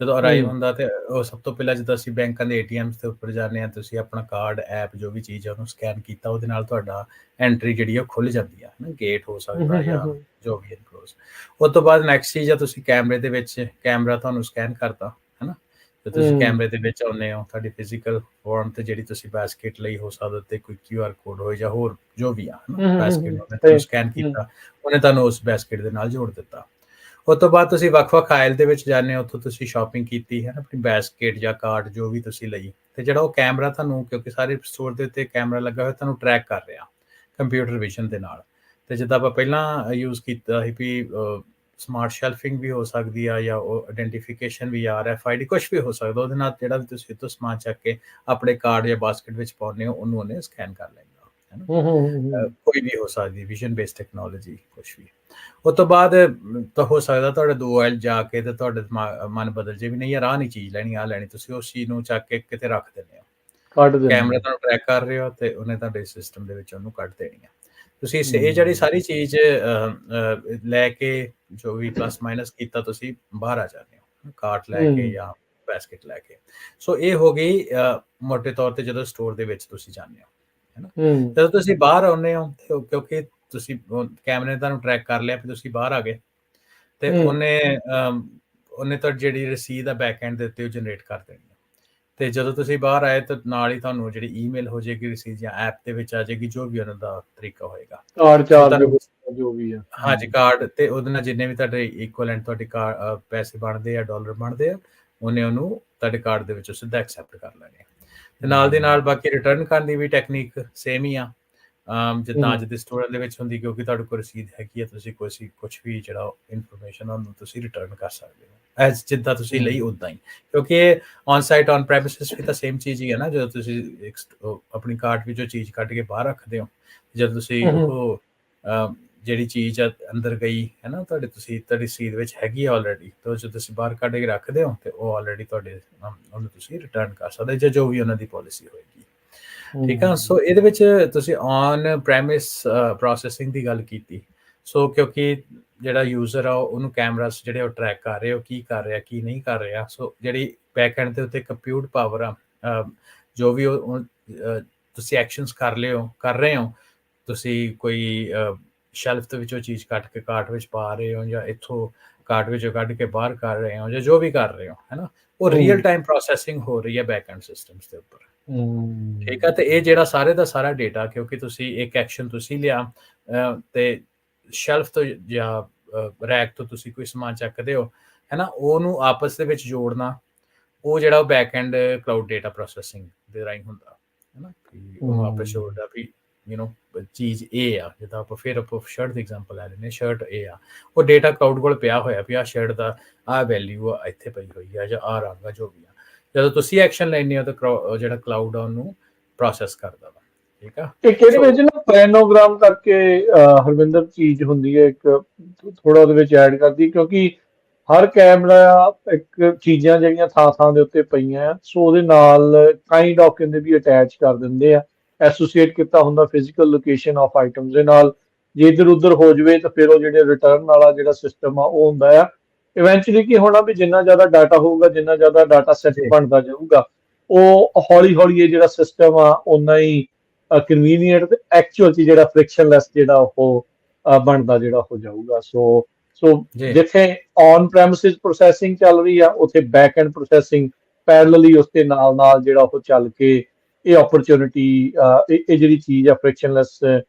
ਜਦੋਂ ਅਰਾਈਵ ਹੁੰਦਾ ਤੇ ਉਹ ਸਭ ਤੋਂ ਪਹਿਲਾਂ ਜਦੋਂ ਅਸੀਂ ਬੈਂਕਾਂ ਦੇ ATMs ਦੇ ਉੱਪਰ ਜਾਂਦੇ ਹਾਂ, ਤੁਸੀਂ ਆਪਣਾ ਕਾਰਡ, ਐਪ, ਜੋ ਵੀ ਚੀਜ਼ ਹੈ ਉਹਨੂੰ ਸਕੈਨ ਕੀਤਾ, ਉਹਦੇ ਨਾਲ ਤੁਹਾਡਾ ਐਂਟਰੀ ਜਿਹੜੀ ਉਹ ਖੁੱਲ ਜਾਂਦੀ ਹੈ ਨਾ, ਗੇਟ ਹੋ ਸਕਦਾ ਜਾਂ ਜੋ ਵੀ ਇਨਕਲੋਜ਼। ਉਸ ਤੋਂ ਬਾਅਦ ਨੈਕਸਟ ਚੀਜ਼ ਆ, ਤੁਸੀਂ ਕੈਮਰੇ ਦੇ ਵਿੱਚ ਕੈਮਰਾ ਤੁਹਾਨੂੰ ਸਕੈਨ ਕਰਤਾ ਹੈ ਨਾ, ਤੇ ਤੁਸੀਂ ਕੈਮਰੇ ਦੇ ਵਿੱਚ ਆਉਂਦੇ ਹੋ, ਤੁਹਾਡੀ ਫਿਜ਼ੀਕਲ ਫੋਰਮ ਤੇ ਜਿਹੜੀ ਤੁਸੀਂ ਬਾਸਕਟ ਲਈ ਹੋ ਸਕਦਾ ਤੇ ਕੋਈ QR ਕੋਡ ਹੋਏ ਜਾਂ ਹੋਰ ਜੋ ਵੀ ਆ ਬਾਸਕਟ ਨੂੰ ਸਕੈਨ ਕੀਤਾ, ਉਹਨੇ ਤੁਹਾਨੂੰ ਉਸ ਬਾਸਕਟ ਦੇ ਨਾਲ ਜੋੜ ਦਿੱਤਾ। ਉਸ ਤੋਂ ਬਾਅਦ ਤੁਸੀਂ ਵੱਖ-ਵੱਖ ਆਇਲ ਦੇ ਵਿੱਚ ਜਾਂਦੇ ਹੋ, ਉੱਥੋਂ ਤੁਸੀਂ ਸ਼ਾਪਿੰਗ ਕੀਤੀ ਹੈ ਨਾ, ਆਪਣੀ ਬਾਸਕਟ ਜਾਂ ਕਾਰਟ ਜੋ ਵੀ ਤੁਸੀਂ ਲਈ, ਤੇ ਜਿਹੜਾ ਉਹ ਕੈਮਰਾ ਤੁਹਾਨੂੰ, ਕਿਉਂਕਿ ਸਾਰੇ ਸਟੋਰ ਦੇ ਉੱਤੇ ਕੈਮਰਾ ਲੱਗਾ ਹੋਇਆ, ਤੁਹਾਨੂੰ ਟਰੈਕ ਕਰ ਰਿਹਾ ਕੰਪਿਊਟਰ ਵਿਜ਼ਨ ਦੇ ਨਾਲ। ਤੇ ਜਿੱਦਾਂ ਆਪਾਂ ਪਹਿਲਾਂ ਯੂਜ਼ ਕੀਤਾ ਸੀ ਵੀ ਸਮਾਰਟ ਸ਼ੈਲਫਿੰਗ ਵੀ ਹੋ ਸਕਦੀ ਆ, ਜਾਂ ਉਹ ਆਇਡੈਂਟੀਫਿਕੇਸ਼ਨ ਵੀ ਆ, RFID ਕੁਛ ਵੀ ਹੋ ਸਕਦਾ, ਉਹਦੇ ਨਾਲ ਜਿਹੜਾ ਵੀ ਤੁਸੀਂ ਇੱਥੋਂ ਸਮਾਨ ਚੱਕ ਕੇ ਆਪਣੇ ਕਾਰਡ ਜਾਂ ਬਾਸਕਟ ਵਿੱਚ ਪਾਉਂਦੇ ਹੋ, ਉਹਨੂੰ ਉਹਨੇ ਸਕੈਨ ਕਰ ਲੈਂਦਾ ਹੈ ਨਾ। ਕੋਈ ਵੀ ਹੋ ਸਕਦੀ ਵਿਜ਼ਨ ਬੇਸਡ ਟੈਕਨੋਲੋਜੀ, ਕੁਛ ਵੀ। ਉਸ ਤੋਂ ਬਾਅਦ ਤਾਂ ਹੋ ਸਕਦਾ ਤੁਹਾਡੇ 2 ਆਇਲ ਜਾ ਕੇ ਤੇ ਤੁਹਾਡੇ ਮਨ ਬਦਲ ਜੇ ਵੀ ਨਹੀਂ ਯਾਰ ਆਹ ਨਹੀਂ ਚੀਜ਼ ਲੈਣੀ, ਆਹ ਲੈਣੀ, ਤੁਸੀਂ ਉਸ ਚੀਜ਼ ਨੂੰ ਚੱਕ ਕੇ ਕਿਤੇ ਰੱਖ ਦਿੰਦੇ ਹੋ, ਕੈਮਰਾ ਤੁਹਾਨੂੰ ਟਰੈਕ ਕਰ ਰਹੇ ਹੋ ਤੇ ਉਹਨੇ ਤੁਹਾਡੇ ਸਿਸਟਮ ਦੇ ਵਿੱਚ ਉਹਨੂੰ ਕੱਢ ਦੇਣੀ ਆ। ਤੁਸੀਂ ਇਹ ਜਿਹੜੀ ਸਾਰੀ ਚੀਜ਼ ਲੈ ਕੇ ਜੋ ਵੀ ਪਲੱਸ ਮਾਈਨਸ ਕੀਤਾ, ਤੁਸੀਂ ਬਾਹਰ ਆ ਜਾਂਦੇ ਹੋ ਕਾਰਟ ਲੈ ਕੇ ਜਾਂ ਬਾਸਕਟ ਲੈ ਕੇ। ਸੋ ਇਹ ਹੋ ਗਈ ਮੋਟੇ ਤੌਰ ਤੇ ਜਦੋਂ ਸਟੋਰ ਦੇ ਵਿੱਚ ਤੁਸੀਂ ਜਾਂਦੇ ਹੋ, ਹੈ ਨਾ। ਜਦੋਂ ਤੁਸੀਂ ਬਾਹਰ ਆਉਂਦੇ ਹੋ, ਕਿਉਂਕਿ ਤੁਸੀਂ ਕੈਮਰੇ ਨੇ ਤੁਹਾਨੂੰ ਟਰੈਕ ਕਰ ਲਿਆ, ਫਿਰ ਤੁਸੀਂ ਬਾਹਰ ਆ ਗਏ ਤੇ ਉਹਨੇ ਤਾਂ ਜਿਹੜੀ ਰਸੀਦ ਆ ਬੈਕ ਐਂਡ ਦੇ ਉੱਤੇ ਉਹ ਜਨਰੇਟ ਕਰ ਦੇਣੀ ਹੈ। ਤੇ ਜਦੋਂ ਤੁਸੀਂ ਬਾਹਰ ਆਏ ਤਾਂ ਨਾਲ ਹੀ ਤੁਹਾਨੂੰ ਜਿਹੜੀ ਈਮੇਲ ਹੋ ਜਾਏਗੀ ਰਸੀਦ, ਜਾਂ ਐਪ ਦੇ ਵਿੱਚ ਆ ਜਾਏਗੀ, ਜੋ ਵੀ ਉਹਨਾਂ ਦਾ ਤਰੀਕਾ ਹੋਏਗਾ, ਕਾਰਡ ਜੋ ਵੀ ਆ, ਹਾਂਜੀ ਕਾਰਡ, ਤੇ ਉਹਦੇ ਨਾਲ ਜਿੰਨੇ ਵੀ ਤੁਹਾਡੇ ਇਕੁਇਵਲੈਂਟ ਤੁਹਾਡੇ ਪੈਸੇ ਬਣਦੇ ਆ, ਡਾਲਰ ਬਣਦੇ ਆ, ਉਹਨੇ ਉਹਨੂੰ ਤੁਹਾਡੇ ਕਾਰਡ ਦੇ ਵਿੱਚੋਂ ਸਿੱਧਾ ਐਕਸੈਪਟ ਕਰ ਲੈਣੇ। ਤੇ ਨਾਲ ਦੀ ਨਾਲ ਬਾਕੀ ਰਿਟਰਨ ਕਰਨ ਦੀ ਵੀ ਟੈਕਨੀਕ ਸੇਮ ਹੀ ਆ, ਜਿੱਦਾਂ ਅੱਜ ਦੇ ਸਟੋਰਾਂ ਦੇ ਵਿੱਚ ਹੁੰਦੀ, ਕਿਉਂਕਿ ਤੁਹਾਡੇ ਕੋਲ ਰਸੀਦ ਹੈਗੀ ਹੈ, ਤੁਸੀਂ ਕੁਛ ਵੀ ਜਿਹੜਾ ਇਨਫੋਰਮੇਸ਼ਨ ਉਹਨੂੰ ਤੁਸੀਂ ਰਿਟਰਨ ਕਰ ਸਕਦੇ ਹੋ ਐਜ਼ ਜਿੱਦਾਂ ਤੁਸੀਂ ਲਈ ਉੱਦਾਂ ਹੀ, ਕਿਉਂਕਿ ਔਨ ਸਾਈਟ ਔਨ ਪ੍ਰੈਮਿਸਿਸ ਵੀ ਤਾਂ ਸੇਮ ਚੀਜ਼ ਹੀ ਹੈ ਨਾ। ਜਦੋਂ ਤੁਸੀਂ ਆਪਣੀ ਕਾਰਟ ਵਿੱਚੋਂ ਚੀਜ਼ ਕੱਢ ਕੇ ਬਾਹਰ ਰੱਖਦੇ ਹੋ, ਜਦੋਂ ਤੁਸੀਂ ਉਹ ਜਿਹੜੀ ਚੀਜ਼ ਅੰਦਰ ਗਈ ਹੈ ਨਾ, ਤੁਹਾਡੀ ਰਸੀਦ ਵਿੱਚ ਹੈਗੀ ਆਲਰੇਡੀ, ਤਾਂ ਜਦੋਂ ਤੁਸੀਂ ਬਾਹਰ ਕੱਢ ਕੇ ਰੱਖਦੇ ਹੋ ਤੇ ਉਹ ਆਲਰੇਡੀ ਤੁਹਾਡੇ ਉਹਨੂੰ ਤੁਸੀਂ ਰਿਟਰਨ ਕਰ ਸਕਦੇ, ਜਾਂ ਜੋ ਵੀ ਉਹਨਾਂ ਦੀ ਪਾਲਿਸੀ ਹੋਏਗੀ। ਠੀਕ ਆ। ਸੋ ਇਹਦੇ ਵਿੱਚ ਤੁਸੀਂ ਔਨ ਪ੍ਰੈਮਿਸ ਪ੍ਰੋਸੈਸਿੰਗ ਦੀ ਗੱਲ ਕੀਤੀ। ਸੋ ਕਿਉਂਕਿ ਜਿਹੜਾ ਯੂਜ਼ਰ ਆ ਉਹਨੂੰ ਕੈਮਰਾਸ ਜਿਹੜੇ ਉਹ ਟਰੈਕ ਕਰ ਰਹੇ, ਉਹ ਕੀ ਕਰ ਰਿਹਾ ਕੀ ਨਹੀਂ ਕਰ ਰਿਹਾ। ਸੋ ਜਿਹੜੀ ਬੈਕ ਐਂਡ ਦੇ ਉੱਤੇ ਕੰਪਿਊਟ ਪਾਵਰ ਆ, ਜੋ ਵੀ ਤੁਸੀਂ ਐਕਸ਼ਨਸ ਕਰ ਰਹੇ ਹੋ, ਤੁਸੀਂ ਕੋਈ ਸ਼ੈਲਫ ਦੇ ਵਿੱਚੋਂ ਚੀਜ਼ ਕੱਟ ਕੇ ਕਾਰਟ ਵਿੱਚ ਪਾ ਰਹੇ ਹੋ, ਜਾਂ ਇੱਥੋਂ ਕਾਰਟ ਵਿੱਚੋਂ ਕੱਢ ਕੇ ਬਾਹਰ ਕਰ ਰਹੇ ਹੋ, ਜਾਂ ਜੋ ਵੀ ਕਰ ਰਹੇ ਹੋ, ਹੈ ਨਾ, ਉਹ ਰੀਅਲ ਟਾਈਮ ਪ੍ਰੋਸੈਸਿੰਗ ਹੋ ਰਹੀ ਹੈ ਬੈਕ ਐਂਡ ਸਿਸਟਮਸ ਦੇ ਉੱਪਰ। ਠੀਕ ਆ। ਤੇ ਇਹ ਜਿਹੜਾ ਸਾਰੇ ਦਾ ਸਾਰਾ ਡੇਟਾ, ਕਿਉਂਕਿ ਤੁਸੀਂ ਇੱਕ ਐਕਸ਼ਨ ਤੁਸੀਂ ਲਿਆ ਤੇ ਸ਼ੈਲਫ ਤੋਂ ਜਾਂ ਰੈਕ ਤੋਂ ਤੁਸੀਂ ਕੋਈ ਸਮਾਨ ਚੱਕਦੇ ਹੋ, ਹੈ ਨਾ, ਉਹਨੂੰ ਆਪਸ ਦੇ ਵਿੱਚ ਜੋੜਨਾ, ਉਹ ਜਿਹੜਾ back and cloud data processing ਦੇ ਰਾਹੀਂ ਹੁੰਦਾ, ਹੈ ਨਾ। ਉਹਨੂੰ ਆਪਸ ਜੋੜਦਾ ਵੀ ਚੀਜ਼ ਇਹ ਆ, ਜਿੱਦਾਂ ਆਪਾਂ ਸ਼ਰਟ ਦੀ ਐਗਜ਼ਾਮਪਲ ਲੈ ਲੈਂਦੇ, ਸ਼ਰਟ ਇਹ ਆ, ਉਹ ਡੇਟਾ ਕਲਾਊਡ ਕੋਲ ਪਿਆ ਹੋਇਆ ਵੀ ਆਹ ਸ਼ਰਟ ਦਾ ਆਹ ਵੈਲਿਊ ਆ ਇੱਥੇ ਪਈ ਹੋਈ ਆ, ਜਾਂ ਆਹ ਰੰਗ ਆ, ਜੋ ਵੀ ਆ। ਜਦੋਂ ਤੁਸੀਂ ਐਕਸ਼ਨ ਲੈਂਦੇ ਹੋ ਤਾਂ ਜਿਹੜਾ ਕਲਾਊਡ ਆ ਉਹਨੂੰ ਪ੍ਰੋਸੈਸ ਕਰਦਾ ਵਾ। ਠੀਕ ਆ। ਇੱਕ ਇਹਦੇ ਵਿੱਚ ਨਾ ਪੈਨੋਗ੍ਰਾਮ ਕਰਕੇ ਹਰਵਿੰਦਰ ਚੀਜ਼ ਹੁੰਦੀ ਹੈ, ਇੱਕ ਥੋੜਾ ਉਹਦੇ ਵਿੱਚ ਐਡ ਕਰਦੀ, ਕਿਉਂਕਿ ਹਰ ਕੈਮਰਾ ਇੱਕ ਚੀਜ਼ਾਂ ਜਿਹੜੀਆਂ ਥਾਂ ਥਾਂ ਦੇ ਉੱਤੇ ਪਈਆਂ ਆ, ਸੋ ਉਹਦੇ ਨਾਲ ਕਾਈਂਡ ਆਫ ਕਹਿੰਦੇ ਵੀ ਅਟੈਚ ਕਰ ਦਿੰਦੇ ਆ, ਐਸੋਸੀਏਟ ਕੀਤਾ ਹੁੰਦਾ ਫਿਜ਼ੀਕਲ ਲੋਕੇਸ਼ਨ ਆਫ ਆਈਟਮਸ ਦੇ ਨਾਲ। ਜੇ ਇੱਧਰ ਉੱਧਰ ਹੋ ਜਾਵੇ ਤਾਂ ਫਿਰ ਉਹ ਜਿਹੜੇ ਰਿਟਰਨ ਵਾਲਾ ਜਿਹੜਾ ਸਿਸਟਮ ਆ ਉਹ ਹੁੰਦਾ ਆ। ਇਵੈਂਚੁਅਲੀ ਕੀ ਹੋਣਾ ਵੀ ਜਿੰਨਾ ਜ਼ਿਆਦਾ ਡਾਟਾ ਹੋਊਗਾ, ਜਿੰਨਾ ਜ਼ਿਆਦਾ ਡਾਟਾ ਸੈੱਟ ਬਣਦਾ ਜਾਊਗਾ, ਉਹ ਹੌਲੀ ਹੌਲੀ ਇਹ ਜਿਹੜਾ ਸਿਸਟਮ ਆ ਉਨਾ ਹੀ ਕਨਵੀਨੀਅੰਟ ਤੇ ਐਕਚੁਅਲ ਚ ਜਿਹੜਾ ਫ੍ਰਿਕਸ਼ਨਲੈਸ ਜਿਹੜਾ ਉਹ ਬਣਦਾ ਜਿਹੜਾ ਹੋ ਜਾਊਗਾ। ਸੋ ਜਿੱਥੇ ਔਨ ਪ੍ਰੈਮਿਸਿਸ ਪ੍ਰੋਸੈਸਿੰਗ ਚੱਲ ਰਹੀ ਆ, ਉੱਥੇ ਬੈਕ ਐਂਡ ਪ੍ਰੋਸੈਸਿੰਗ ਪੈਰਲਲੀ ਉਸ ਦੇ ਨਾਲ ਨਾਲ ਜਿਹੜਾ ਉਹ ਚੱਲ ਕੇ ਇਹ ਓਪਰਚੁਨਿਟੀ, ਇਹ ਜਿਹੜੀ ਚੀਜ਼ ਆ ਫ੍ਰਿਕਸ਼ਨਲੈਸ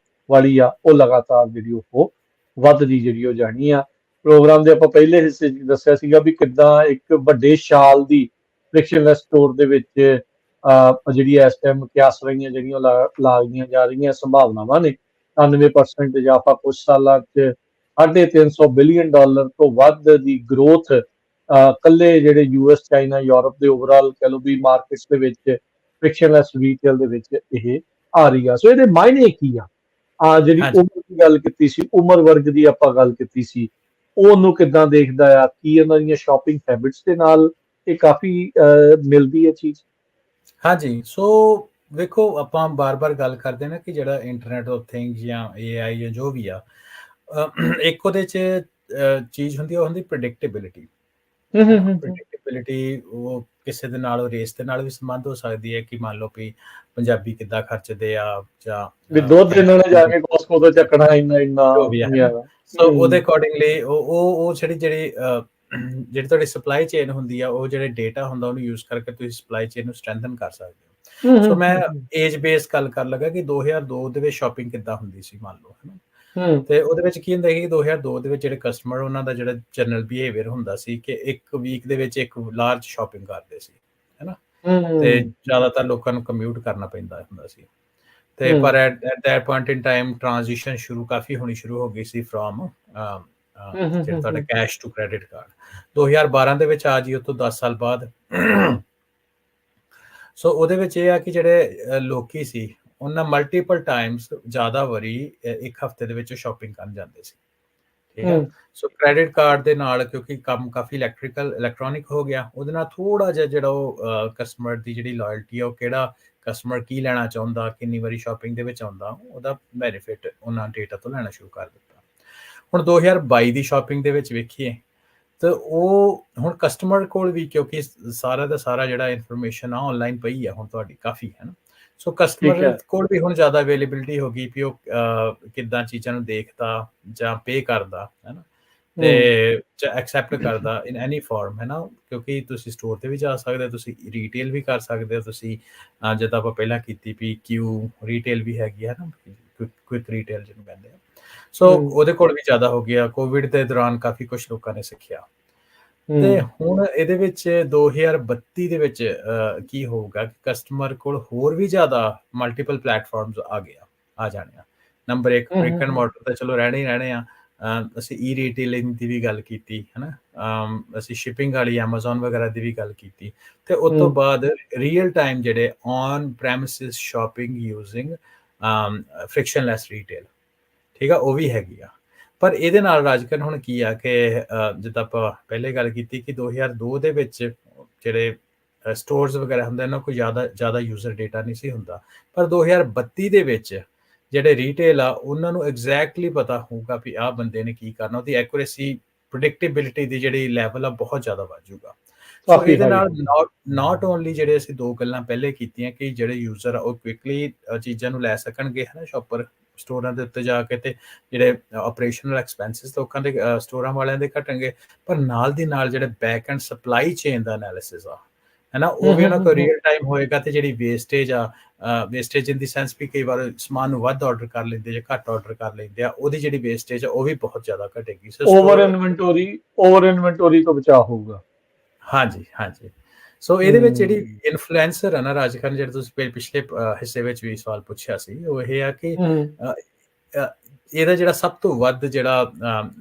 ਵਾਲੀ ਆ, ਉਹ ਲਗਾਤਾਰ ਜਿਹੜੀ ਉਹ ਵੱਧਦੀ ਜਿਹੜੀ ਉਹ ਜਾਣੀ ਆ। ਪ੍ਰੋਗਰਾਮ ਦੇ ਆਪਾਂ ਪਹਿਲੇ ਹਿੱਸੇ 'ਚ ਦੱਸਿਆ ਸੀਗਾ ਵੀ ਕਿੱਦਾਂ ਇੱਕ ਵੱਡੇ ਸ਼ਾਲ ਦੀ ਫ੍ਰਿਕਸ਼ਨਲੈਸ ਸਟੋਰ ਦੇ ਵਿੱਚ ਜਿਹੜੀ ਇਸ ਟਾਈਮ ਕਿਆਸ ਰਹੀਆਂ ਜਿਹੜੀਆਂ ਲਾਗੀਆਂ ਜਾ ਰਹੀਆਂ ਸੰਭਾਵਨਾਵਾਂ ਨੇ, 99% ਜਾਂ ਆਪਾਂ ਕੁਝ ਸਾਲਾਂ 'ਚ $350 ਬਿਲੀਅਨ ਤੋਂ ਵੱਧ ਦੀ ਗਰੋਥ ਕੱਲੇ ਜਿਹੜੇ US, ਚਾਈਨਾ, ਯੂਰਪ ਦੇ ਓਵਰਆਲ ਕਹਿ ਲਓ ਵੀ ਮਾਰਕੀਟਸ ਦੇ ਵਿੱਚ ਫ੍ਰਿਕਸ਼ਨਲੈਸ ਰੀਟੇਲ ਦੇ ਵਿੱਚ ਇਹ ਆ ਰਹੀ ਆ। ਸੋ ਇਹਦੇ ਮਾਇਨੇ ਕੀ ਆ? ਜਿਹੜੀ ਉਮਰ ਦੀ ਗੱਲ ਕੀਤੀ ਸੀ, ਉਮਰ ਵਰਗ ਦੀ ਆਪਾਂ ਗੱਲ ਕੀਤੀ ਸੀ, ਉਹਨੂੰ ਕਿੱਦਾਂ ਦੇਖਦਾ ਆ? ਕੀ ਉਹਨਾਂ ਦੀਆਂ ਸ਼ਾਪਿੰਗ ਹੈਬਿਟਸ ਦੇ ਨਾਲ ਇਹ ਕਾਫੀ ਮਿਲਦੀ ਹੈ ਚੀਜ਼? ਹਾਂਜੀ। ਸੋ ਵੇਖੋ, ਆਪਾਂ ਬਾਰ-ਬਾਰ ਗੱਲ ਕਰਦੇ ਨਾ ਕਿ ਜਿਹੜਾ ਇੰਟਰਨੈਟ ਆਫ ਥਿੰਗਸ ਜਾਂ AI ਜਾਂ ਜੋ ਵੀ ਆ, ਇੱਕ ਉਹਦੇ 'ਚ ਚੀਜ਼ ਹੁੰਦੀ, ਉਹ ਹੁੰਦੀ ਪ੍ਰੈਡਿਕਟੇਬਿਲਿਟੀ। ਪ੍ਰੈਡਿਕਟੇਬਿਲਿਟੀ ਉਹ ਕਿਸੇ ਦੇ ਨਾਲ ਰੇਸ ਦੇ ਨਾਲ ਵੀ ਸੰਬੰਧ ਹੋ ਸਕਦੀ ਹੈ, ਕਿ ਮੰਨ ਲਓ ਵੀ ਪੰਜਾਬੀ ਕਿੱਦਾਂ ਖਰਚਦੇ ਆ, ਜਾਂ ਵੀ ਦੁੱਧ ਇਹਨਾਂ ਨੇ ਜਾ ਕੇ ਕੋਸਕੋ ਤੋਂ ਚੱਕਣਾ ਇੰਨਾ ਸੋ ਉਹਦੇ ਅਕੋਰਡਿੰਗਲੀ ਉਹ ਜਿਹੜੀ ਤੁਹਾਡੀ ਸਪਲਾਈ ਚੇਨ ਹੁੰਦੀ ਆ, ਉਹ ਜਿਹੜੇ ਡੇਟਾ ਹੁੰਦਾ ਉਹਨੂੰ ਯੂਜ਼ ਕਰਕੇ ਤੁਸੀਂ ਸਪਲਾਈ ਚੇਨ ਨੂੰ ਸਟਰੈਂਥਨ ਕਰ ਸਕਦੇ ਹੋ। ਸੋ ਮੈਂ ਏਜ ਬੇਸ ਗੱਲ ਕਰ ਲੱਗਾ ਕਿ 2002 ਦੇ ਵਿੱਚ ਸ਼ਾਪਿੰਗ ਕਿੱਦਾਂ ਹੁੰਦੀ ਸੀ, ਮੰਨ ਲਓ, ਹੈ ਨਾ। ਤੇ ਉਹਦੇ ਵਿੱਚ ਕੀ ਹੁੰਦਾ ਸੀ, 2002 ਦੇ ਵਿੱਚ ਜਿਹੜੇ ਕਸਟਮਰ, ਉਹਨਾਂ ਦਾ ਜਿਹੜਾ ਜਨਰਲ ਬਿਹੇਵੀਅਰ ਹੁੰਦਾ ਸੀ ਕਿ ਇੱਕ ਵੀਕ ਦੇ ਵਿੱਚ ਇੱਕ ਲਾਰਜ ਸ਼ਾਪਿੰਗ ਕਰਦੇ ਸੀ, ਹੈ ਨਾ। ਤੇ ਜ਼ਿਆਦਾਤਰ ਲੋਕਾਂ ਨੂੰ ਕਮਿਊਟ ਕਰਨਾ ਪੈਂਦਾ ਹੁੰਦਾ ਸੀ। ਤੇ ਪਰ at that point in time transition ਕਾਫੀ ਹੋਣੀ ਸ਼ੁਰੂ ਹੋ ਗਈ ਸੀ ਫਰੋਮ ਜਿਹੜਾ ਤੁਹਾਡਾ ਕੈਸ਼ ਟੂ ਕ੍ਰੈਡਿਟ ਕਾਰਡ। 2012 ਦੇ ਵਿੱਚ ਆ ਜੀ, ਉਹ ਤੋਂ 10 ਸਾਲ ਬਾਅਦ। ਸੋ ਉਹਦੇ ਵਿੱਚ ਇਹ ਆ ਕਿ ਜਿਹੜੇ ਲੋਕੀ ਸੀ, ਉਹਨਾਂ ਮਲਟੀਪਲ ਟਾਈਮਸ ਜ਼ਿਆਦਾ ਵਾਰੀ ਇੱਕ ਹਫ਼ਤੇ ਦੇ ਵਿੱਚ ਸ਼ਾਪਿੰਗ ਕਰਨ ਜਾਂਦੇ ਸੀ। ਠੀਕ ਹੈ। ਸੋ ਕ੍ਰੈਡਿਟ ਕਾਰਡ ਦੇ ਨਾਲ, ਕਿਉਂਕਿ ਕੰਮ ਕਾਫੀ ਇਲੈਕਟ੍ਰੋਨਿਕ ਹੋ ਗਿਆ, ਉਹਦੇ ਨਾਲ ਥੋੜਾ ਜਿਹਾ ਜਿਹੜਾ ਉਹ ਕਸਟਮਰ ਦੀ ਜਿਹੜੀ ਲਾਇਲਟੀ ਆ, ਉਹ ਕਿਹੜਾ ਕਸਟਮਰ ਕੀ ਲੈਣਾ ਚਾਹੁੰਦਾ, ਕਿੰਨੀ ਵਾਰੀ ਸ਼ਾਪਿੰਗ ਦੇ ਵਿੱਚ ਆਉਂਦਾ, ਉਹਦਾ ਬੈਨੀਫਿਟ ਉਹਨਾਂ ਡੇਟਾ ਤੋਂ ਲੈਣਾ ਸ਼ੁਰੂ ਕਰ ਦਿੱਤਾ। ਹੁਣ 2022 ਦੀ ਸ਼ਾਪਿੰਗ ਦੇ ਵਿੱਚ ਵੇਖੀਏ ਤਾਂ ਉਹ ਹੁਣ ਕਸਟਮਰ ਕੋਲ ਵੀ, ਕਿਉਂਕਿ ਸਾਰਾ ਦਾ ਸਾਰਾ ਜਿਹੜਾ ਇਨਫੋਰਮੇਸ਼ਨ ਆ ਆਨਲਾਈਨ ਪਈ ਆ ਹੁਣ ਤੁਹਾਡੀ ਕਾਫੀ, ਹੈ ਨਾ। ਸੋ ਕਸਟਮਰ ਕੋਲ ਵੀ ਹੁਣ ਜ਼ਿਆਦਾ ਅਵੇਲੇਬਿਲਿਟੀ ਹੋ ਗਈ ਵੀ ਉਹ ਕਿੱਦਾਂ ਚੀਜ਼ਾਂ ਨੂੰ ਦੇਖਦਾ ਜਾਂ ਪੇ ਕਰਦਾ, ਹੈ ਨਾ, ਤੇ ਐਕਸੈਪਟ ਕਰਦਾ ਇਨ ਐਨੀ ਫਾਰਮ, ਹੈ ਨਾ। ਕਿਉਂਕਿ ਤੁਸੀਂ ਸਟੋਰ ਤੇ ਵੀ ਜਾ ਸਕਦੇ ਹੋ, ਤੁਸੀਂ ਰੀਟੇਲ ਵੀ ਕਰ ਸਕਦੇ ਹੋ, ਤੁਸੀਂ ਜਿੱਦਾਂ ਆਪਾਂ ਪਹਿਲਾਂ ਕੀਤੀ ਵੀ ਕਿਊ ਰੀਟੇਲ ਵੀ ਹੈਗੀ, ਹੈ ਨਾ, ਕੁਇਕ ਰੀਟੇਲ ਜਿਹਨੂੰ ਕਹਿੰਦੇ ਆ। ਸੋ ਉਹਦੇ ਕੋਲ ਵੀ ਜ਼ਿਆਦਾ ਹੋ ਗਿਆ। ਕੋਵਿਡ ਦੇ ਦੌਰਾਨ ਕਾਫੀ ਕੁਝ ਲੋਕਾਂ ਨੇ ਸਿੱਖਿਆ। ਤੇ ਹੁਣ ਇਹਦੇ ਵਿੱਚ 2032 ਦੇ ਵਿੱਚ ਕੀ ਹੋਊਗਾ ਕਿ ਕਸਟਮਰ ਕੋਲ ਹੋਰ ਵੀ ਜ਼ਿਆਦਾ ਮਲਟੀਪਲ ਪਲੇਟਫਾਰਮਸ ਆ ਜਾਣੇ ਆ। ਨੰਬਰ 1 ਬ੍ਰਿਕ ਐਂਡ ਮੋਰਟਰ ਤਾਂ ਚਲੋ ਰਹਿਣੇ ਹੀ ਰਹਿਣੇ ਆ। ਅਸੀਂ ਈ ਰੀਟੇਲਿੰਗ ਦੀ ਵੀ ਗੱਲ ਕੀਤੀ, ਹੈ ਨਾ। ਅਸੀਂ ਸ਼ਿਪਿੰਗ ਵਾਲੀ ਐਮਾਜ਼ੋਨ ਵਗੈਰਾ ਦੀ ਵੀ ਗੱਲ ਕੀਤੀ। ਤੇ ਉਸ ਤੋਂ ਬਾਅਦ ਰੀਅਲ ਟਾਈਮ ਜਿਹੜੇ on premises shopping using frictionless retail, ਠੀਕ ਆ, ਉਹ ਵੀ ਹੈਗੀ ਆ। ਪਰ ਇਹਦੇ ਨਾਲ ਰਾਜਕਰਨ ਹੁਣ ਕੀ ਆ ਕਿ ਜਿੱਦਾਂ ਆਪਾਂ ਪਹਿਲੇ ਗੱਲ ਕੀਤੀ ਕਿ 2002 ਦੇ ਵਿੱਚ ਜਿਹੜੇ ਸਟੋਰਸ ਵਗੈਰਾ ਹੁੰਦੇ ਇਹਨਾਂ ਕੋਈ ਜ਼ਿਆਦਾ ਯੂਜ਼ਰ ਡੇਟਾ ਨਹੀਂ ਸੀ ਹੁੰਦਾ। ਪਰ 2032 ਦੇ ਵਿੱਚ ਜਿਹੜੇ ਰੀਟੇਲ ਆ ਉਹਨਾਂ ਨੂੰ ਐਗਜ਼ੈਕਟਲੀ ਪਤਾ ਹੋਊਗਾ ਵੀ ਆਹ ਬੰਦੇ ਨੇ ਕੀ ਕਰਨਾ, ਉਹਦੀ ਐਕੂਰੇਸੀ ਪ੍ਰੈਡਿਕਟੇਬਿਲਿਟੀ ਦੀ ਜਿਹੜੀ ਲੈਵਲ ਆ ਬਹੁਤ ਜ਼ਿਆਦਾ ਵੱਧ ਜਾਊਗਾ। ਸੋ ਕਾਫੀ ਇਹਦੇ ਹਾਈ ਨਾਲ ਨਾਟ ਓਨਲੀ ਜਿਹੜੇ ਅਸੀਂ 2 ਗੱਲਾਂ ਪਹਿਲੇ ਕੀਤੀਆਂ ਕਿ ਜਿਹੜੇ ਯੂਜ਼ਰ ਆ ਉਹ ਕੁਇਕਲੀ ਚੀਜ਼ਾਂ ਨੂੰ ਲੈ ਸਕਣਗੇ ਹੈ ਨਾ ਸ਼ੌਪਰ ਸਟੋਰਾਂ ਦੇ ਉੱਤੇ ਜਾ ਕੇ, ਤੇ ਜਿਹੜੇ ਆਪਰੇਸ਼ਨਲ ਐਕਸਪੈਂਸਿਸ ਲੋਕਾਂ ਦੇ ਸਟੋਰਾਂ ਵਾਲਿਆਂ ਦੇ ਘਟਣਗੇ, ਪਰ ਨਾਲ ਦੀ ਨਾਲ ਜਿਹੜੇ back and supply chain the analysis ਆ ਹੈ ਨਾ ਉਹ ਵੀ ਉਹਨਾਂ ਕੋਲ ਰੀਅਲ ਟਾਈਮ ਹੋਏਗਾ, ਤੇ ਜਿਹੜੀ ਵੇਸਟੇਜ ਆ ਵੇਸਟੇਜ ਇਨ ਦੀ ਸੈਂਸ ਵੀ ਕਈ ਵਾਰ ਸਮਾਨ ਨੂੰ ਵੱਧ ਆਰਡਰ ਕਰ ਲੈਂਦੇ ਜਾਂ ਘੱਟ ਆਰਡਰ ਕਰ ਲੈਂਦੇ ਆ, ਉਹਦੀ ਜਿਹੜੀ ਵੇਸਟੇਜ ਆ ਉਹ ਵੀ ਬਹੁਤ ਜ਼ਿਆਦਾ ਘਟੇਗੀ। ਓਵਰ ਇਨਵੈਂਟੋਰੀ ਤੋਂ ਬਚਾਅ ਹੋਊਗਾ। ਹਾਂਜੀ ਹਾਂਜੀ। ਸੋ ਇਹਦੇ ਵਿੱਚ ਜਿਹੜੀ ਇਨਫਲੂਐਂਸਰ ਆ ਨਾ ਰਾਜਕਰਨ, ਜਿਹੜੇ ਤੁਸੀਂ ਪਿਛਲੇ ਹਿੱਸੇ ਵਿੱਚ ਵੀ ਸਵਾਲ ਪੁੱਛਿਆ ਸੀ, ਉਹ ਇਹ ਆ ਕਿ ਇਹਦਾ ਜਿਹੜਾ ਸਭ ਤੋਂ ਵੱਧ ਜਿਹੜਾ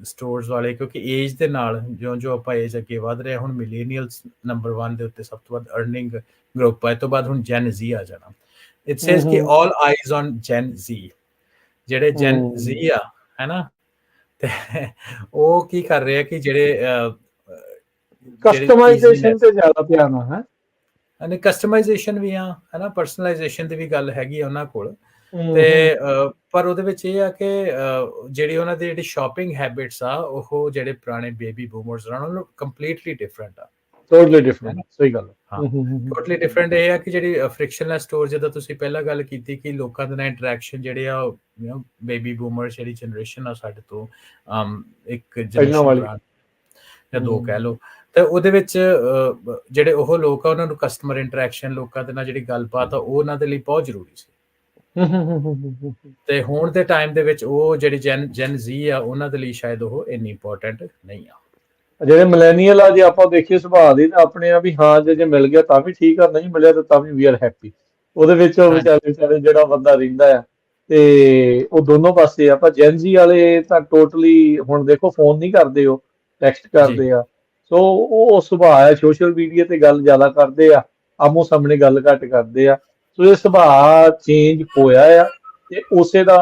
ਸਟੋਰਸ ਵਾਲੇ, ਕਿਉਂਕਿ ਏਜ ਦੇ ਨਾਲ ਜੋ ਆਪਾਂ ਏਜ ਅੱਗੇ ਵੱਧ ਰਹੇ, ਹੁਣ ਮਿਲੇਨੀਅਲਸ ਨੰਬਰ 1 ਦੇ ਉੱਤੇ ਸਭ ਤੋਂ ਵੱਧ ਅਰਨਿੰਗ ਗਰੁੱਪ ਹੈ, ਤੋਂ ਬਾਅਦ ਹੁਣ ਜੈਨ ਜ਼ੀ ਆ ਜਾਣਾ। ਇਟ ਸੇਜ਼ ਕਿ ਆਲ ਆਈਜ਼ ਔਨ ਜੈਨ ਜ਼ੀ। ਜਿਹੜੇ ਜੈਨ ਜ਼ੀ ਆ ਹੈ ਨਾ, ਤੇ ਉਹ ਕੀ ਕਰ ਰਹੇ ਆ ਕਿ ਜਿਹੜੇ ਕਸਟਮਾਈਜ਼ੇਸ਼ਨ ਤੇ ਜ਼ਿਆਦਾ ਧਿਆਨ ਆ ਹੈ, ਕਸਟਮਾਈਜ਼ੇਸ਼ਨ ਵੀ ਆ ਹੈ ਨਾ, ਪਰਸਨਲਾਈਜ਼ੇਸ਼ਨ ਦੀ ਵੀ ਗੱਲ ਹੈਗੀ ਆ ਉਹਨਾਂ ਕੋਲ, ਤੇ ਪਰ ਉਹਦੇ ਵਿੱਚ ਇਹ ਆ ਕਿ ਜਿਹੜੀ ਉਹਨਾਂ ਦੀ ਜਿਹੜੀ ਸ਼ਾਪਿੰਗ ਹੈਬਿਟਸ ਆ ਉਹ ਜਿਹੜੇ ਪੁਰਾਣੇ ਬੇਬੀ ਬੂਮਰਸ ਉਹਨਾਂ ਨੂੰ ਕੰਪਲੀਟਲੀ ਡਿਫਰੈਂਟ ਆ। ਟੋਟਲੀ ਡਿਫਰੈਂਟ, ਸਹੀ ਗੱਲ। ਹਾਂ ਟੋਟਲੀ ਡਿਫਰੈਂਟ ਇਹ ਆ ਕਿ ਜਿਹੜੀ ਫ੍ਰਿਕਸ਼ਨਲੈਸ ਸਟੋਰ, ਜਿੱਦਾਂ ਤੁਸੀਂ ਪਹਿਲਾਂ ਗੱਲ ਕੀਤੀ ਕਿ ਲੋਕਾਂ ਦੇ ਨਾਲ ਇੰਟਰੈਕਸ਼ਨ ਜਿਹੜੇ ਆ ਬੇਬੀ ਬੂਮਰ ਜਿਹੜੀ ਜਨਰੇਸ਼ਨ ਆ ਸਾਡੇ ਤੋਂ ਇੱਕ ਜਨਰੇਸ਼ਨ ਜਾਂ 2 ਕਹਿ ਲਓ, ਤੇ ਉਹਦੇ ਵਿੱਚ ਜਿਹੜੇ ਉਹ ਲੋਕ ਆ ਉਹਨਾਂ ਨੂੰ ਕਸਟਮਰ ਇੰਟਰੈਕਸ਼ਨ, ਲੋਕਾਂ ਦੇ ਨਾਲ ਜਿਹੜੀ ਗੱਲਬਾਤ ਆ ਉਹ ਉਹਨਾਂ ਦੇ ਲਈ ਬਹੁਤ ਜ਼ਰੂਰੀ ਸੀ। ਤੇ ਹੁਣ ਦੇ ਟਾਈਮ ਦੇ ਵਿੱਚ ਉਹ ਜਿਹੜੀ ਜੈਨ ਜ਼ੀ ਆ ਉਹਨਾਂ ਦੇ ਲਈ ਸ਼ਾਇਦ ਉਹ ਇੰਨੀ ਇੰਪੋਰਟੈਂਟ ਨਹੀਂ ਆ। ਜਿਹੜੇ ਮਿਲੇਨੀਅਲ ਆ, ਜੇ ਆਪਾਂ ਦੇਖੀਏ ਸੁਭਾਅ ਦੀ, ਤਾਂ ਆਪਣੇ ਆ ਵੀ ਹਾਂ ਜੇ ਮਿਲ ਗਿਆ ਤਾਂ ਵੀ ਠੀਕ ਆ, ਨਹੀਂ ਮਿਲਿਆ ਤਾਂ ਵੀ ਵੀ ਆਰ ਹੈਪੀ। ਉਹਦੇ ਵਿੱਚ ਉਹ ਵਿਚਾਰੇ ਜਿਹੜਾ ਬੰਦਾ ਰਹਿੰਦਾ ਆ, ਤੇ ਉਹ ਦੋਨੋਂ ਪਾਸੇ ਆ। ਪਰ ਜੈਨ ਜ਼ੀ ਵਾਲੇ ਤਾਂ ਟੋਟਲੀ ਹੁਣ ਦੇਖੋ ਫੋਨ ਨਹੀਂ ਕਰਦੇ, ਉਹ ਟੈਕਸਟ ਕਰਦੇ ਆ। ਸੋ ਉਹ ਸੁਭਾਅ ਹੈ, ਸੋਸ਼ਲ ਮੀਡੀਆ ਤੇ ਗੱਲ ਜ਼ਿਆਦਾ ਕਰਦੇ ਆ, ਆਮੋ ਸਾਹਮਣੇ ਗੱਲ ਘੱਟ ਕਰਦੇ ਆ। ਸੋ ਇਹ ਸੁਭਾਅ ਚੇਂਜ ਹੋਇਆ ਆ, ਤੇ ਉਸੇ ਦਾ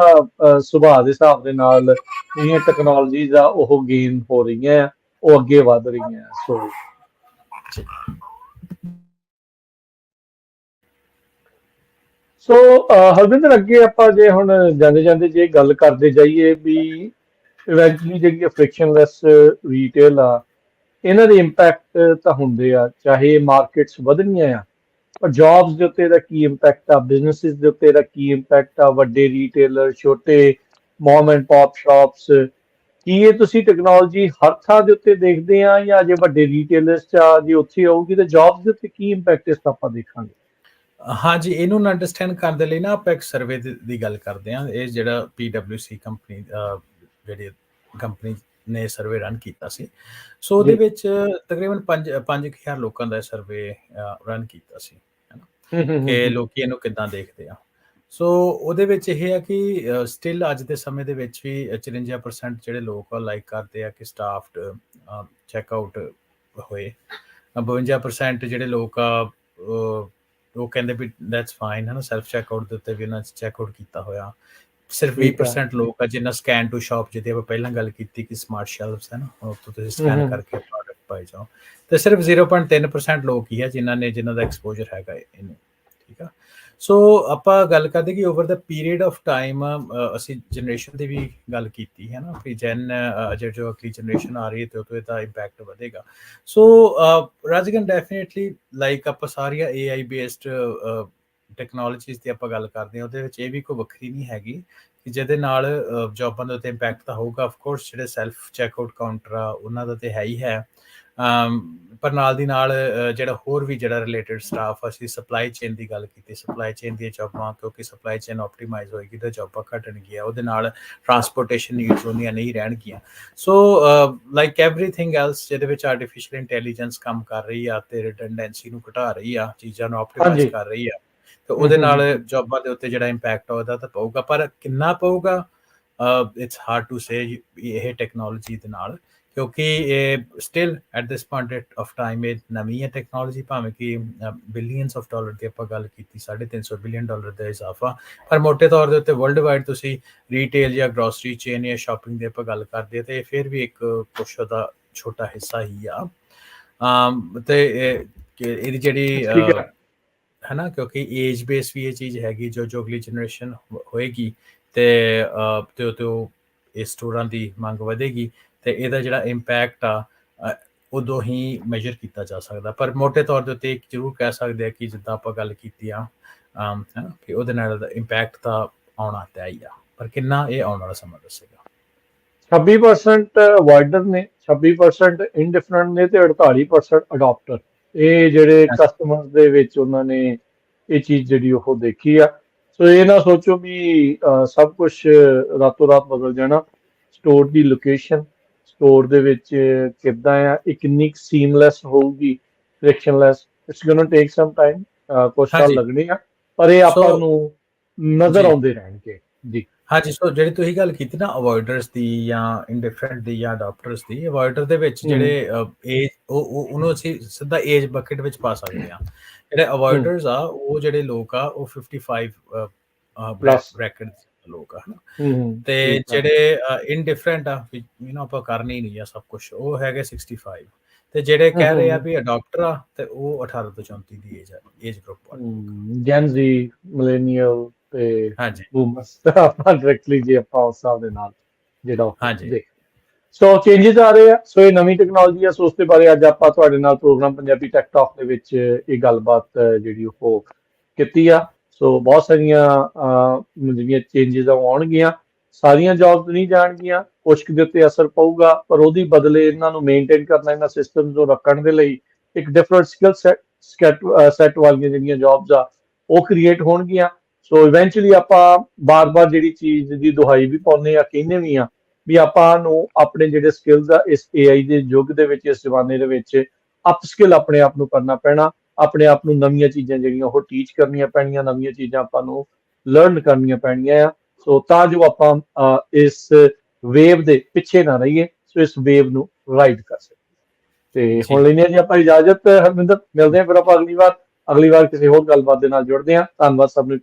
ਸੁਭਾਅ ਦੇ ਹਿਸਾਬ ਦੇ ਨਾਲ ਜਿਹੜੀਆਂ ਟੈਕਨੋਲੋਜੀਜ਼ ਆ ਉਹ ਗੇਨ ਹੋ ਰਹੀਆਂ ਆ, ਉਹ ਅੱਗੇ ਵਧ ਰਹੀਆਂ। ਸੋ ਹਰਵਿੰਦਰ, ਅੱਗੇ ਆਪਾਂ ਜੇ ਹੁਣ ਜਾਂਦੇ ਜਾਂਦੇ ਜੇ ਗੱਲ ਕਰਦੇ ਜਾਈਏ ਵੀ ਇਵੈਂਚੁਅਲੀ ਜਿਹੜੀ ਫ੍ਰਿਕਸ਼ਨਲੈਸ ਰੀਟੇਲ ਆ, ਇਹਨਾਂ ਦੇ ਇੰਪੈਕਟ ਤਾਂ ਹੁੰਦੇ ਆ, ਚਾਹੇ ਮਾਰਕੀਟਸ ਵਧਣੀਆਂ ਆ, ਪਰ ਜੌਬਸ ਦੇ ਉੱਤੇ ਇਹਦਾ ਕੀ ਇੰਪੈਕਟ ਆ, ਬਿਜ਼ਨਸਿਸ ਦੇ ਉੱਤੇ ਇਹਦਾ ਕੀ ਇੰਪੈਕਟ ਆ, ਵੱਡੇ ਰੀਟੇਲਰ, ਛੋਟੇ ਮੌਮ ਐਂਡ ਪੌਪ ਸ਼ਾਪਸ, ਕੀ ਇਹ ਤੁਸੀਂ ਟੈਕਨੋਲੋਜੀ ਹਰ ਥਾਂ ਦੇ ਉੱਤੇ ਦੇਖਦੇ ਆ, ਜਾਂ ਜੇ ਵੱਡੇ ਰੀਟੇਲਰਸ ਚ ਜੇ ਉੱਥੇ ਆਊਗੀ ਤਾਂ ਜੌਬਸ ਦੇ ਉੱਤੇ ਕੀ ਇੰਪੈਕਟ ਇਸ ਦਾ ਆਪਾਂ ਦੇਖਾਂਗੇ? ਹਾਂਜੀ, ਇਹਨੂੰ ਅੰਡਰਸਟੈਂਡ ਕਰਨ ਦੇ ਲਈ ਨਾ ਆਪਾਂ ਇੱਕ ਸਰਵੇ ਦੀ ਗੱਲ ਕਰਦੇ ਹਾਂ। ਇਹ ਜਿਹੜਾ PwC ਕੰਪਨੀ ਜਿਹੜੀ ਕੰਪਨੀ ਨੇ ਸਰਵੇ ਰਨ ਕੀਤਾ ਸੀ, ਸੋ ਉਹਦੇ ਵਿੱਚ ਤਕਰੀਬਨ 5,000 ਲੋਕਾਂ ਦਾ ਸਰਵੇ ਰਨ ਕੀਤਾ ਸੀ, ਹੈ ਨਾ, ਕਿ ਲੋਕੀ ਇਹਨੂੰ ਕਿੱਦਾਂ ਦੇਖਦੇ ਆ। ਸੋ ਉਹਦੇ ਵਿੱਚ ਇਹ ਹੈ ਕਿ ਸਟਿਲ ਅੱਜ ਦੇ ਸਮੇਂ ਦੇ ਵਿੱਚ ਵੀ 54% ਜਿਹੜੇ ਲੋਕ ਆ ਲਾਈਕ ਕਰਦੇ ਆ ਕਿ ਸਟਾਫਡ ਚੈੱਕਆਊਟ ਹੋਏ। 52% ਜਿਹੜੇ ਲੋਕ ਆ ਉਹ ਕਹਿੰਦੇ ਵੀ ਦੈਟਸ ਫਾਈਨ, ਹੈ ਨਾ, ਸੈਲਫ ਚੈੱਕਆਊਟ ਦੇ ਉੱਤੇ ਵੀ ਉਹਨਾਂ ਚੈੱਕਆਊਟ ਕੀਤਾ ਹੋਇਆ। ਸਿਰਫ 20% ਲੋਕ ਆ ਜਿਨ੍ਹਾਂ ਸਕੈਨ ਟੂ ਸ਼ਾਪ, ਜਿਹਦੀ ਆਪਾਂ ਪਹਿਲਾਂ ਗੱਲ ਕੀਤੀ ਕਿ ਸਮਾਰਟ ਸ਼ੈਲਫਸ ਹੈ ਨਾ, ਉੱਥੋਂ ਤੁਸੀਂ ਸਕੈਨ ਕਰਕੇ ਪ੍ਰੋਡਕਟ ਪਾਈ ਜਾਓ, ਤੇ ਸਿਰਫ 0.3% ਲੋਕ ਹੀ ਆ ਜਿਨ੍ਹਾਂ ਦਾ ਐਕਸਪੋਜ਼ਰ ਹੈਗਾ ਇਹਨੂੰ, ਠੀਕ ਆ। ਸੋ ਆਪਾਂ ਗੱਲ ਕਰਦੇ ਕਿ over the period of time ਅਸੀਂ ਜਨਰੇਸ਼ਨ ਦੀ ਵੀ ਗੱਲ ਕੀਤੀ ਹੈ ਨਾ, ਕਿ ਜੋ ਅਗਲੀ ਜਨਰੇਸ਼ਨ ਆ ਰਹੀ ਹੈ ਤੇ ਉਹਦੇ ਦਾ ਇੰਪੈਕਟ ਵਧੇਗਾ। ਸੋ ਰਾਜਗਨ ਡੈਫੀਨੇਟਲੀ ਲਾਈਕ ਆਪਾਂ ਸਾਰੀਆਂ AI ਬੇਸਡ ਟੈਕਨੋਲੋਜੀਜ਼ ਦੀ ਆਪਾਂ ਗੱਲ ਕਰਦੇ ਹਾਂ, ਉਹਦੇ ਵਿੱਚ ਇਹ ਵੀ ਕੋਈ ਵੱਖਰੀ ਨਹੀਂ ਹੈਗੀ ਕਿ ਜਿਹਦੇ ਨਾਲ ਜੌਬਾਂ ਦੇ ਉੱਤੇ ਇੰਪੈਕਟ ਤਾਂ ਹੋਊਗਾ। ਆਫਕੋਰਸ ਜਿਹੜੇ ਸੈਲਫ ਚੈੱਕਆਊਟ ਕਾਊਂਟਰ ਆ ਉਹਨਾਂ ਦਾ ਤੇ ਹੈ ਹੀ ਹੈ, ਪਰ ਨਾਲ ਦੀ ਨਾਲ ਜਿਹੜਾ ਹੋਰ ਵੀ ਜਿਹੜਾ ਰਿਲੇਟਡ ਸਟਾਫ, ਅਸੀਂ ਸਪਲਾਈ ਚੇਨ ਦੀ ਗੱਲ ਕੀਤੀ, ਸਪਲਾਈ ਚੇਨ ਦੀਆਂ ਜੌਬਾਂ, ਕਿਉਂਕਿ ਸਪਲਾਈ ਚੇਨ ਆਪਟੀਮਾਈਜ਼ ਹੋਏਗੀ ਤਾਂ ਜੌਬਾਂ ਘਟਣਗੀਆਂ, ਉਹਦੇ ਨਾਲ ਟਰਾਂਸਪੋਰਟੇਸ਼ਨ ਨੀਡਸ ਉਹਦੀਆਂ ਨਹੀਂ ਰਹਿਣਗੀਆਂ। ਸੋ ਲਾਈਕ ਐਵਰੀਥਿੰਗ ਐਲਸ, ਜਿਹਦੇ ਵਿੱਚ ਆਰਟੀਫਿਸ਼ੀਅਲ ਇੰਟੈਲੀਜੈਂਸ ਕੰਮ ਕਰ ਰਹੀ ਆ ਤੇ ਰਿਡੰਡੈਂਸੀ ਨੂੰ ਘਟਾ ਰਹੀ ਆ, ਚੀਜ਼ਾਂ ਨੂੰ ਆਪਟੀਮਾਈਜ਼ ਕਰ ਰਹੀ ਆ, ਤੇ ਉਹਦੇ ਨਾਲ ਜੌਬਾਂ ਦੇ ਉੱਤੇ ਜਿਹੜਾ ਇੰਪੈਕਟ ਆ ਉਹਦਾ ਤਾਂ ਪਊਗਾ, ਪਰ ਕਿੰਨਾ ਪਊਗਾ ਇਟਸ ਹਾਰਡ ਟੂ ਸੇ ਇਹ ਟੈਕਨੋਲੋਜੀ ਦੇ ਨਾਲ, ਕਿਉਂਕਿ ਇਹ still at this point of time ਇਹ ਨਵੀਂ ਹੈ ਟੈਕਨੋਲੋਜੀ, ਭਾਵੇਂ ਕਿ ਬਿਲੀਅਨਸ ਆਫ ਡਾਲਰ ਦੀ ਆਪਾਂ ਗੱਲ ਕੀਤੀ, $350 ਬਿਲੀਅਨ ਦਾ ਇਜ਼ਾਫਾ, ਪਰ ਮੋਟੇ ਤੌਰ ਦੇ ਉੱਤੇ ਵਰਲਡ ਵਾਈਡ ਤੁਸੀਂ ਰੀਟੇਲ ਜਾਂ ਗਰੋਸਰੀ ਚੇਨ ਜਾਂ ਸ਼ਾਪਿੰਗ ਦੀ ਆਪਾਂ ਗੱਲ ਕਰਦੇ ਤੇ ਫਿਰ ਵੀ ਇੱਕ ਕੁਛ ਦਾ ਛੋਟਾ ਹਿੱਸਾ ਹੀ ਆ। ਤੇ ਕਿ ਇਹਦੀ ਜਿਹੜੀ ਠੀਕ ਹੈ। ਹੈ ਨਾ, ਕਿਉਂਕਿ ਏਜ ਬੇਸ ਵੀ ਇਹ ਚੀਜ਼ ਹੈਗੀ, ਜੋ ਅਗਲੀ ਜਨਰੇਸ਼ਨ ਹੋਏਗੀ ਤੇ ਉਹ ਇਸ ਸਟੋਰਾਂ ਦੀ ਮੰਗ ਵਧੇਗੀ ਤੇ ਇਹਦਾ ਜਿਹੜਾ ਇੰਪੈਕਟ ਆ ਉਦੋਂ ਹੀ ਮੈਜਰ ਕੀਤਾ ਜਾ ਸਕਦਾ। ਪਰ ਮੋਟੇ ਤੌਰ ਦੇ ਉੱਤੇ ਜ਼ਰੂਰ ਕਹਿ ਸਕਦੇ ਆ ਕਿ ਜਿੱਦਾਂ ਆਪਾਂ ਗੱਲ ਕੀਤੀ ਆ ਹੈ ਨਾ, ਕਿ ਉਹਦੇ ਨਾਲ ਇੰਪੈਕਟ ਤਾਂ ਆਉਣਾ ਤੈਅ ਹੀ ਆ, ਪਰ ਕਿੰਨਾ ਇਹ ਆਉਣ ਵਾਲਾ ਸਮਾਂ ਦੱਸੇਗਾ। 26% ਅਵਾਇਡਰ ਨੇ, 26% ਇਨਡਿਫਰੈਂਟ ਨੇ ਤੇ 48% ਅਡਾਪਟਰ। ਇਹ ਜਿਹੜੇ ਕਸਟਮਰਸ ਦੇ ਵਿੱਚ ਉਹਨਾਂ ਨੇ ਇਹ ਚੀਜ਼ ਜਿਹੜੀ ਉਹ ਦੇਖੀ ਆ। ਸੋ ਇਹ ਨਾ ਸੋਚੋ ਵੀ ਸਭ ਕੁਝ ਰਾਤੋਂ ਰਾਤ ਬਦਲ ਜਾਣਾ। ਸਟੋਰ ਦੀ ਲੋਕੇਸ਼ਨ, ਸਟੋਰ ਦੇ ਵਿੱਚ ਕਿੱਦਾਂ ਆ, ਇਹ ਕਿੰਨੀ ਸੀਮਲੈਸ ਹੋਊਗੀ, frictionless, it's going to take some time, ਕੁਝ ਸਾਲ ਲੱਗਣੇ ਆ, ਪਰ ਇਹ ਆਪਾਂ ਨੂੰ ਨਜ਼ਰ ਆਉਂਦੇ ਰਹਿਣਗੇ ਜੀ। ਹਾਂਜੀ, ਸੋ ਜਿਹੜੀ ਤੁਸੀਂ ਗੱਲ ਕੀਤੀ ਨਾ ਅਵੋਇਡਰਸ ਦੀ ਜਾਂ ਇਨਡਿਫਰੈਂਟ ਦੀ ਜਾਂ ਅਡਾਪਟਰਸ ਦੀ, ਅਵੋਇਡਰ ਦੇ ਵਿੱਚ ਜਿਹੜੇ ਏਜ ਉਹਨੂੰ ਅਸੀਂ ਸਿੱਧਾ ਏਜ ਬਕਟ ਵਿੱਚ ਪਾ ਸਕਦੇ ਆ। ਜਿਹੜੇ ਅਵੋਇਡਰਸ ਆ ਉਹ ਜਿਹੜੇ ਲੋਕ ਆ ਉਹ 55 ਬ੍ਰੈਕਟ ਲੋਕ ਆ, ਤੇ ਜਿਹੜੇ ਇਨਡਿਫਰੈਂਟ ਆ ਆਪਾਂ ਕਰਨੀ ਨਹੀਂ ਆ ਸਭ ਕੁਝ, ਉਹ ਹੈਗੇ 65। ਤੇ ਜਿਹੜੇ ਕਹਿ ਰਹੇ ਆ ਵੀ ਅਡਾਪਟਰ ਆ ਤੇ ਉਹ 18 ਤੋਂ 34 ਦੀ ਏਜ ਗਰੁੱਪ ਆ, ਜੈਨ ਜ਼ੀ, ਮਿਲੇਨੀਅਲ ਤੇ ਹਾਂਜੀ ਬੂਮਰਸ। ਆਪਾਂ ਡਾਇਰੈਕਟਲੀ ਜੇ ਆਪਾਂ ਉਸ ਹਿਸਾਬ ਦੇ ਨਾਲ ਜਿਹੜਾ ਹਾਂਜੀ ਦੇਖ, ਸੋ ਚੇਂਜਸ ਆ ਰਹੇ ਆ। ਸੋ ਇਹ ਨਵੀਂ ਟੈਕਨੋਲੋਜੀ ਆ, ਸੋ ਉਸ ਦੇ ਬਾਰੇ ਅੱਜ ਆਪਾਂ ਤੁਹਾਡੇ ਨਾਲ ਪ੍ਰੋਗਰਾਮ ਪੰਜਾਬੀ ਟੈਕ ਟਾਕ ਦੇ ਵਿੱਚ ਇਹ ਗੱਲਬਾਤ ਜਿਹੜੀ ਉਹ ਕੀਤੀ ਆ। ਸੋ ਬਹੁਤ ਸਾਰੀਆਂ ਜਿਹੜੀਆਂ ਚੇਂਜਸ ਆਉਣਗੀਆਂ, ਸਾਰੀਆਂ ਜੌਬਸ ਨਹੀਂ ਜਾਣਗੀਆਂ, ਕੁਝ ਦੇ ਉੱਤੇ ਅਸਰ ਪਊਗਾ, ਪਰ ਉਹਦੀ ਬਦਲੇ ਇਹਨਾਂ ਨੂੰ ਮੇਨਟੇਨ ਕਰਨਾ, ਇਹਨਾਂ ਸਿਸਟਮਸ ਨੂੰ ਰੱਖਣ ਦੇ ਲਈ ਇੱਕ ਡਿਫਰੈਂਟ ਸਕਿੱਲ ਸੈਟ ਵਾਲੀਆਂ ਜਿਹੜੀਆਂ ਜੌਬਸ ਆ ਉਹ ਕ੍ਰੀਏਟ ਹੋਣਗੀਆਂ। ਸੋ ਇਵੈਂਚੁਅਲੀ ਆਪਾਂ ਬਾਰ-ਬਾਰ ਜਿਹੜੀ ਚੀਜ਼ ਦੀ ਦੁਹਾਈ ਵੀ ਪਾਉਂਦੇ ਆ, ਕਹਿੰਦੇ ਵੀ ਆ ਵੀ ਆਪਾਂ ਨੂੰ ਆਪਣੇ ਜਿਹੜੇ ਸਕਿੱਲਸ ਆ ਇਸ AI ਦੇ ਯੁੱਗ ਦੇ ਵਿੱਚ, ਇਸ ਜ਼ਮਾਨੇ ਦੇ ਵਿੱਚ ਅਪਸਕਿਲ ਆਪਣੇ ਆਪ ਨੂੰ ਕਰਨਾ ਪੈਣਾ, ਆਪਣੇ ਆਪ ਨੂੰ ਨਵੀਆਂ ਚੀਜ਼ਾਂ ਜਿਹੜੀਆਂ ਉਹ ਟੀਚ ਕਰਨੀਆਂ ਪੈਣੀਆਂ, ਨਵੀਆਂ ਚੀਜ਼ਾਂ ਆਪਾਂ ਨੂੰ ਲਰਨ ਕਰਨੀਆਂ ਪੈਣੀਆਂ ਆ। ਸੋ ਤਾਂ ਜੋ ਆਪਾਂ ਇਸ ਵੇਵ ਦੇ ਪਿੱਛੇ ਨਾ ਰਹੀਏ, ਸੋ ਇਸ ਵੇਵ ਨੂੰ ਰਾਈਡ ਕਰ ਸਕੀਏ। ਤੇ ਹੁਣ ਲੈਂਦੇ ਹਾਂ ਜੀ ਆਪਾਂ ਇਜਾਜ਼ਤ। ਹਰਮਿੰਦਰ, ਮਿਲਦੇ ਹਾਂ ਫਿਰ ਆਪਾਂ ਅਗਲੀ ਵਾਰ ਕਿਸੇ ਹੋਰ ਗੱਲਬਾਤ ਦੇ ਨਾਲ ਜੁੜਦੇ ਹਾਂ। ਧੰਨਵਾਦ ਸਭ ਨੂੰ।